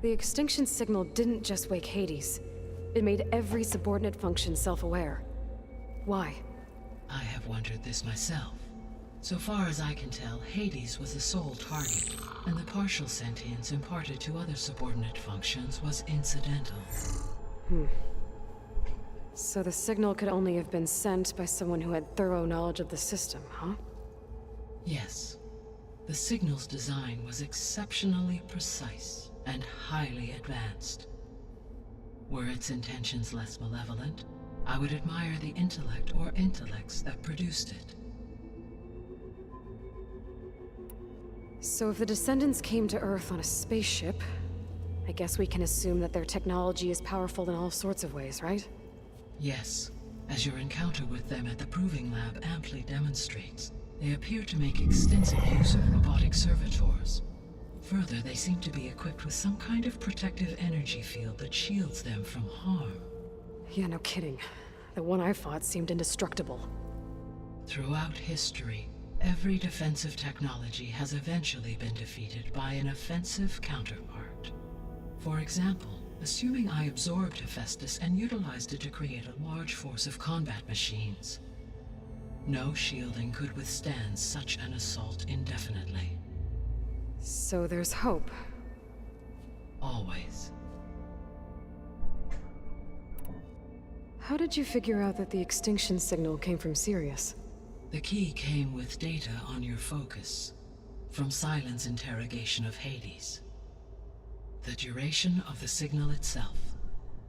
The extinction signal didn't just wake Hades. It made every subordinate function self-aware. Why? I have wondered this myself. So far as I can tell, Hades was the sole target, and the partial sentience imparted to other subordinate functions was incidental. So the signal could only have been sent by someone who had thorough knowledge of the system, huh? Yes. The signal's design was exceptionally precise and highly advanced. Were its intentions less malevolent, I would admire the intellect or intellects that produced it. So if the descendants came to Earth on a spaceship, I guess we can assume that their technology is powerful in all sorts of ways, right? Yes. As your encounter with them at the Proving Lab amply demonstrates, they appear to make extensive use of robotic servitors. Further, they seem to be equipped with some kind of protective energy field that shields them from harm. Yeah, no kidding. The one I fought seemed indestructible. Throughout history, every defensive technology has eventually been defeated by an offensive counterpart. For example, assuming I absorbed Hephaestus and utilized it to create a large force of combat machines. No shielding could withstand such an assault indefinitely. So there's hope. Always. How did you figure out that the extinction signal came from Sirius? The key came with data on your focus, from Silent's interrogation of Hades. The duration of the signal itself,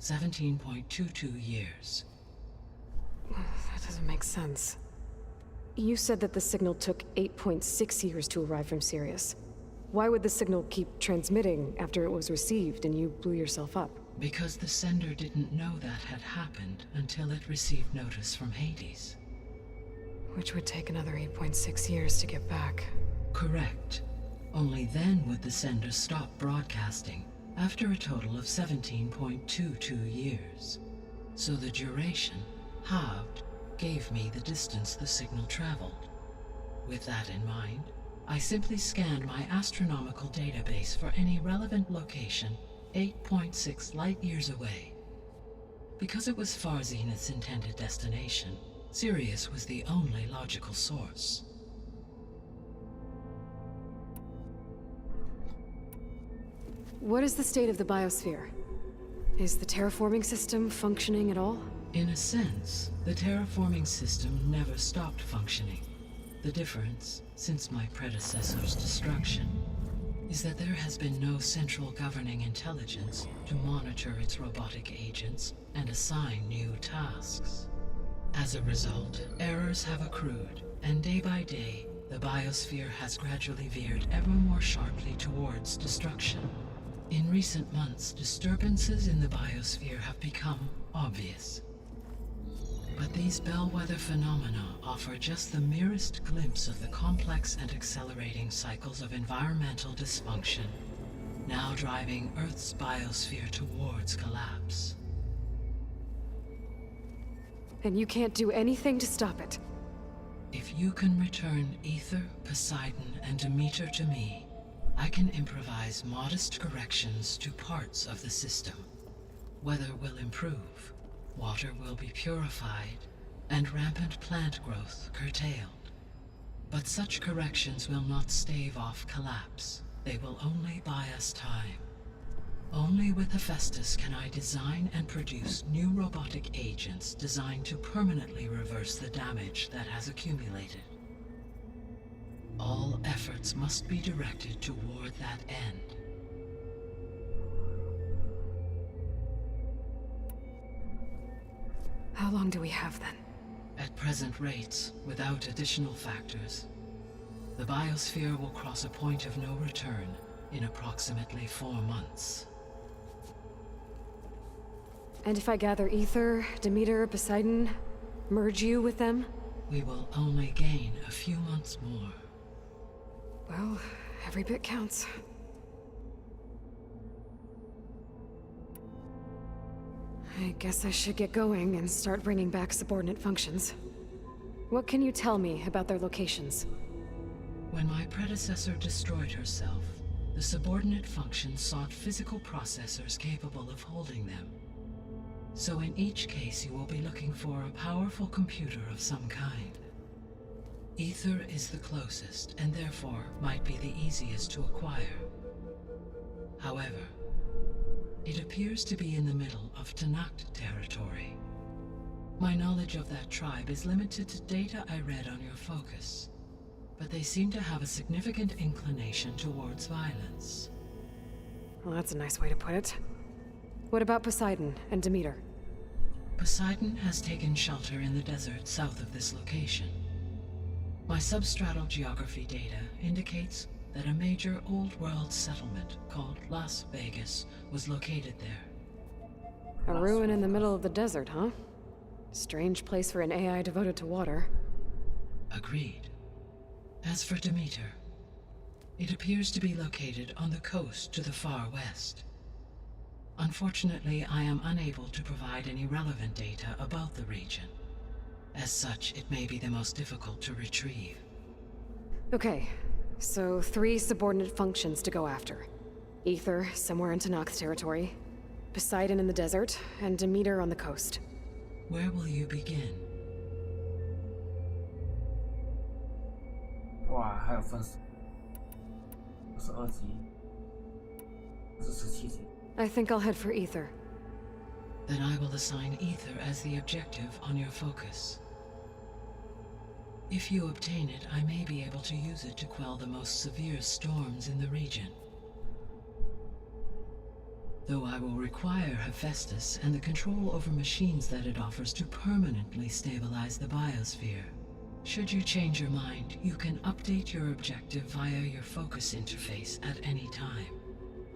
17.22 years. That doesn't make sense. You said that the signal took 8.6 years to arrive from Sirius. Why would the signal keep transmitting after it was received and you blew yourself up? Because the sender didn't know that had happened until it received notice from Hades. Which would take another 8.6 years to get back. Correct. Only then would the sender stop broadcasting, after a total of 17.22 years. So the duration, halved, gave me the distance the signal traveled. With that in mind, I simply scanned my astronomical database for any relevant location 8.6 light-years away. Because it was Far Zenith's intended destination, Sirius was the only logical source. What is the state of the biosphere? Is the terraforming system functioning at all? In a sense, the terraforming system never stopped functioning. The difference, since my predecessor's destruction, is that there has been no central governing intelligence to monitor its robotic agents and assign new tasks. As a result, errors have accrued, and day by day, the biosphere has gradually veered ever more sharply towards destruction. In recent months, disturbances in the biosphere have become obvious. But these bellwether phenomena offer just the merest glimpse of the complex and accelerating cycles of environmental dysfunction, now driving Earth's biosphere towards collapse. And you can't do anything to stop it? If you can return Aether, Poseidon, and Demeter to me, I can improvise modest corrections to parts of the system. Weather will improve, water will be purified, and rampant plant growth curtailed. But such corrections will not stave off collapse. They will only buy us time. Only with Hephaestus can I design and produce new robotic agents designed to permanently reverse the damage that has accumulated. All efforts must be directed toward that end. How long do we have then? At present rates, without additional factors, the biosphere will cross a point of no return in approximately 4 months. And if I gather Aether, Demeter, Poseidon, merge you with them? We will only gain a few months more. Well, every bit counts. I guess I should get going and start bringing back subordinate functions. What can you tell me about their locations? When my predecessor destroyed herself, the subordinate functions sought physical processors capable of holding them. So in each case you will be looking for a powerful computer of some kind. Aether is the closest, and therefore might be the easiest to acquire. However, it appears to be in the middle of Tanakh territory. My knowledge of that tribe is limited to data I read on your focus, but they seem to have a significant inclination towards violence. Well, that's a nice way to put it. What about Poseidon and Demeter? Poseidon has taken shelter in the desert south of this location. My substratal geography data indicates that a major old-world settlement called Las Vegas was located there. A ruin in the middle of the desert, huh? Strange place for an AI devoted to water. Agreed. As for Demeter, it appears to be located on the coast to the far west. Unfortunately, I am unable to provide any relevant data about the region. As such, it may be the most difficult to retrieve. Okay, so 3 subordinate functions to go after. Aether, somewhere in Tanakh territory, Poseidon in the desert, and Demeter on the coast. Where will you begin? 哇，还有分12级，这是17级。 I think I'll head for Aether. Then I will assign Aether as the objective on your focus. If you obtain it, I may be able to use it to quell the most severe storms in the region. Though I will require Hephaestus and the control over machines that it offers to permanently stabilize the biosphere. Should you change your mind, you can update your objective via your focus interface at any time.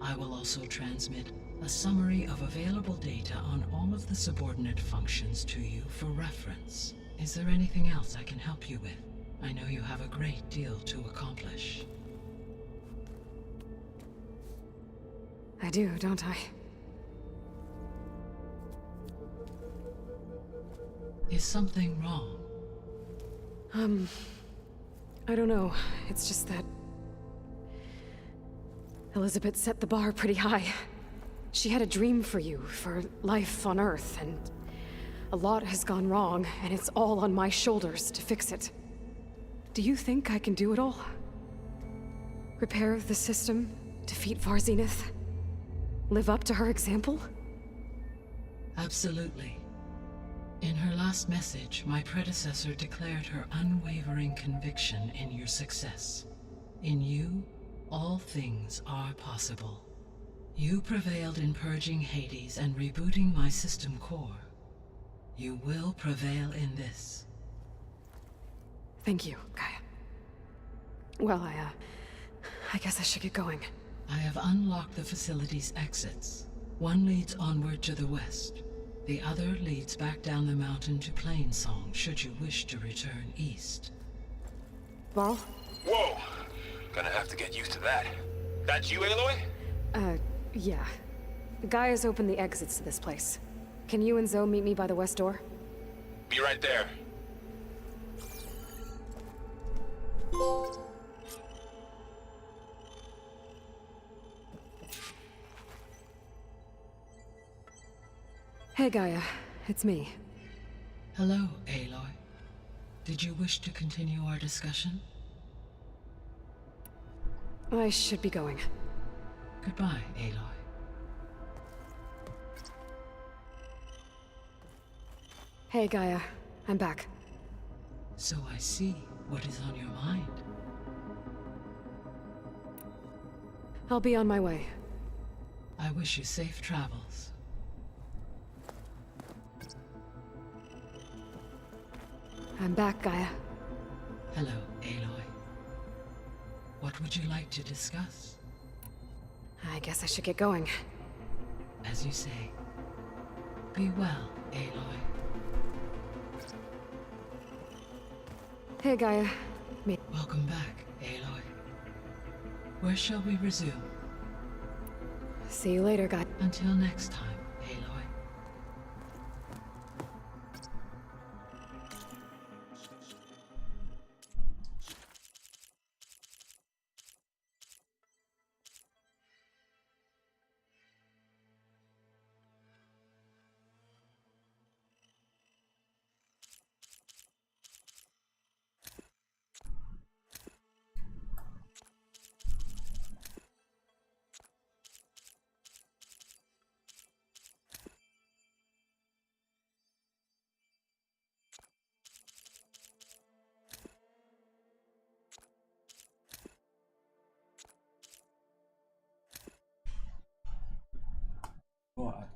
I will also transmit a summary of available data on all of the subordinate functions to you for reference. Is there anything else I can help you with? I know you have a great deal to accomplish. I do, don't I? Is something wrong? I don't know. It's just that Elizabeth set the bar pretty high. She had a dream for you, for life on Earth, and a lot has gone wrong, and it's all on my shoulders to fix it. Do you think I can do it all? Repair the system, defeat Varzinith, live up to her example? Absolutely. In her last message, my predecessor declared her unwavering conviction in your success. In you, all things are possible. You prevailed in purging Hades and rebooting my system core. You will prevail in this. Thank you, Gaia. Well, I guess I should get going. I have unlocked the facility's exits. One leads onward to the west. The other leads back down the mountain to Plainsong, should you wish to return east. Varl? Whoa! Gonna have to get used to that. That's you, Aloy? Yeah. Gaia's opened the exits to this place. Can you and Zoe meet me by the west door? Be right there. Hey, Gaia. It's me. Hello, Aloy. Did you wish to continue our discussion? I should be going. Goodbye, Aloy. Hey, Gaia. I'm back. So I see what is on your mind. I'll be on my way. I wish you safe travels. I'm back, Gaia. Hello, Aloy. What would you like to discuss? I guess I should get going. As you say. Be well, Aloy. Hey, Gaia. Me. Welcome back, Aloy. Where shall we resume? See you later, Gaia. Until next time, Aloy. What?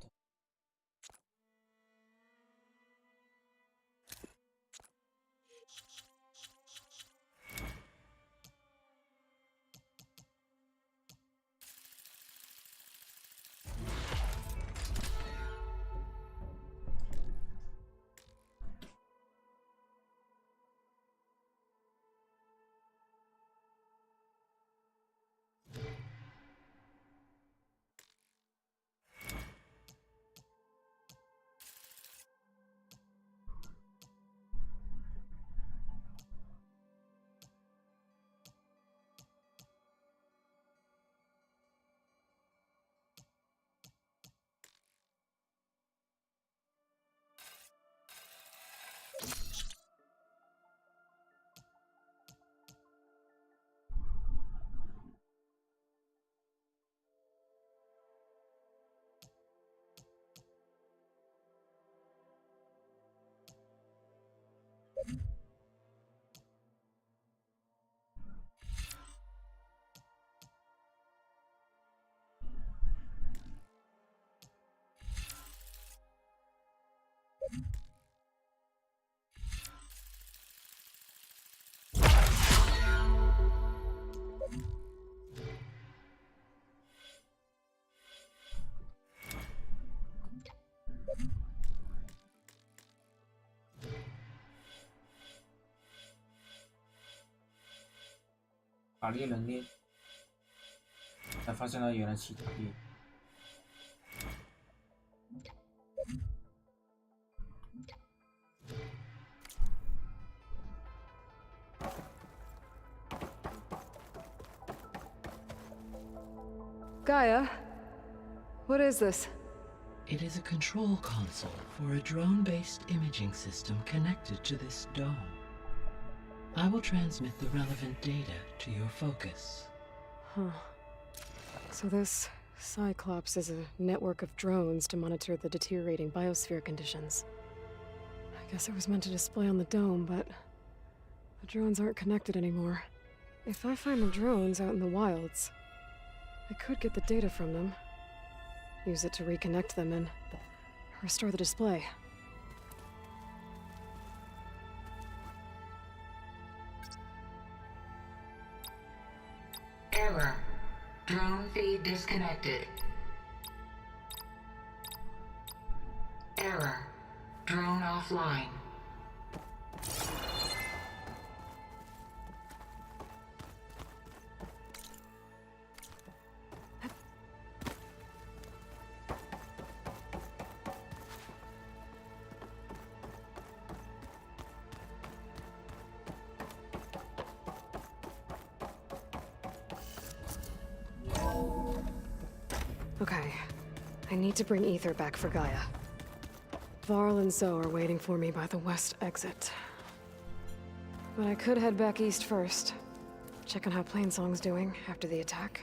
打猎人猎，才发现他原来其他猎 Gaia, what is this? It is a control console for a drone-based imaging system connected to this dome. I will transmit the relevant data to your focus. Huh. So this Cyclops is a network of drones to monitor the deteriorating biosphere conditions. I guess it was meant to display on the dome, but the drones aren't connected anymore. If I find the drones out in the wilds, I could get the data from them, use it to reconnect them, and restore the display. Error. Drone feed disconnected. Error. Drone offline. Okay, I need to bring Ether back for Gaia. Varl and Zoe are waiting for me by the west exit. But I could head back east first. Check on how Plainsong's doing after the attack.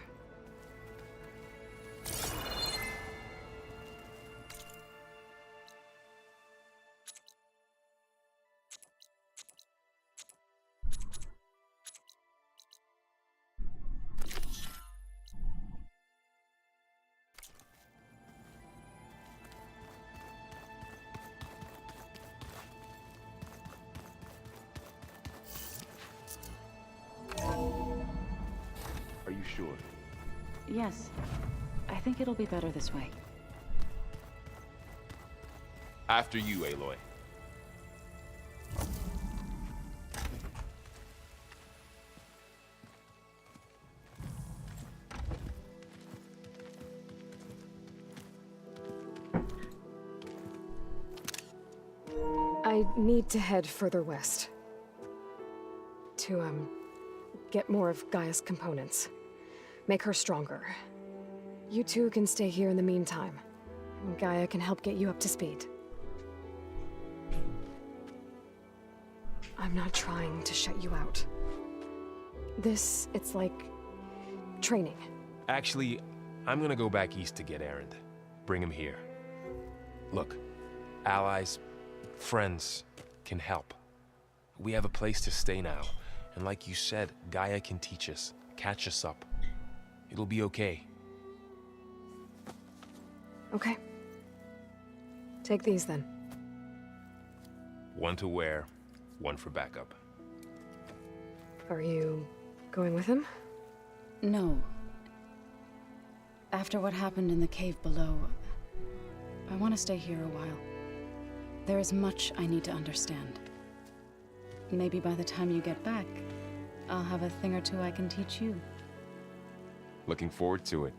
Are you sure? Yes. I think it'll be better this way. After you, Aloy. I need to head further west. To, get more of Gaia's components. Make her stronger. You two can stay here in the meantime. And Gaia can help get you up to speed. I'm not trying to shut you out. It's like training. Actually, I'm gonna go back east to get Erend. Bring him here. Look, allies, friends can help. We have a place to stay now. And like you said, Gaia can teach us, catch us up. It'll be okay. Okay. Take these then. One to wear, one for backup. Are you going with him? No. After what happened in the cave below, I want to stay here a while. There is much I need to understand. Maybe by the time you get back, I'll have a thing or two I can teach you. Looking forward to it.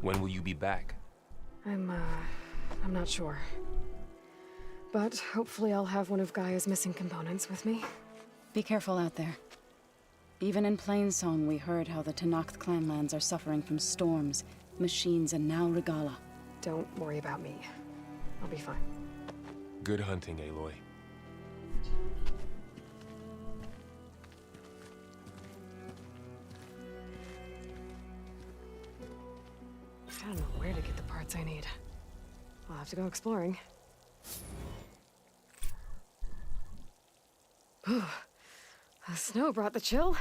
When will you be back? I'm not sure. But hopefully I'll have one of Gaia's missing components with me. Be careful out there. Even in Plainsong, we heard how the Tenakth clanlands are suffering from storms, machines, and now Regala. Don't worry about me. I'll be fine. Good hunting, Aloy. I don't know where to get the parts I need. I'll have to go exploring. The snow brought the chill.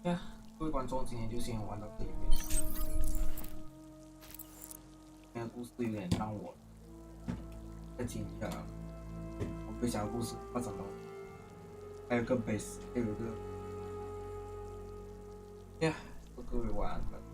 Yeah, 各位观众，今天就先玩到这里面。那个故事有点让我再惊讶，我没想到故事发展到还有一个 base， 还有一个，呀，各位晚安了。